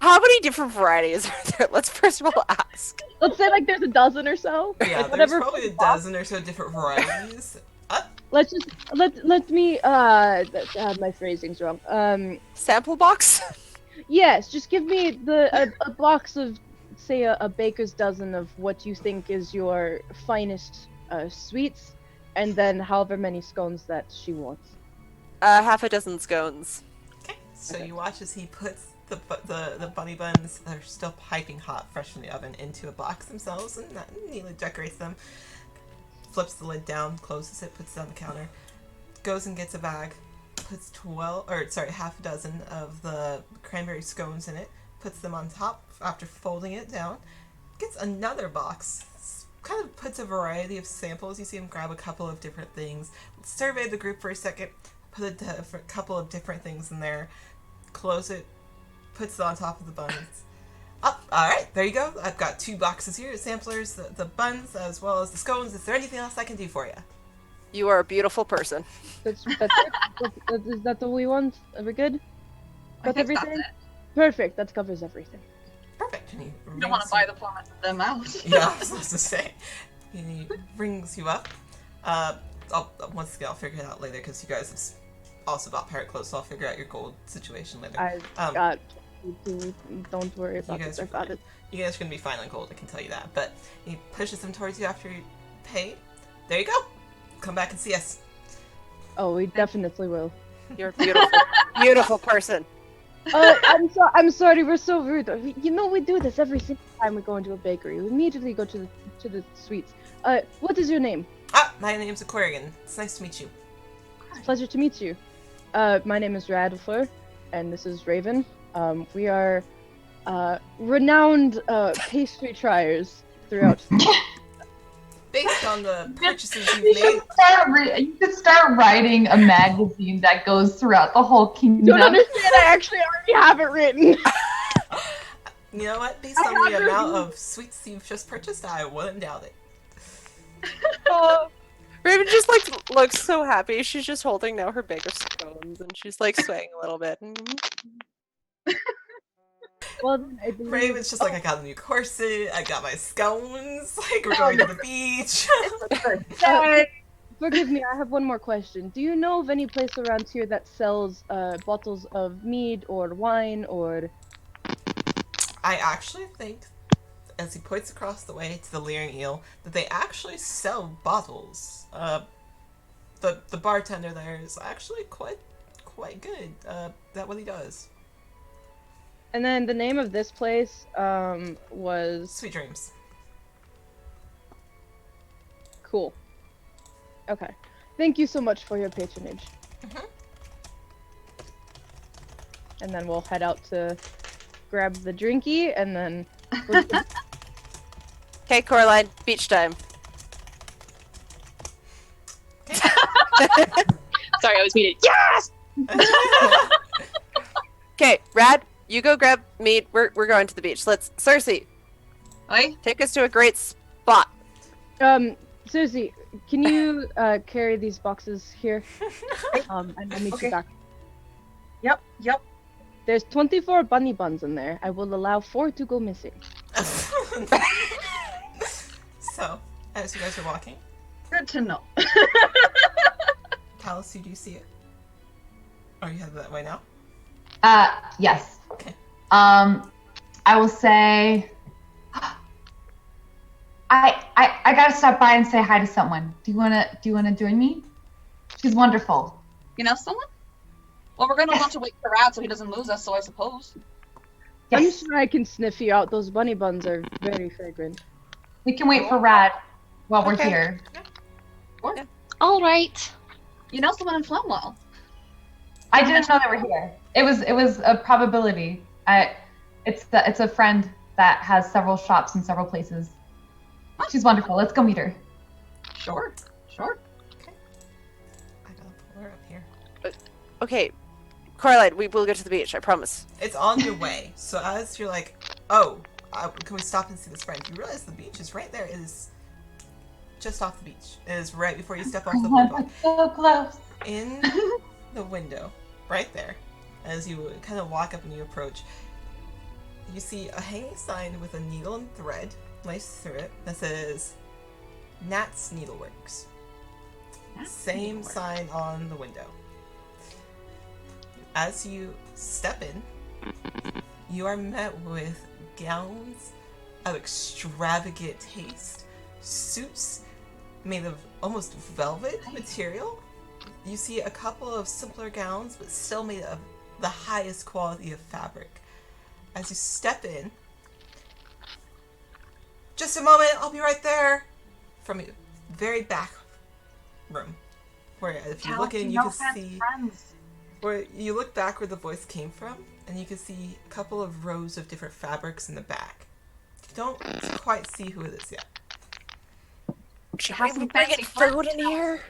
How many different varieties are there? Let's first of all ask. Let's say like there's a dozen or so. Yeah, Like, there's whatever probably a dozen or so different varieties. Let's just let me my phrasing's wrong. Sample box? Yes, just give me a box of say a baker's dozen of what you think is your finest sweets, and then however many scones that she wants. Half a dozen scones. Okay, so Okay. you watch as he puts the bunny buns that are still piping hot, fresh from the oven, into a box themselves and neatly decorates them. Flips the lid down, closes it, puts it on the counter, goes and gets a bag, puts half a dozen of the cranberry scones in it, puts them on top after folding it down, gets another box, kind of puts a variety of samples. You see him grab a couple of different things, survey the group for a second, put a couple of different things in there, close it, puts it on top of the buns. Alright, there you go. I've got 2 boxes here, samplers, the buns, as well as the scones. Is there anything else I can do for you? You are a beautiful person. That's it. Is that all we want? Are we good? I Got think that's everything? it. Perfect. That covers everything. Perfect. And he You don't want to buy the plot them out. Yeah, I was supposed to say. And he rings you up. Once again, I'll figure it out later because you guys have also bought parrot clothes, so I'll figure out your gold situation later. I got. Don't worry You about guys it. are I got fine. it. You guys are going to be fine on gold, I can tell you that. But he pushes them towards you after you pay. There you go. Come back and see us. Oh, we definitely will. You're a beautiful, beautiful person. I'm sorry. We're so rude. We do this every single time we go into a bakery. We immediately go to the sweets. What is your name? My name's Aquarian. It's nice to meet you. It's a pleasure to meet you. My name is Radfleur, and this is Raven. We are renowned pastry triers throughout. Based on the purchases you've made, You should start writing a magazine that goes throughout the whole kingdom. Don't understand. I actually already have it written. you know what? Based on the amount of sweets you've just purchased, I wouldn't doubt it. Raven just looks so happy. She's just holding now her bag of scones, and she's swaying a little bit. Well, then I believe... Raven's just I got a new corset, I got my scones, we're going to the beach. Forgive me, I have one more question. Do you know of any place around here that sells bottles of mead or wine or... I actually think, as he points across the way to the Leering Eel, that they actually sell bottles. The bartender there is actually quite good at what he does. And then the name of this place was... Sweet Dreams. Cool. Okay. Thank you so much for your patronage. Mhm. And then we'll head out to grab the drinky, and then... Okay, Coraline, beach time. Sorry, I was muted. Yes! Okay, Rad, you go grab meat. We're going to the beach. Cersei, Oi? take us to a great spot. Susie, can you carry these boxes here? And I'll meet you back. Yep. There's 24 bunny buns in there. I will allow 4 to go missing. So, as you guys are walking, Good to know. Palace, do you see it? Are you headed that way now? Yes. Okay. I will say, I gotta stop by and say hi to someone. Do you wanna join me? She's wonderful. You know someone? Well, we're gonna want to wait for Rad so he doesn't lose us, so I suppose. I'm Yes. sure I can sniff you out. Those bunny buns are very fragrant. We can wait for Rad while we're Okay. here. All right. You know someone in Flumwell. I didn't know they were here. It was a probability. It's a friend that has several shops in several places. She's wonderful. Let's go meet her. Sure. I gotta pull her up here. Okay, Coraline, we will go to the beach. I promise. It's on your way. So as you're can we stop and see this friend? You realize the beach is right there. It is just off the beach. It is right before you step off the boardwalk. So close. In the window, right there, as you kind of walk up and you approach, you see a hanging sign with a needle and thread laced through it that says Nat's Needleworks. Same sign on the window. As you step in, you are met with gowns of extravagant taste, suits made of almost velvet material. You see a couple of simpler gowns, but still made of the highest quality of fabric. As you step in, just a moment, I'll be right there, from a very back room, where if you look in, you can see Where you look back where the voice came from, and you can see a couple of rows of different fabrics in the back. You don't quite see who it is yet. Should Have we some be bringing fancy food friends. in here?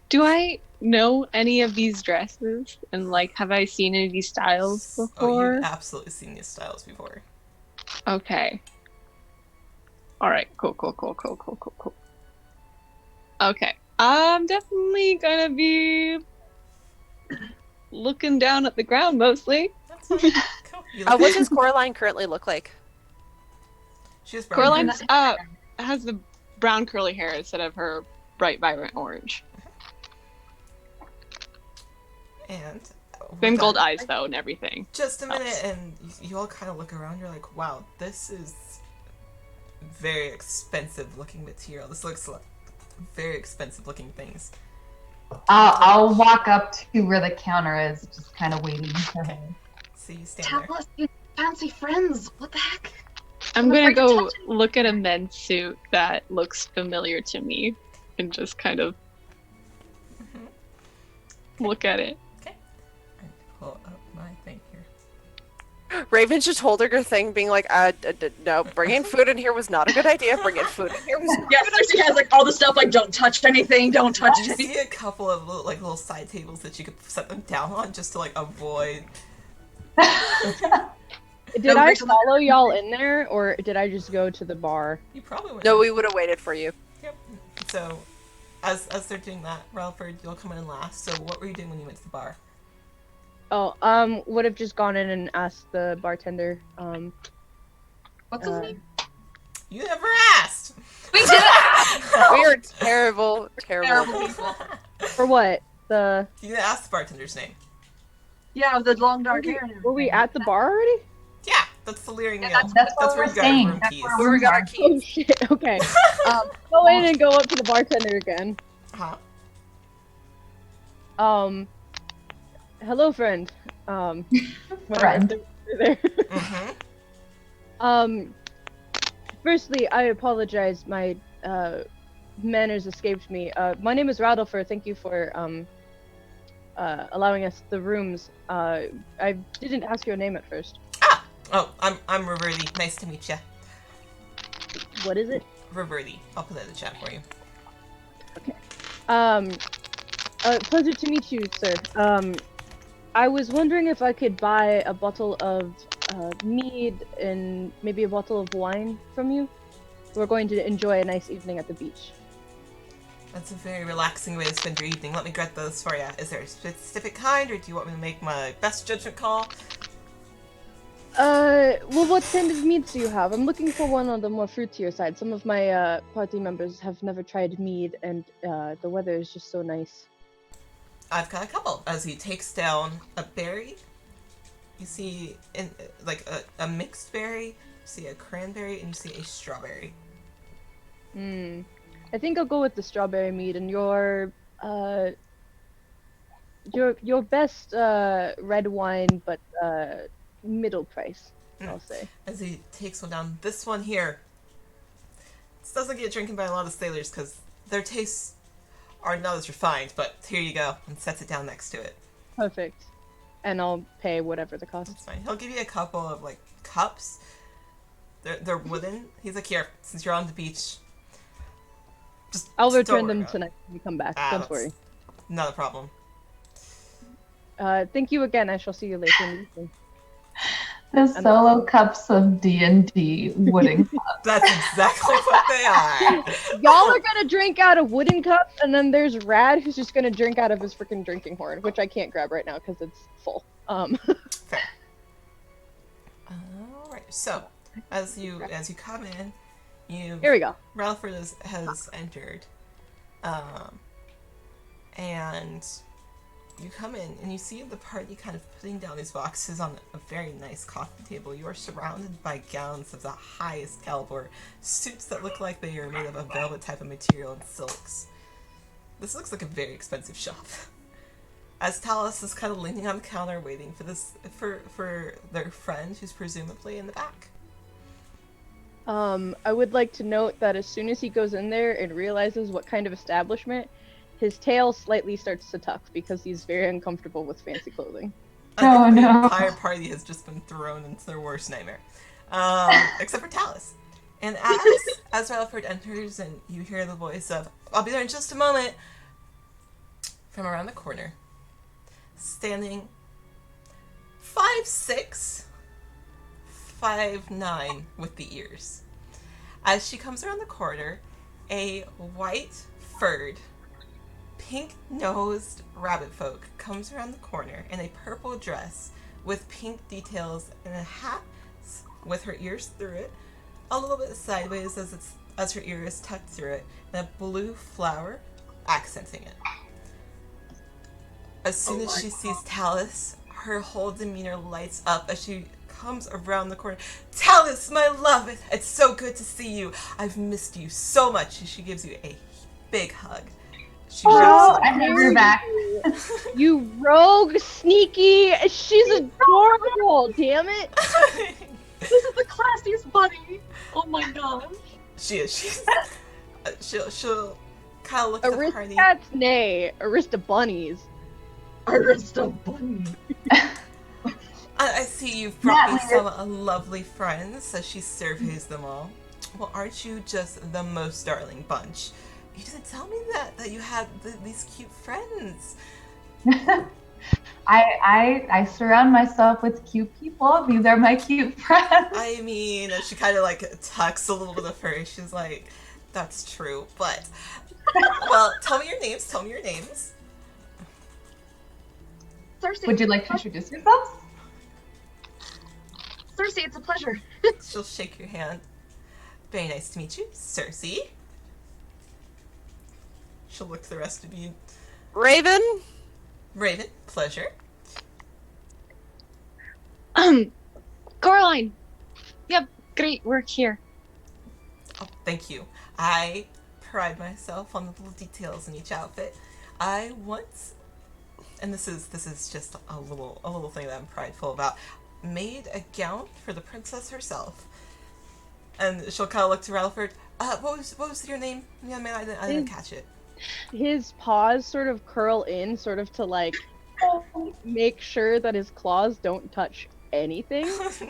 Do I know any of these dresses? And like, have I seen any of these styles Oh, before? you've absolutely seen these styles before. Okay. All right. Cool. Okay. I'm definitely gonna be looking down at the ground mostly. That's fine. Cool. You look What does Coraline currently look like? She has brown Coraline's hair. has the brown curly hair instead of her bright vibrant orange. And Same with gold that- eyes though and everything. Just a minute, and you all kind of look around. You're like, "Wow, this is very expensive looking material. This looks like very expensive looking things." I'll walk up to where the counter is, just kind of waiting for her. So you stand Tell there. us, you fancy friends. What the heck? I'm gonna afraid to go touch it. look at a men's suit that looks familiar to me and just kind of look at it. And pull up my thing here. Raven just holding her thing, being like, no, bringing food in here was not a good idea. Bringing food in here was Yeah, Cersei has like all the stuff like don't touch anything, don't touch You anything. see a couple of little side tables that you could set them down on just to like avoid. Did No, I Rachel- follow y'all in there, or did I just go to the bar? You probably would. No, we would have waited for you. Yep. So, as they're doing that, Ralford, you'll come in last. So, what were you doing when you went to the bar? Oh, would have just gone in and asked the bartender. What's his Uh, name? You never asked. We did We are terrible, terrible. Terrible people. For what? The You didn't ask the bartender's name. Yeah, with the long dark hair. and were we everything. at the bar already? Yeah, that's the Leering Yeah, Meal. That's what where we're you got saying. room That's keys. where Where we got our are. keys. Oh shit. Okay. Go in and go up to the bartender again. Huh? Hello, friend. Friend. There. Mm-hmm. Firstly, I apologize. My manners escaped me. My name is Radolfer. Thank you for allowing us the rooms. I didn't ask your name at first. Oh, I'm Roberti. Nice to meet you. What is it? Roberti. I'll put that in the chat for you. Pleasure to meet you, sir. I was wondering if I could buy a bottle of mead and maybe a bottle of wine from you. We're going to enjoy a nice evening at the beach. That's a very relaxing way to spend your evening. Let me get those for you. Is there a specific kind, or do you want me to make my best judgment call? Well, what kind of meads do you have? I'm looking for one on the more fruitier side. Some of my party members have never tried mead, and the weather is just so nice. I've got a couple. As he takes down a berry, you see in like a mixed berry, you see a cranberry, and you see a strawberry. I think I'll go with the strawberry mead, and your best red wine, but middle price, I'll say. As he takes one down, this one here. This doesn't get drinking by a lot of sailors because their tastes are not as refined, but here you go, and sets it down next to it. Perfect. And I'll pay whatever the cost. That's fine. He'll give you a couple of like cups. They're wooden. He's like, here, since you're on the beach. I'll Just don't return worry them about it. tonight when we come back. Ah, Don't that's worry. Not a problem. Thank you again. I shall see you later in the evening. The solo cups of D&D wooden. That's exactly what they are. Y'all are gonna drink out of wooden cups, and then there's Rad, who's just gonna drink out of his freaking drinking horn, which I can't grab right now because it's full. Fair. Alright, so as you come in, Here we go. Ralford has entered. And you come in and you see the party kind of putting down these boxes on a very nice coffee table. You are surrounded by gowns of the highest caliber, suits that look like they are made of a velvet type of material and silks. This looks like a very expensive shop. As Talos is kind of leaning on the counter waiting for their friend who's presumably in the back. I would like to note that as soon as he goes in there and realizes what kind of establishment, his tail slightly starts to tuck because he's very uncomfortable with fancy clothing. Oh, I think the no. entire party has just been thrown into their worst nightmare. Except for Talus. And as Rutherford enters and you hear the voice of, I'll be there in just a moment, from around the corner, standing 5'6", 5'9", with the ears. As she comes around the corner, a white furred, pink-nosed rabbit folk comes around the corner in a purple dress with pink details and a hat with her ears through it, a little bit sideways as her ear is tucked through it, and a blue flower accenting it. As soon as she sees Talus, her whole demeanor lights up as she comes around the corner. Talus, my love, it's so good to see you. I've missed you so much. And she gives you a big hug. She Oh, wraps you I have her back. You rogue, sneaky. She's adorable. Damn it. This is the classiest bunny. Oh my gosh. She is. She'll kind of look at the party. Aristocats, nay. Aristobunnies. Arista bunny. I see you've brought me some lovely friends, so she surveys them all. Well, aren't you just the most darling bunch? You didn't tell me that you had these cute friends. I surround myself with cute people. These are my cute friends. I mean, she kind of like tucks a little bit of her. She's like, that's true, but well, tell me your names. Cersei. Would you like to introduce yourselves? Cersei, it's a pleasure. She'll shake your hand. Very nice to meet you, Cersei. She'll look to the rest of you. Raven? Raven, pleasure. Coraline. Yep, great work here. Oh, thank you. I pride myself on the little details in each outfit. I once, and this is just a little thing that I'm prideful about, made a gown for the princess herself. And she'll kind of look to Rutherford. What was your name, young man? I didn't catch it. His paws sort of curl in, sort of to like make sure that his claws don't touch anything. He's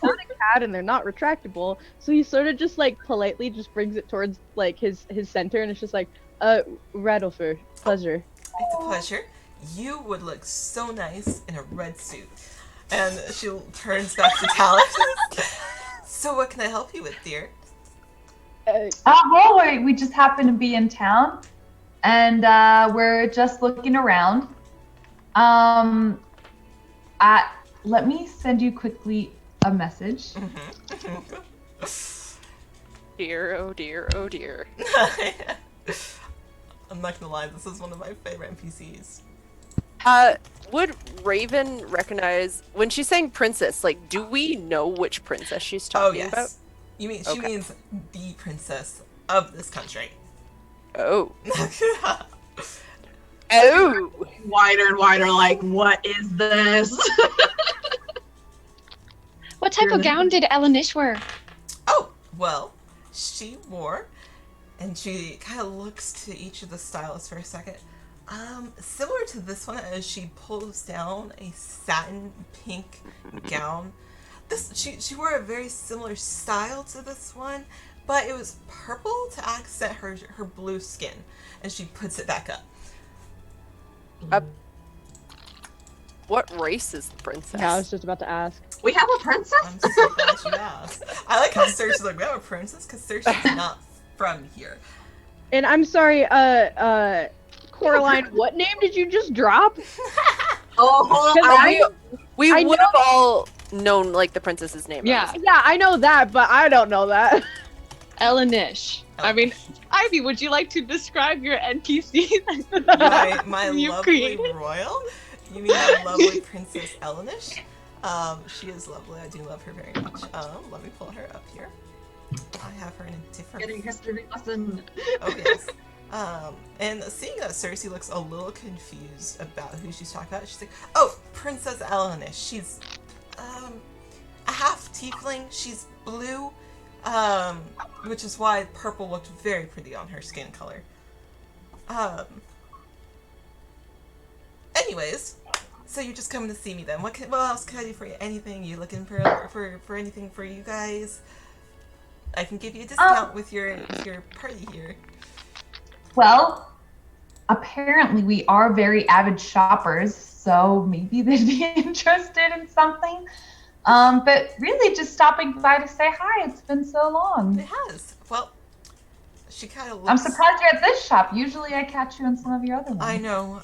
not a cat and they're not retractable, so he sort of just like politely just brings it towards like his center, and it's just like, Rattlefer, pleasure. It's a pleasure. You would look so nice in a red suit. And she turns back to Talus. So what can I help you with, dear? Well, we just happen to be in town, and we're just looking around. Let me send you quickly a message. Dear, oh dear, oh dear. I'm not gonna lie, this is one of my favorite NPCs. Would Raven recognize when she's saying princess? Like, do we know which princess she's talking about? You mean she Okay. means the princess of this country? Oh. Oh. Wider and wider, like, what is this? What type of gown did Elenish wear? Oh, well, she wore, and she kind of looks to each of the stylists for a second. Similar to this one, as she pulls down a satin pink gown. She wore a very similar style to this one, but it was purple to accent her blue skin, and she puts it back up. What race is the princess? Yeah, I was just about to ask. We have a princess? I'm so glad you asked. I like how Cersei's like, we have a princess, because Cersei's not from here. And I'm sorry, Coraline, what name did you just drop? We I would know- have all known like the princess's name. Yeah, Yeah, I know that, but I don't know that. Elenish. I mean, Ivy, would you like to describe your NPC? My You lovely created? royal? You mean my lovely Princess Elenish? She is lovely. I do love her very much. Let me pull her up here. I have her in a different... Getting history lesson. Oh, yes. And seeing that Cersei looks a little confused about who she's talking about, she's like, oh, Princess Elenish. She's, a half tiefling. She's blue, which is why purple looked very pretty on her skin color. anyways, so you're just coming to see me then. What else can I do for you? Anything you looking for anything for you guys? I can give you a discount with your party here. Well, apparently we are very avid shoppers, so maybe they'd be interested in something. But really just stopping by to say hi. It's been so long. It has. Well, she kind of looks... I'm surprised you're at this shop. Usually I catch you in some of your other ones. I know.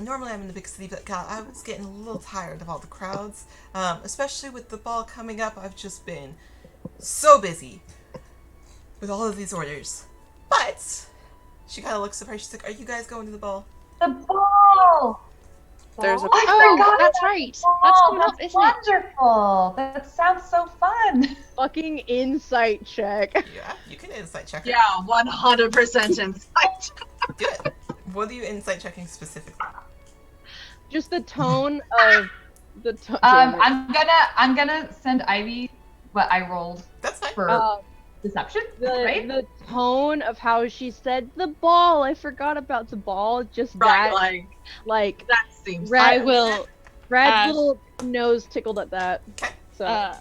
Normally I'm in the big city, but God, I was getting a little tired of all the crowds. Especially with the ball coming up, I've just been so busy with all of these orders. But she kind of looks surprised. She's like, "Are you guys going to the ball?" The ball! There's a I forgot that's about right. the ball. That's coming up, That's isn't it? wonderful. That sounds so fun. Fucking insight check. Yeah, you can insight check her. Yeah, 100% insight. Do it. What are you insight checking specifically? Just the tone of the tone. I'm gonna send Ivy what I rolled That's fine. for deception, right? The tone of how she said the ball. I forgot about the ball. Just Right, that, like that seems. I will. Brad's little nose tickled at that. Okay. So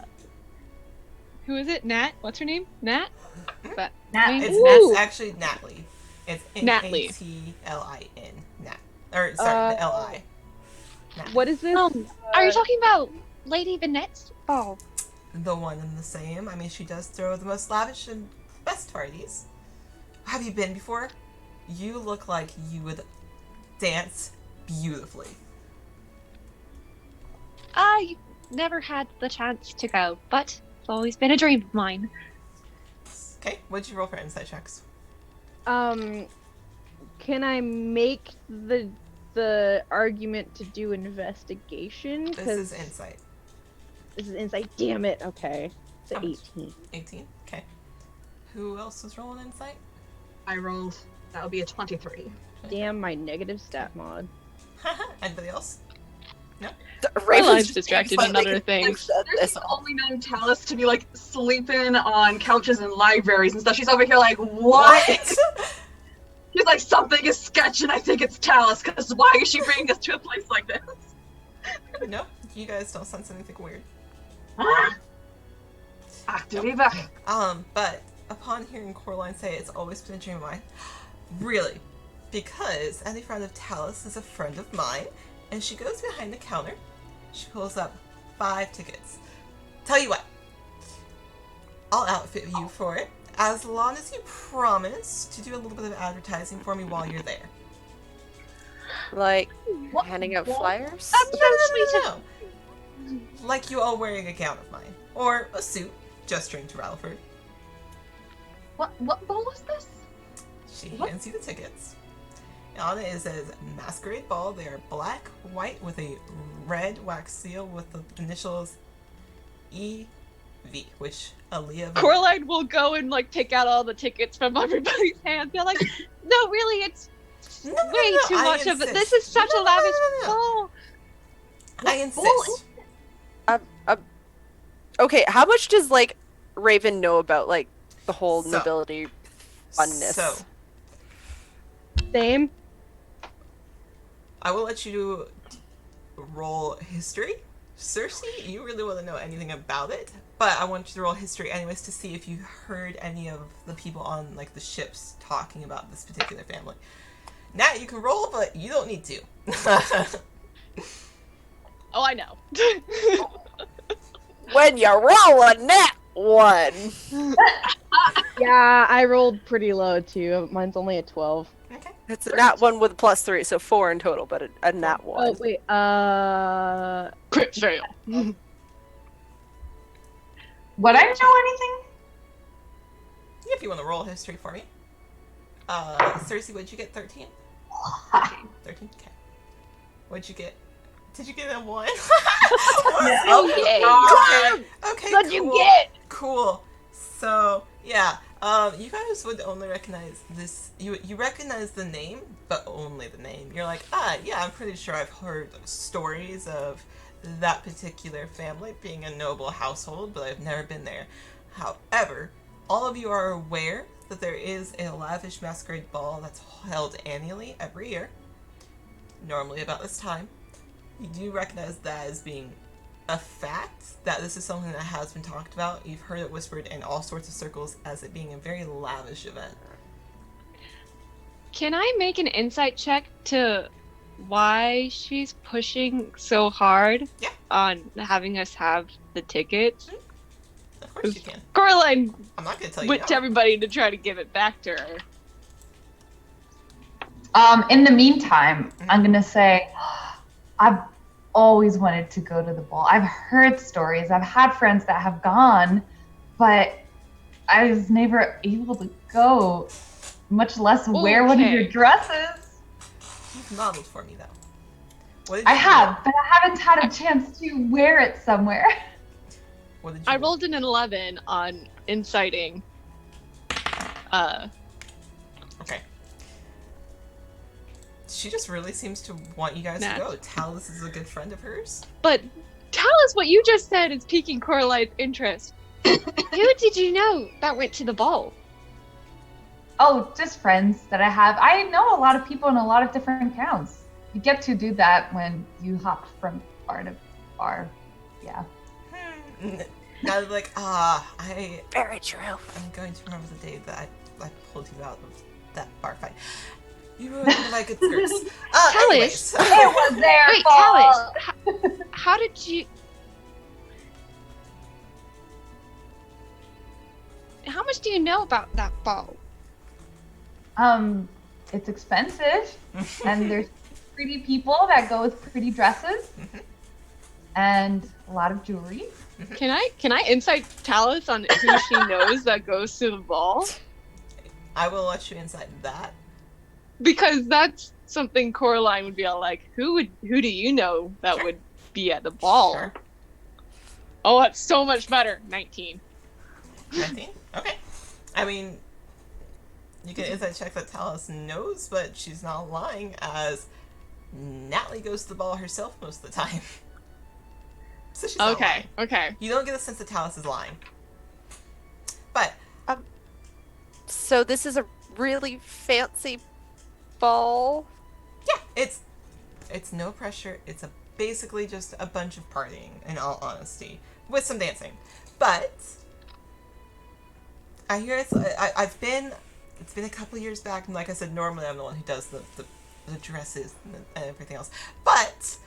Who is it? Nat? What's her name? Nat? But Nat. It's actually Natalie. It's Natalie. Natlin. Nat. Or sorry, the Li. Nat. what is this? are you talking about Lady Vinette's ball? The one and the same. I mean, she does throw the most lavish and best parties. Have you been before? You look like you would dance beautifully. I never had the chance to go, but it's always been a dream of mine. Okay, what'd you roll for insight checks? Can I make the argument to do investigation? This is insight. This is insight. Damn it. Okay. It's How an much? 18. 18? Okay. Who else was rolling insight? I rolled. That would be a 23. Damn my negative stat mod. Anybody else? My line's distracted in other things. There's the only known Talus to be like sleeping on couches in libraries and stuff. She's over here like, what? She's like, something is sketch and I think it's Talus, because why is she bringing us to a place like this? No, you guys don't sense anything weird. Actively back. But upon hearing Coraline say it's always been a dream of mine, really, because any friend of Talus is a friend of mine, and she goes behind the counter, she pulls up 5 tickets. Tell you what, I'll outfit you for it, as long as you promise to do a little bit of advertising for me while you're there. Like handing out flyers? No. Like you all wearing a gown of mine, or a suit, gesturing to Ralford. What ball was this? She hands you the tickets. On it says Masquerade Ball. They are black, white, with a red wax seal with the initials EV, which Aaliyah... Coraline will go and like take out all the tickets from everybody's hands. Be like, no, really, it's way too much of it. This is such a lavish ball. I insist. Okay, how much does like Raven know about like the whole So- nobility funness? So, Same. I will let you roll history. Cersei, you really want to know anything about it, but I want you to roll history anyways to see if you heard any of the people on like the ships talking about this particular family. Nat, you can roll, but you don't need to. Oh, I know. When you roll a nat one. Yeah, I rolled pretty low too. Mine's only a 12. Okay. It's a nat one with a +3, so 4 in total, but a nat one. Oh wait, Crit fail. Would I know anything? If you want to roll history for me. Cersei, what'd you get? 13? 13? Okay. What'd you get? Did you get a 1? Okay, what'd you cool. get? Cool. So, yeah. You guys would only recognize this. You recognize the name, but only the name. You're like, yeah, I'm pretty sure I've heard stories of that particular family being a noble household, but I've never been there. However, all of you are aware that there is a lavish masquerade ball that's held annually every year. normally about this time. You do recognize that as being a fact, that this is something that has been talked about. You've heard it whispered in all sorts of circles as it being a very lavish event. Can I make an insight check to why she's pushing so hard Yeah. on having us have the tickets? Of course you can. Coraline I'm not going to tell you went no. to everybody to try to give it back to her. In the meantime, I'm gonna say, I've always wanted to go to the ball. I've heard stories. I've had friends that have gone, but I was never able to go, much less wear one of your Okay. dresses. You've modeled for me, though. What did you I do? have, but I haven't had a chance to wear it somewhere. What did you I do? rolled an 11 on inciting. Okay. She just really seems to want you guys Nat. to go. Talus is a good friend of hers. But tell us what you just said is piquing Coraline's interest. Who did you know that went to the ball? Oh, just friends that I have. I know a lot of people in a lot of different towns. You get to do that when you hop from bar to bar. Yeah. Now they're like, Very true. I'm going to remember the day that I pulled you out of that bar fight. You ruined my good skirts. Anyways. It was their Wait, fault. Talis, how did you... How much do you know about that ball? It's expensive, and there's pretty people that go with pretty dresses, and a lot of jewelry. Can I insight Talis on who she knows that goes to the ball? I will let you inside that. Because that's something Coraline would be all like, who do you know that would be at the ball? Sure. Oh, that's so much better. 19. 19? Okay. I mean, you can inside check that Talus knows, but she's not lying, as Natalie goes to the ball herself most of the time. So she's not lying. Okay. You don't get a sense that Talus is lying. But, So this is a really fancy ball. yeah, it's no pressure. It's basically just a bunch of partying, in all honesty, with some dancing. But I hear it's been a couple years back, and like I said, normally I'm the one who does the dresses and everything else. But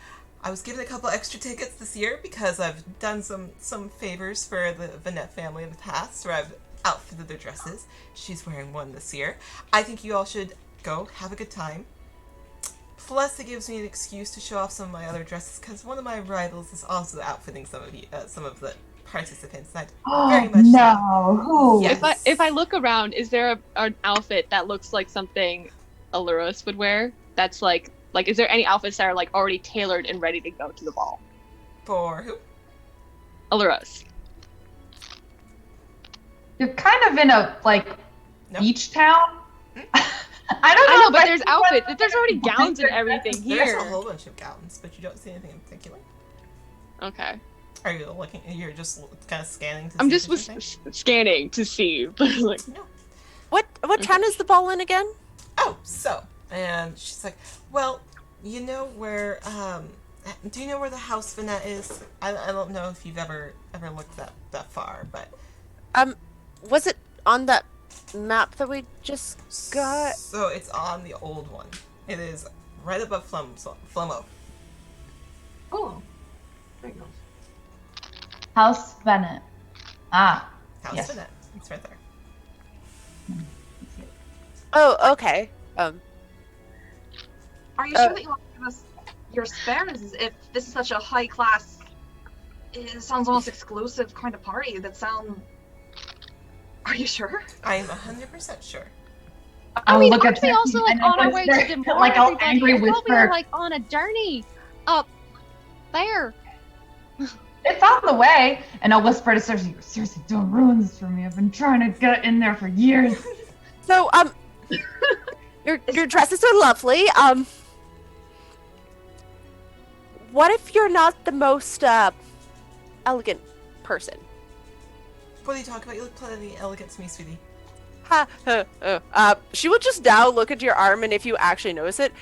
I was given a couple extra tickets this year because I've done some favors for the Vanette family in the past, where I've outfitted their dresses. She's wearing one this year. I think you all should go, have a good time. Plus, it gives me an excuse to show off some of my other dresses, because one of my rivals is also outfitting some of the participants. And I'd very much No, who? Yes. If I look around, is there an outfit that looks like something Aluros would wear? That's like is there any outfits that are like already tailored and ready to go to the ball? For who? Aluros. You're kind of in a No. beach town. I don't know. I know, if but there's see outfits. what- There's already gowns and everything There's here. a whole bunch of gowns, but you don't see anything in particular. Okay. Are you looking? You're just kind of scanning to I'm see just if there's anything? scanning to see. Like, No. What town is the ball in again? Oh, so. And she's like, well, you know where, do you know where the house Vanette is? I don't know if you've ever looked that far, but. Was it on that map that we just got? So it's on the old one. It is right above Flemo. Oh. There you go. House Bennett. Ah, House Yes. Vanette. It's right there. Oh, okay. Are you sure that you want to give us your spares? If this is such a high class, it sounds almost exclusive kind of party. Are you sure? I am 100% sure. I mean, look aren't at we that. also like And on our it way was to very- Demore? like, all everybody? angry I thought we whisper. were like on a journey up there. it's on the way. And I'll whisper to Cersei, "You're seriously don't ruin this for me. I've been trying to get in there for years." So, your dresses are lovely. What if you're not the most elegant person? What are you talking about? You look plenty elegant to me, sweetie. She will just now look at your arm, and if you actually notice it,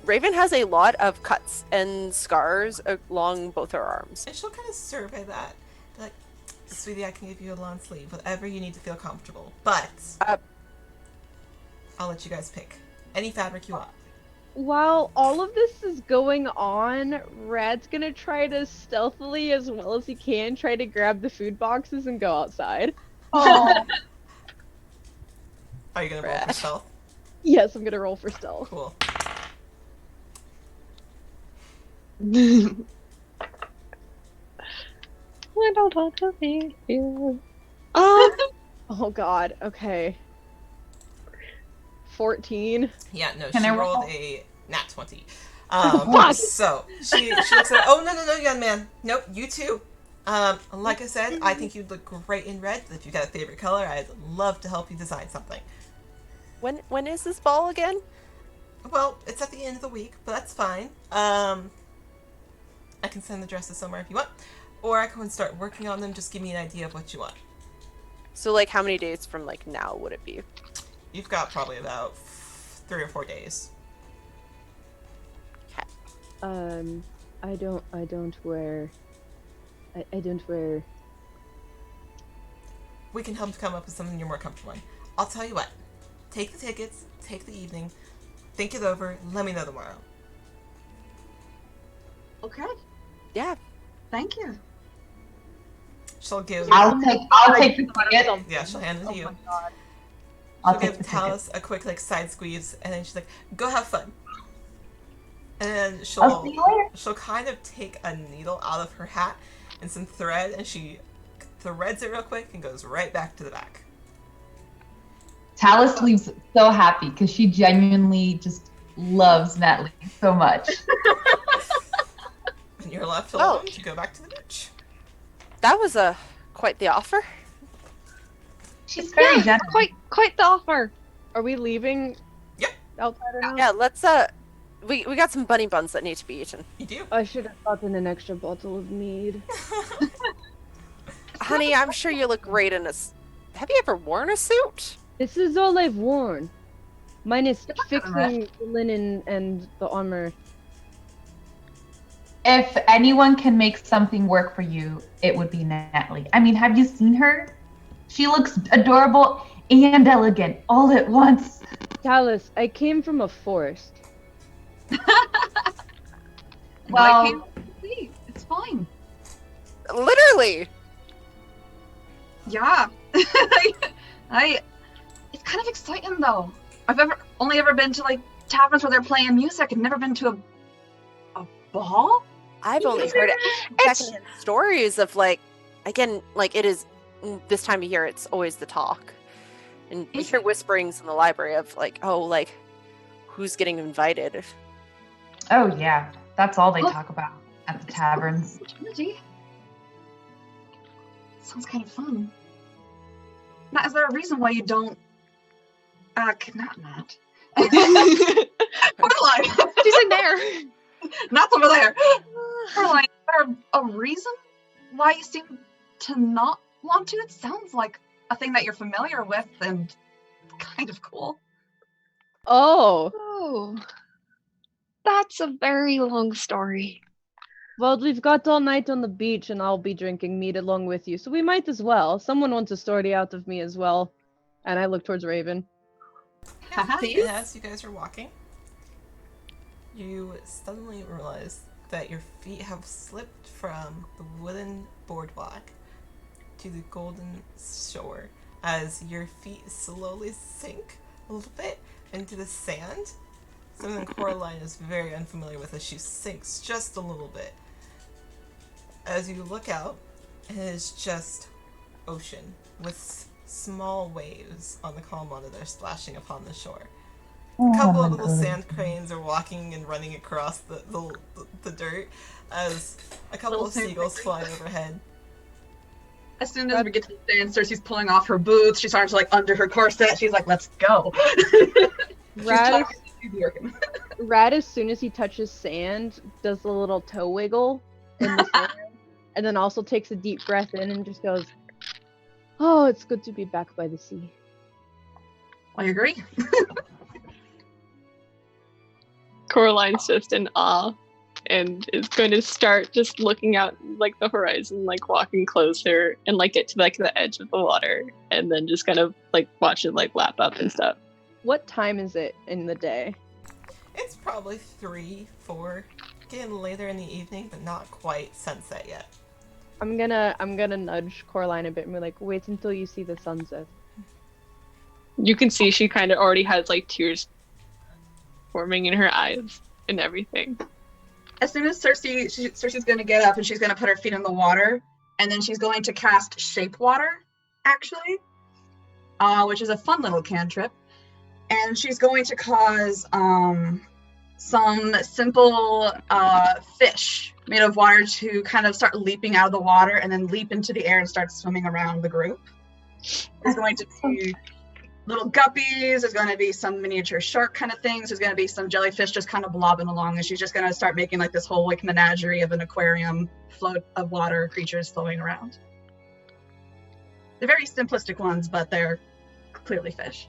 Raven has a lot of cuts and scars along both her arms. And she'll kind of survey that. Like, sweetie, I can give you a long sleeve, whatever you need to feel comfortable. But I'll let you guys pick any fabric you want. While all of this is going on, Rad's gonna try to stealthily, as well as he can, try to grab the food boxes and go outside. Oh. Are you gonna roll for stealth? Yes, I'm gonna roll for stealth. Cool. I don't want to be here. Oh god, okay. 14. Yeah, no, Can she I rolled roll? a nat 20. Fuck. So she looks at, oh, no, young man. Nope, you too. Like I said, I think you'd look great in red. If you've got a favorite color, I'd love to help you design something. When is this ball again? Well, it's at the end of the week, but that's fine. I can send the dresses somewhere if you want. Or I can start working on them. Just give me an idea of what you want. So, like, how many days from, like, now would it be? You've got probably about 3 or 4 days. I don't wear... I don't wear... We can help come up with something you're more comfortable in. I'll tell you what. Take the tickets, take the evening, think it over, let me know tomorrow. Okay. Yeah. Thank you. She'll give... I'll take the ticket. Yeah, she'll hand it to you. my god. I'll She'll take give the ticket. Talus a quick, like, side squeeze, and then she's like, go have fun. And then I'll see you later. she'll kind of take a needle out of her hat and some thread, and she threads it real quick and goes right back to the back. Talus leaves so happy because she genuinely just loves Natalie so much. And you're left alone to go back to the beach. That was quite the offer. She's very generous. Quite the offer. Are we leaving? Yep. Outsider now? Yeah, let's we got some bunny buns that need to be eaten. You do? I should have gotten an extra bottle of mead. Honey, I'm sure you look great in a have you ever worn a suit? This is all I've worn. Minus not fixing right. the linen and the armor. If anyone can make something work for you, it would be Natalie. I mean, have you seen her? She looks adorable and elegant all at once. Talus, I came from a forest. Well, Wait, it's fine. Literally. Yeah. It's kind of exciting though. I've only ever been to like taverns where they're playing music and never been to a ball. I've only heard secondhand stories of like, again, like it is this time of year. It's always the talk, and you hear whisperings in the library of like, oh, like who's getting invited. oh yeah, that's all they talk about at the taverns. Opportunity. Sounds kind of fun. Now, is there a reason why you don't? Not Matt. Caroline. She's in there. Not over there. Caroline, is there a reason why you seem to not want to? It sounds like a thing that you're familiar with and kind of cool. Oh, Oh, that's a very long story. well, we've got all night on the beach and I'll be drinking mead along with you, so we might as well. Someone wants a story out of me as well. And I look towards Raven. And as you guys are walking, you suddenly realize that your feet have slipped from the wooden boardwalk to the golden shore as your feet slowly sink a little bit into the sand. Something Coraline is very unfamiliar with as she sinks just a little bit. As you look out, it is just ocean with small waves on the calm water that are splashing upon the shore. A couple of little sand cranes are walking and running across the dirt as a couple Little of sand seagulls crane. fly overhead. As soon as we get to the sand, Cersei's pulling off her boots. She's starting to like under her corset. She's like, "Let's go." Rad, She's working. Rad, as soon as he touches sand, does a little toe wiggle in the sand, and then also takes a deep breath in and just goes, "Oh, it's good to be back by the sea." I agree. Coraline's just in awe and is going to start just looking out like the horizon, like walking closer and like get to like the edge of the water and then just kind of like watch it like lap up and stuff. What time is it in the day? It's probably 3, 4, getting later in the evening, but not quite sunset yet. I'm gonna nudge Coraline a bit and be like, wait until you see the sunset. You can see she kind of already has like tears forming in her eyes and everything. As soon as Cersei's going to get up and she's going to put her feet in the water, and then she's going to cast Shape Water, actually, which is a fun little cantrip. And she's going to cause some simple fish made of water to kind of start leaping out of the water and then leap into the air and start swimming around the group. There's going to be little guppies, there's going to be some miniature shark kind of things, there's going to be some jellyfish just kind of blobbing along, and she's just going to start making like this whole like menagerie of an aquarium float of water creatures flowing around. They're very simplistic ones, but they're clearly fish.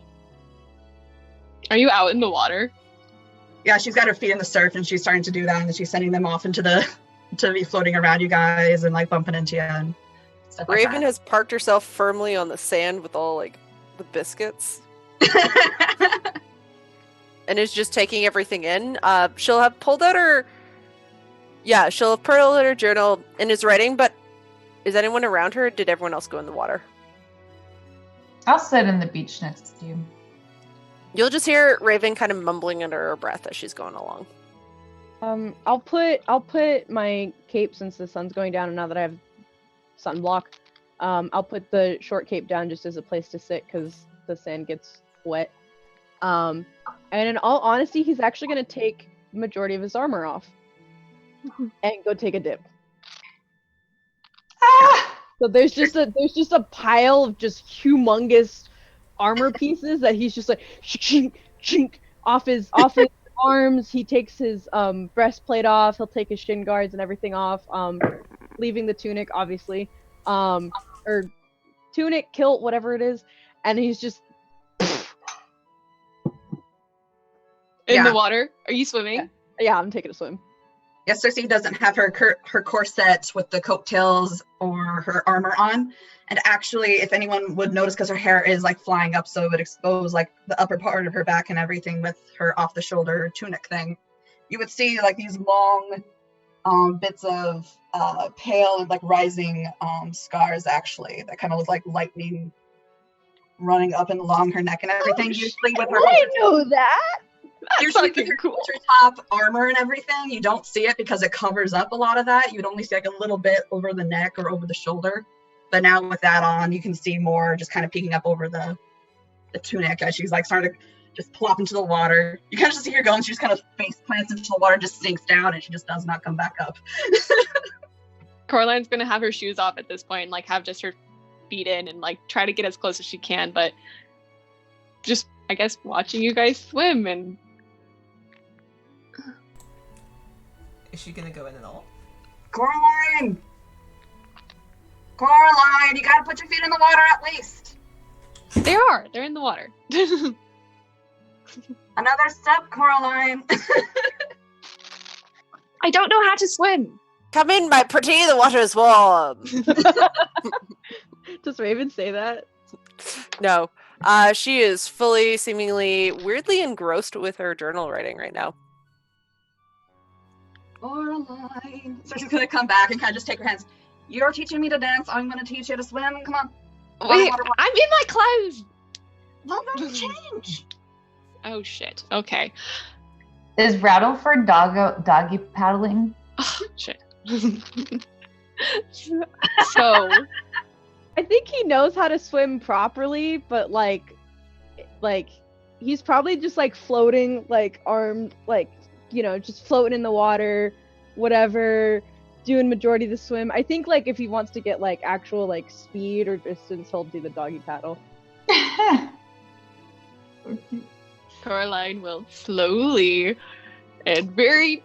Are you out in the water? Yeah, she's got her feet in the surf and she's starting to do that, and then she's sending them off into the to be floating around you guys and like bumping into you and stuff like Raven that. has parked herself firmly on the sand with all like the biscuits and is just taking everything in. She'll have pulled out her journal and is writing, but is anyone around her? Or did everyone else go in the water? I'll sit in the beach next to you. You'll just hear Raven kind of mumbling under her breath as she's going along. I'll put my cape, since the sun's going down and now that I have sunblock, I'll put the short cape down just as a place to sit because the sand gets wet. And in all honesty, he's actually going to take the majority of his armor off and go take a dip. So there's just a pile of just humongous armor pieces that he's just like chink chink off his arms. He takes his breastplate off. He'll take his shin guards and everything off, leaving the tunic, obviously, or tunic, kilt, whatever it is, and he's just in the water. Are you swimming? Yeah, I'm taking a swim. Yes, Cersei doesn't have her corset with the coattails or her armor on. And actually, if anyone would notice, because her hair is like flying up, so it would expose like the upper part of her back and everything with her off the shoulder tunic thing, you would see like these long bits of pale and like rising scars actually that kind of look like lightning running up and along her neck and everything. Usually with her I know that. That's usually with fucking her cool. top armor and everything, you don't see it because it covers up a lot of that. You would only see like a little bit over the neck or over the shoulder. But now with that on, you can see more just kind of peeking up over the tunic as she's like starting to just plop into the water. You kind of just see her go and she just kind of face plants into the water, just sinks down, and she just does not come back up. Coraline's gonna have her shoes off at this point and like have just her feet in and like try to get as close as she can, but just I guess watching you guys swim. And Is she gonna go in at all? Coraline, you gotta put your feet in the water at least. they're in the water. Another step, Coraline. I don't know how to swim. Come in, my pretty, the water is warm. Does Raven say that? No. She is fully, seemingly, weirdly engrossed with her journal writing right now. Coraline. So she's gonna come back and kind of just take her hands. You're teaching me to dance. I'm gonna teach you to swim. Come on. Wait, Water. I'm in my clothes. Well, then change. Oh shit. Okay. Is Rattle for doggy paddling? Oh, shit. So I think he knows how to swim properly, but like he's probably just like floating, like arm, like, you know, just floating in the water, whatever, doing majority of the swim. I think like if he wants to get like actual like speed or distance, he'll do the doggy paddle. Coraline will slowly and very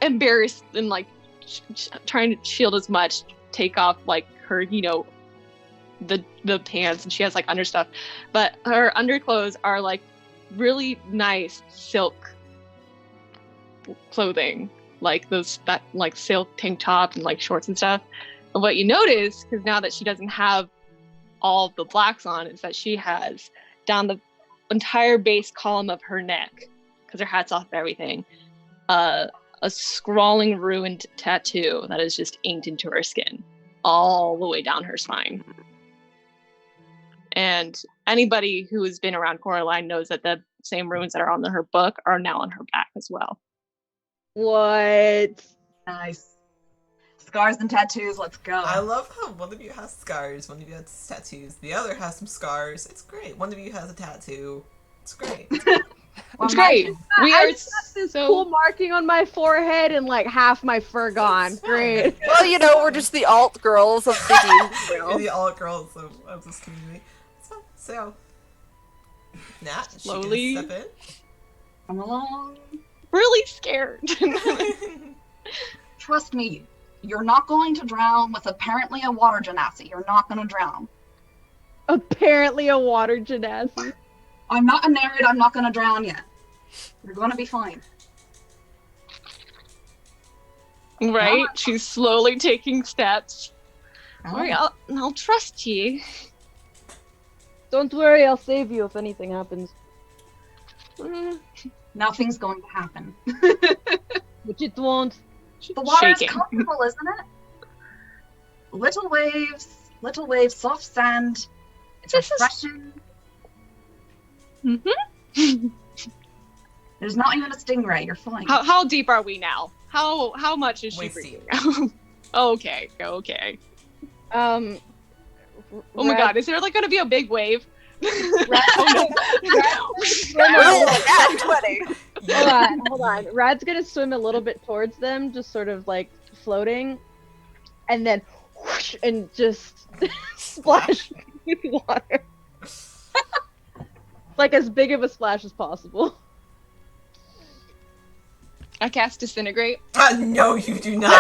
embarrassed and like trying to shield as much, take off like her, you know, the pants, and she has like understuff, but her underclothes are like really nice silk clothing, like that like silk tank top and like shorts and stuff. And what you notice, because now that she doesn't have all the blacks on, is that she has down the entire base column of her neck, because her hat's off everything, a scrawling ruined tattoo that is just inked into her skin all the way down her spine. And anybody who has been around Coraline knows that the same runes that are on her book are now on her back as well. What? Nice. Scars and tattoos, let's go. I love how one of you has scars, one of you has tattoos, the other has some scars. It's great. One of you has a tattoo. It's great. It's great. We I are just got this so cool marking on my forehead and like half my fur gone. Great. Well, you know, we're just the alt girls of the D&D You're realm. the alt girls of this community. So, Nat, Slowly. she can step Come along. really scared. in. Trust me, you're not going to drown with apparently a water genasi. You're not going to drown. Apparently a water genasi. I'm not a nerd. I'm not going to drown yet. You're going to be fine. Right? She's slowly taking steps. Oh. Alright, I'll trust you. Don't worry, I'll save you if anything happens. Nothing's going to happen. Which it won't. The water is Shaking. comfortable, isn't it? Little waves, soft sand. It's This is- refreshing. Mm-hmm. There's not even a stingray. You're fine. How deep are we now? How much is she Waist breathing now? Okay. Um. Oh my god, is there like gonna be a big wave? Hold on. Rad's gonna swim a little bit towards them, just sort of like floating, and then whoosh, and just splash with water. Like as big of a splash as possible. I cast Disintegrate. No, you do not.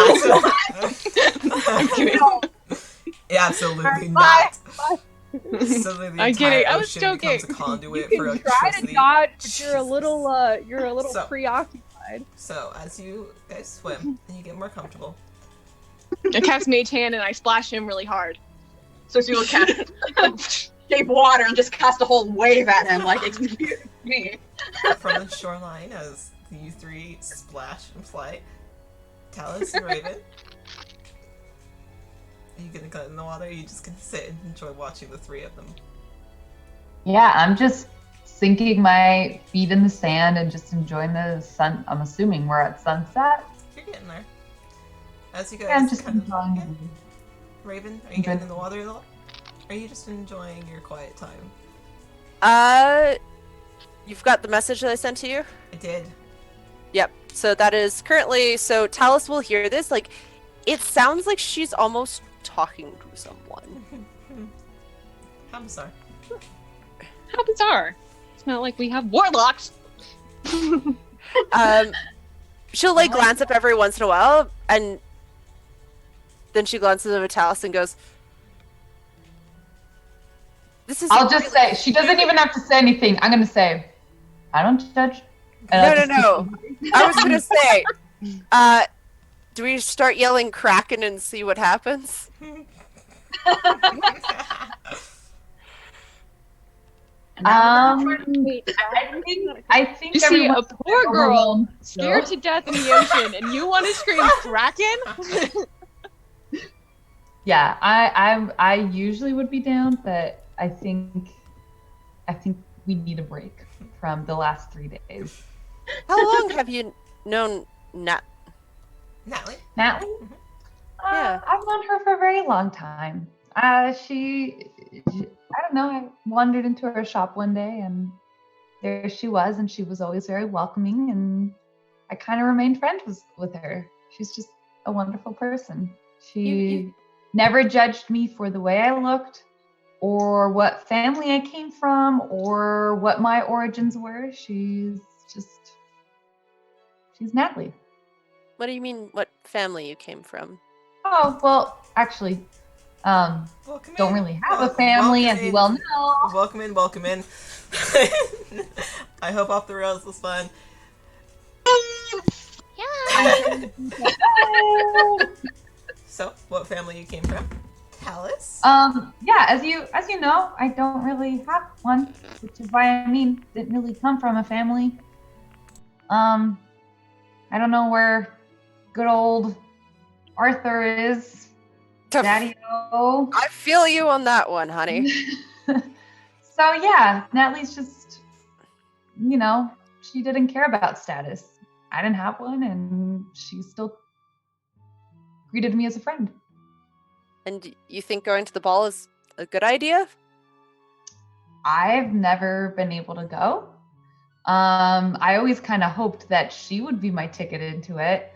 I'm kidding. Absolutely not. Suddenly the I'm kidding, entire I was ocean becomes a joking. conduit You for can try to electricity. dodge, but you're a little So- preoccupied. So, as you guys swim and you get more comfortable, I cast Mage Hand and I splash him really hard. So she will cast shape water and just cast a whole wave at him, like, excuse me. from the shoreline, as you three splash and fly, Talus and Raven, are you gonna go in the water, or are you just gonna sit and enjoy watching the three of them? Yeah, I'm just sinking my feet in the sand and just enjoying the sun. I'm assuming we're at sunset. You're getting there. As you guys Yeah, I'm just kind of, enjoying yeah. it. Raven, are you getting in the water at all? Or are you just enjoying your quiet time? You've got the message that I sent to you? I did. Yep. So that is currently, so Talus will hear this. Like, it sounds like she's almost talking to someone. How bizarre. How bizarre. It's not like we have warlocks. She'll like glance up every once in a while, and then she glances over Talus and goes, "This is." I'll just say, she doesn't even have to say anything. I'm going to say, I don't judge. And I'll just No. I was gonna say, do we start yelling Kraken and see what happens? I think You see a everyone's poor girl overwhelmed, scared so- to death in the ocean, and you want to scream Kraken? Yeah, I usually would be down, but I think we need a break from the last 3 days. How long have you known Nat? Natalie? Natalie? Yeah. I've known her for a very long time. She, I don't know, I wandered into her shop one day and there she was, and she was always very welcoming, and I kind of remained friends with her. She's just a wonderful person. She never judged me for the way I looked or what family I came from or what my origins were. She's Natalie. What do you mean, what family you came from? Oh, well, actually, Welcome don't in. really have a family, as you well know. Welcome in, welcome in. I hope Off the Rails was fun. Yeah. So, what family you came from? Callus? Yeah, as you know, I don't really have one, which is why I mean, didn't really come from a family. I don't know where good old Arthur is. Daddy-o. I feel you on that one, honey. So yeah, Natalie's just, you know, she didn't care about status. I didn't have one, and she still greeted me as a friend. And you think going to the ball is a good idea? I've never been able to go. I always kind of hoped that she would be my ticket into it.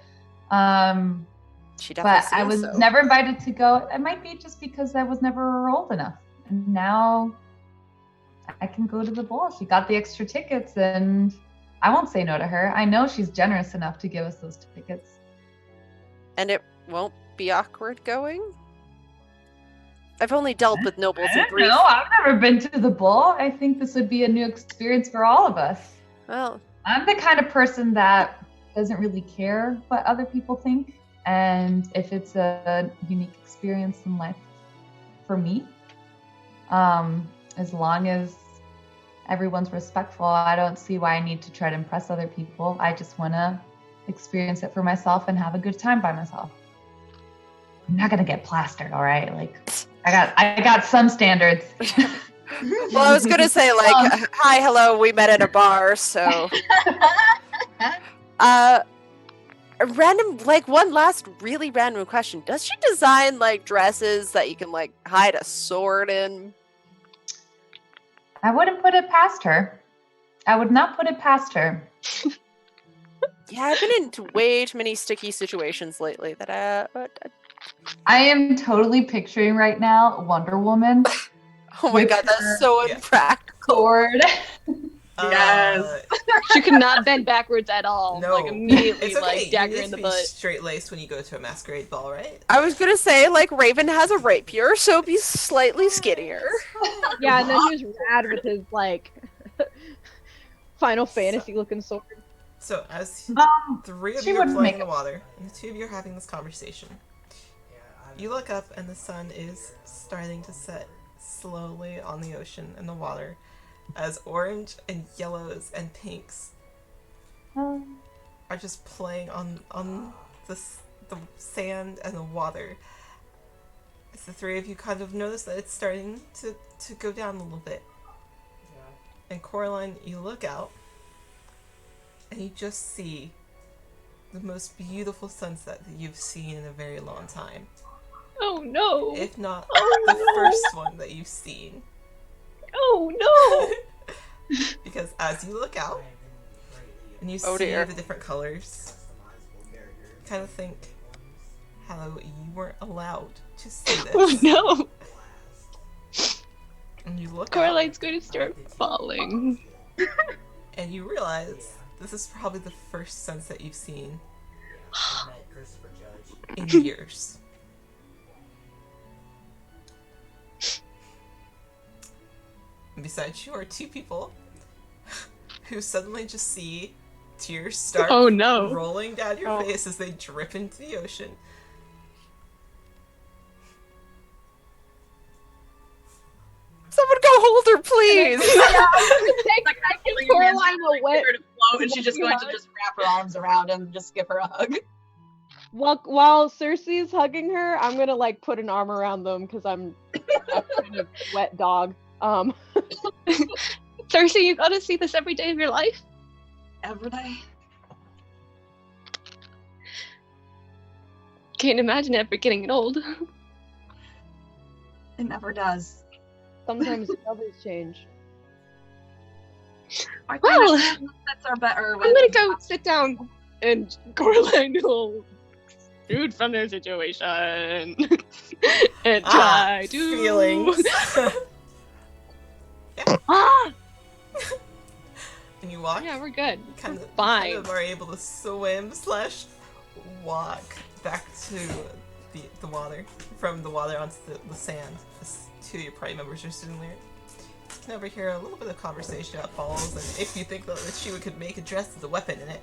She But definitely I was seems so. never invited to go. It might be just because I was never old enough. And now I can go to the ball. She got the extra tickets, and I won't say no to her. I know she's generous enough to give us those tickets. And it won't be awkward going? I've only dealt with nobles I in don't grief. know. I've never been to the ball. I think this would be a new experience for all of us. Well, I'm the kind of person that doesn't really care what other people think. And if it's a unique experience in life for me, as long as everyone's respectful, I don't see why I need to try to impress other people. I just want to experience it for myself and have a good time by myself. I'm not gonna get plastered, all right? Like, I got some standards. well, I was gonna say, like, hi, hello, we met at a bar, so... A random, like, one last really random question. Does she design, like, dresses that you can, like, hide a sword in? I wouldn't put it past her. I would not put it past her. Yeah, I've been into way too many sticky situations lately that I am totally picturing right now Wonder Woman. oh my With god, that's her so impractical. sword. Yes. She could not bend backwards at all. No. Like immediately, It's okay. like dagger you need in the to be butt. straight-laced when you go to a masquerade ball, right? I was gonna say, like, Raven has a rapier, so be slightly skinnier. Yeah, and then he was rad with his like Final Fantasy looking sword. So, as Um, three of she you are wouldn't playing make in the it. water, and the two of you are having this conversation, you look up and the sun is starting to set slowly on the ocean and the water as orange and yellows and pinks are just playing on the sand and the water. As the three of you kind of notice that it's starting to go down a little bit. And Coraline, you look out and you just see the most beautiful sunset that you've seen in a very long time. Oh no! If not Oh, the no. first one that you've seen. Oh no! Because as you look out and you Oh, see dear. the different colors, you kind of think how you weren't allowed to see this. Oh no! And you look out Coraline's going to start falling. and you realize this is probably the first sunset you've seen in years. And besides you are two people who suddenly just see tears start Oh no! rolling down your Oh. face as they drip into the ocean. Someone go hold her, please! Take Pulling Coraline her hands, like, away. get her to float, and she's just going to just wrap her arms around him and just give her a hug. While Cersei's hugging her, I'm gonna like put an arm around them because I'm a kind of wet dog. Cersei, you gotta see this every day of your life. Every day. Can't imagine it ever getting old. It never does. Sometimes others change. I Well, understand sunsets are better. I'm gonna go sit down and Coraline will shoot from their situation and try to Feelings. Ah! And you walk. Yeah, we're good. Kind We're of, fine. kind of are able to swim / walk back to the water, from the water onto the sand. As two of your party members are sitting there. can overhear a little bit of conversation about balls, and if you think that she could make a dress with a weapon in it.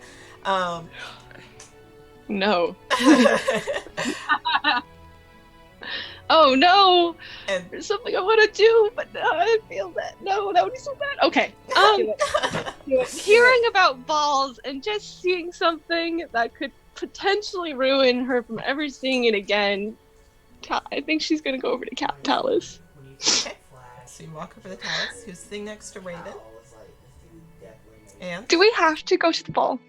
No. Oh no! And There's something I want to do, but now I feel that. No, that would be so bad. Okay. Hearing about balls and just seeing something that could potentially ruin her from ever seeing it again, I think she's gonna go over to Talus. okay. So you walk over to Talus, who's sitting next to Raven. And Do we have to go to the ball?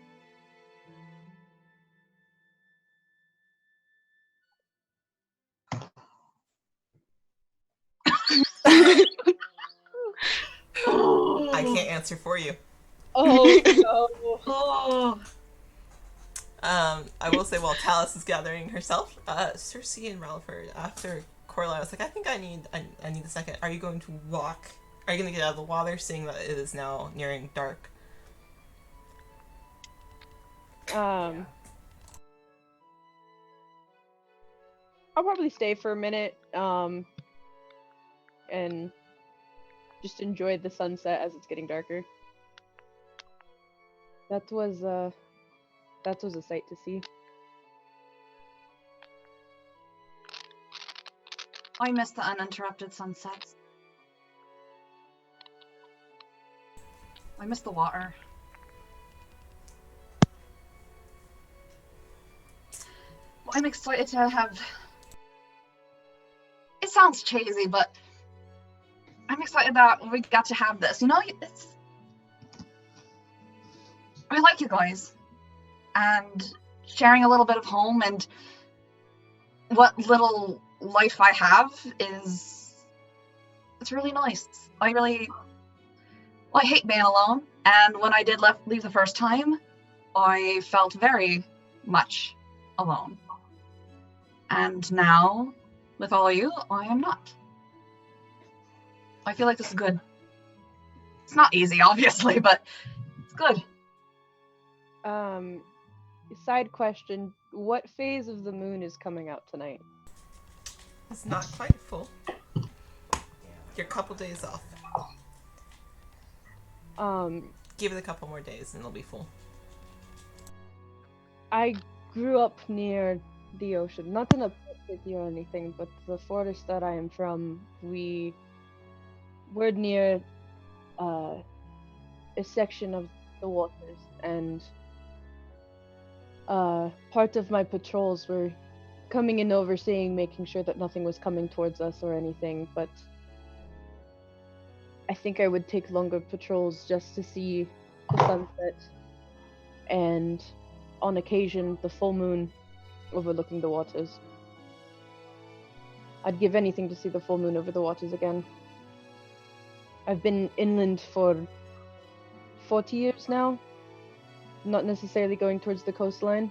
I can't answer for you. Oh no. Oh. I will say while Talus is gathering herself, Cersei and Ralford, after Coraline was like, I think I need a second. Are you going to walk? Are you going to get out of the water, seeing that it is now nearing dark? I'll probably stay for a minute, and just enjoy the sunset as it's getting darker. That was a sight to see. I miss the uninterrupted sunsets. I miss the water. Well, I'm excited to have... It sounds cheesy, but I'm excited that we got to have this. You know, I like you guys. And sharing a little bit of home and what little life I have it's really nice. I hate being alone, and when I did leave the first time, I felt very much alone. And now, with all of you, I am not. I feel like this is good. It's not easy, obviously, but it's good. Side question, what phase of the moon is coming out tonight? It's not quite full. You're a couple days off. Give it a couple more days and it'll be full. I grew up near the ocean, not in a city or anything, but the forest that I am from, we're near a section of the waters, and part of my patrols were coming in, overseeing, making sure that nothing was coming towards us or anything, but I think I would take longer patrols just to see the sunset and, on occasion, the full moon overlooking the waters. I'd give anything to see the full moon over the waters again. I've been inland for 40 years now, not necessarily going towards the coastline.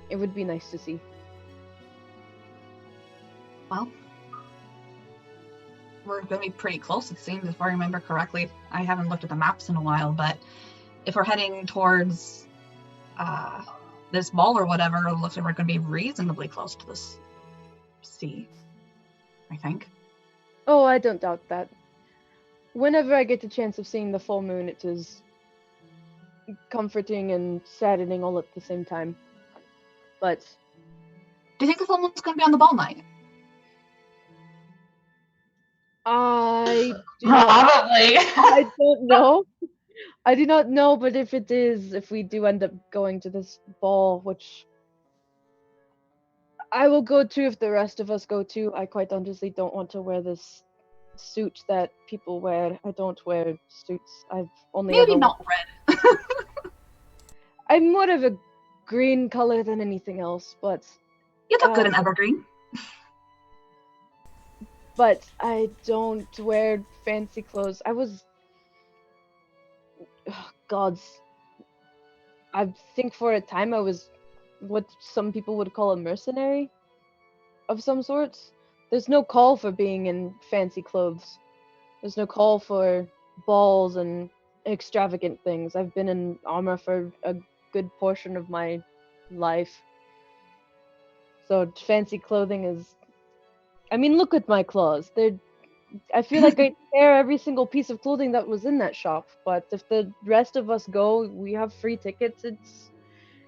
It would be nice to see. Well, we're going to be pretty close, it seems, if I remember correctly. I haven't looked at the maps in a while, but if we're heading towards this ball or whatever, it looks like we're going to be reasonably close to this sea, I think. Oh, I don't doubt that. Whenever I get the chance of seeing the full moon, it is comforting and saddening all at the same time. But do you think the full moon's going to be on the ball night? Probably. I don't know. I do not know, but if we do end up going to this ball, which I will go to if the rest of us go to, I quite honestly don't want to wear this suit that people wear. I don't wear suits. I've only Maybe ever... not red. I'm more of a green color than anything else, but You look good in evergreen. But I don't wear fancy clothes. I think for a time I was what some people would call a mercenary of some sorts. There's no call for being in fancy clothes. There's no call for balls and extravagant things. I've been in armor for a good portion of my life. So fancy clothing is... I mean, look at my claws. They're I feel like I tear every single piece of clothing that was in that shop. But if the rest of us go, we have free tickets.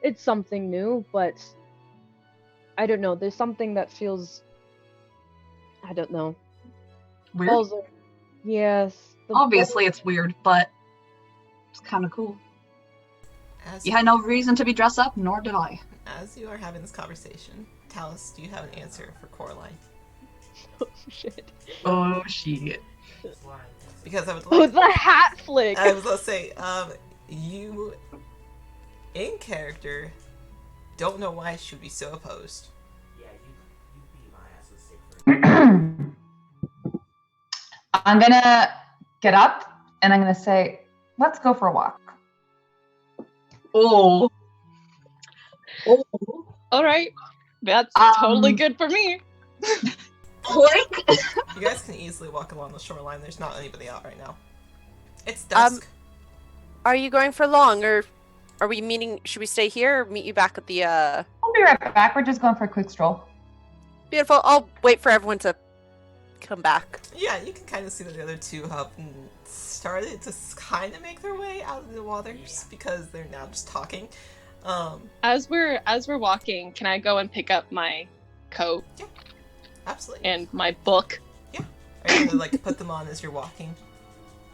It's something new, but I don't know. There's something that feels, I don't know. Weird. Balls are, yes. the Obviously, it's weird, but it's kind of cool. As You had no reason to be dressed up, nor did I. as you are having this conversation, Talus, do you have an answer for Coraline? Oh shit. Oh shit. Because I would Oh, like. the hat flick. I was gonna say, you in character don't know why she would be so opposed. I'm gonna get up and I'm gonna say, let's go for a walk. Oh. Oh. All right, that's totally good for me. Like. You guys can easily walk along the shoreline. There's not anybody out right now. It's dusk. Are you going for long, or are we meeting? Should we stay here or meet you back at the? I'll be right back. We're just going for a quick stroll. Beautiful. I'll wait for everyone to come back. Yeah, you can kind of see that the other two have started to kind of make their way out of the waters because they're now just talking. As we're walking, can I go and pick up my coat Absolutely. and my book? Are you gonna like put them on as you're walking?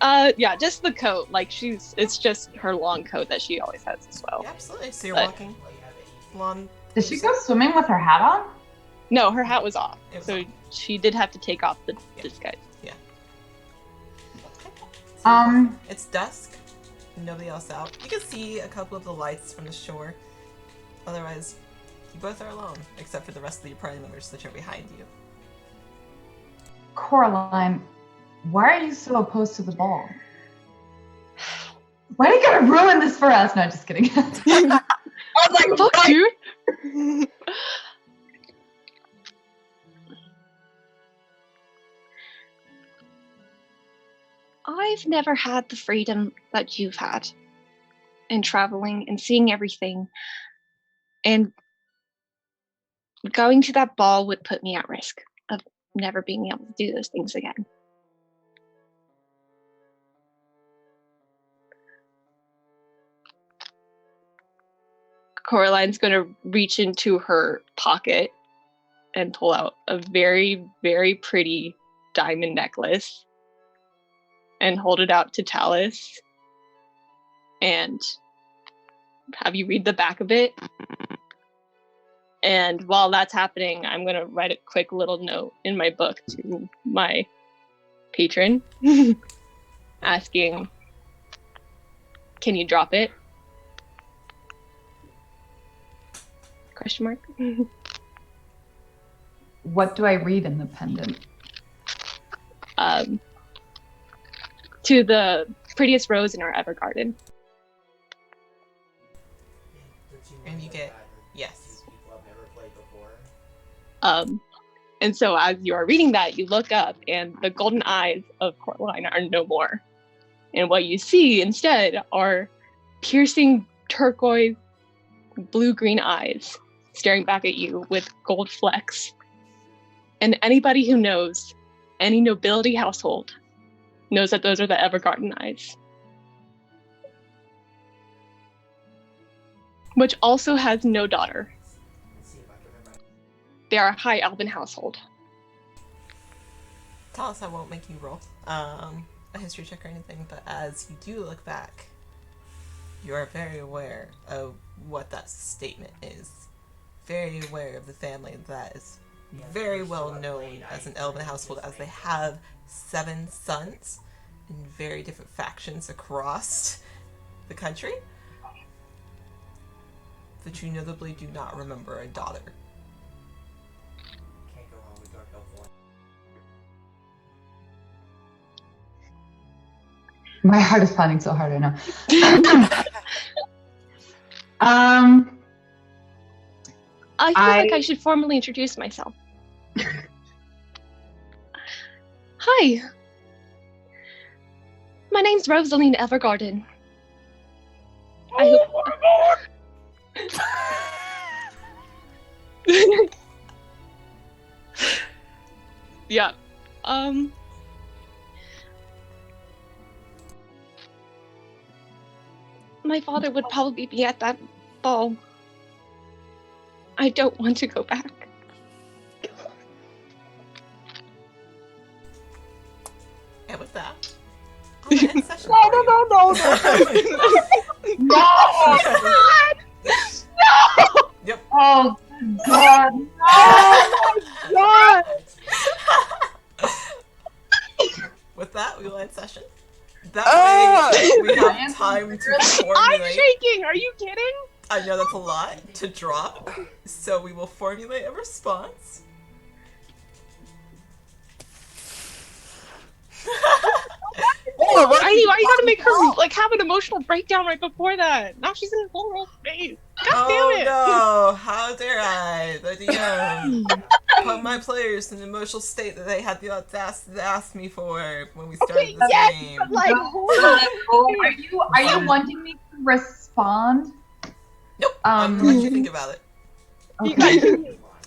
Yeah, just the coat. Like it's just her long coat that she always has as well. Yeah, absolutely. So you're But- walking along. Did she go swimming with her hat on? No, her hat was off, It was so off. she did have to take off the Yeah. disguise. It's dusk. Nobody else out. You can see a couple of the lights from the shore. Otherwise, you both are alone, except for the rest of your party members that are behind you. Coraline, why are you so opposed to the ball? Why are you gonna ruin this for us? No, just kidding. I was like, Fuck what? you! I've never had the freedom that you've had in traveling and seeing everything. And going to that ball would put me at risk of never being able to do those things again. Coraline's gonna reach into her pocket and pull out a very, very pretty diamond necklace and hold it out to Talus and have you read the back of it. And while that's happening, I'm gonna write a quick little note in my book to my patron asking, can you drop it? Question mark. What do I read in the pendant? To the prettiest rose in our ever garden. And you get yes. And so as you are reading that, you look up and the golden eyes of Coraline are no more. And what you see instead are piercing turquoise blue-green eyes staring back at you with gold flecks. And anybody who knows any nobility household knows that those are the Evergarden eyes. Which also has no daughter. They are a high elven household. Talus, I won't make you roll a history check or anything, but as you do look back, you are very aware of what that statement is. Very aware of the family that is very well known as an elven household, as they have 7 sons in very different factions across the country. But you notably do not remember a daughter. My heart is pounding so hard, I know. I feel like I should formally introduce myself. Hi. My name's Rosaline Evergarden. I hope... Yeah. My father would probably be at that ball. I don't want to go back. And with that, I'll end session No, for no, you. no, no, no. No! Yep. Oh God! God! With that, we will end session. That Oh! way, we have time to I'm formulate. shaking! Are you kidding? I know that's a lot to drop, so we will formulate a response. Why you gotta make her like have an emotional breakdown right before that? Now she's in a full roll phase. God damn it! Oh no! How dare I, the DM, put my players in an emotional state that they had the audacity to ask me for when we started this game. But like, Are you wanting me to respond? Nope. I'm gonna let you think about it. you Okay.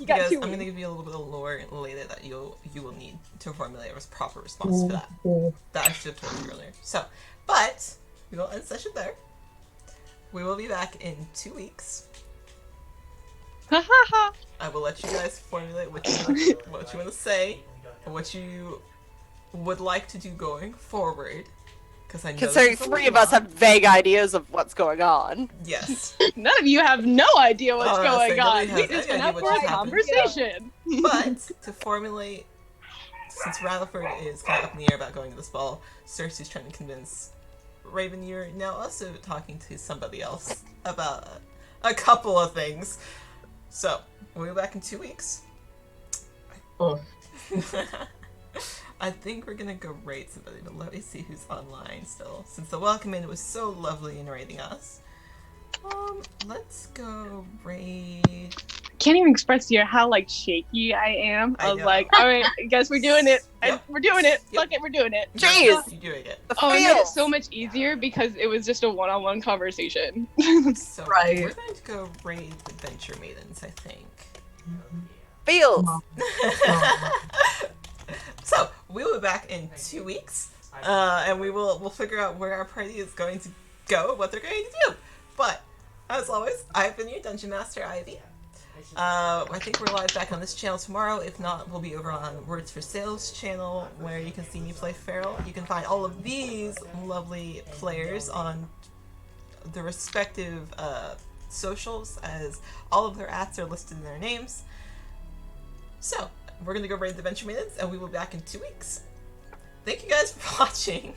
got Because two I'm gonna weeks. give you a little bit of lore later that you will need to formulate a proper response for that. That I should have told you earlier. So, but we will end session there. We will be back in 2 weeks. I will let you guys formulate what you want to say, and what you would like to do going forward. Because I know Considering this is a 3 of us lot. have vague ideas of what's going on. Yes. None of you have no idea what's Oh, I was going saying, on. nobody We has just any went idea out what for a just happened. conversation. But to formulate, since Rutherford is kind of up in the air about going to this ball, Cersei's trying to convince Raven. You're now also talking to somebody else about a couple of things. So we'll be back in 2 weeks. Oh. I think we're gonna go raid somebody, but let me see who's online still. Since the welcome in was so lovely in raiding us. Let's go raid. Can't even express to you how like shaky I am. I I was know. like, all right, I guess we're doing it. Yep. We're doing it. Yep. Fuck it, we're doing it. Jeez! You're doing it. The Oh, it made it feels. so much easier because it was just a one-on-one conversation. So Right. we're going to go raid the Venture Maidens, I think. Feels. So we will be back in 2 weeks, and we'll figure out where our party is going to go, what they're going to do. But as always, I've been your Dungeon Master, Ivy. I think we're live back on this channel tomorrow. If not, we'll be over on Words for Sales channel, where you can see me play Feral. You can find all of these lovely players on the respective socials, as all of their ats are listed in their names. So, we're gonna go raid the Venture Maidens, and we will be back in 2 weeks. Thank you guys for watching.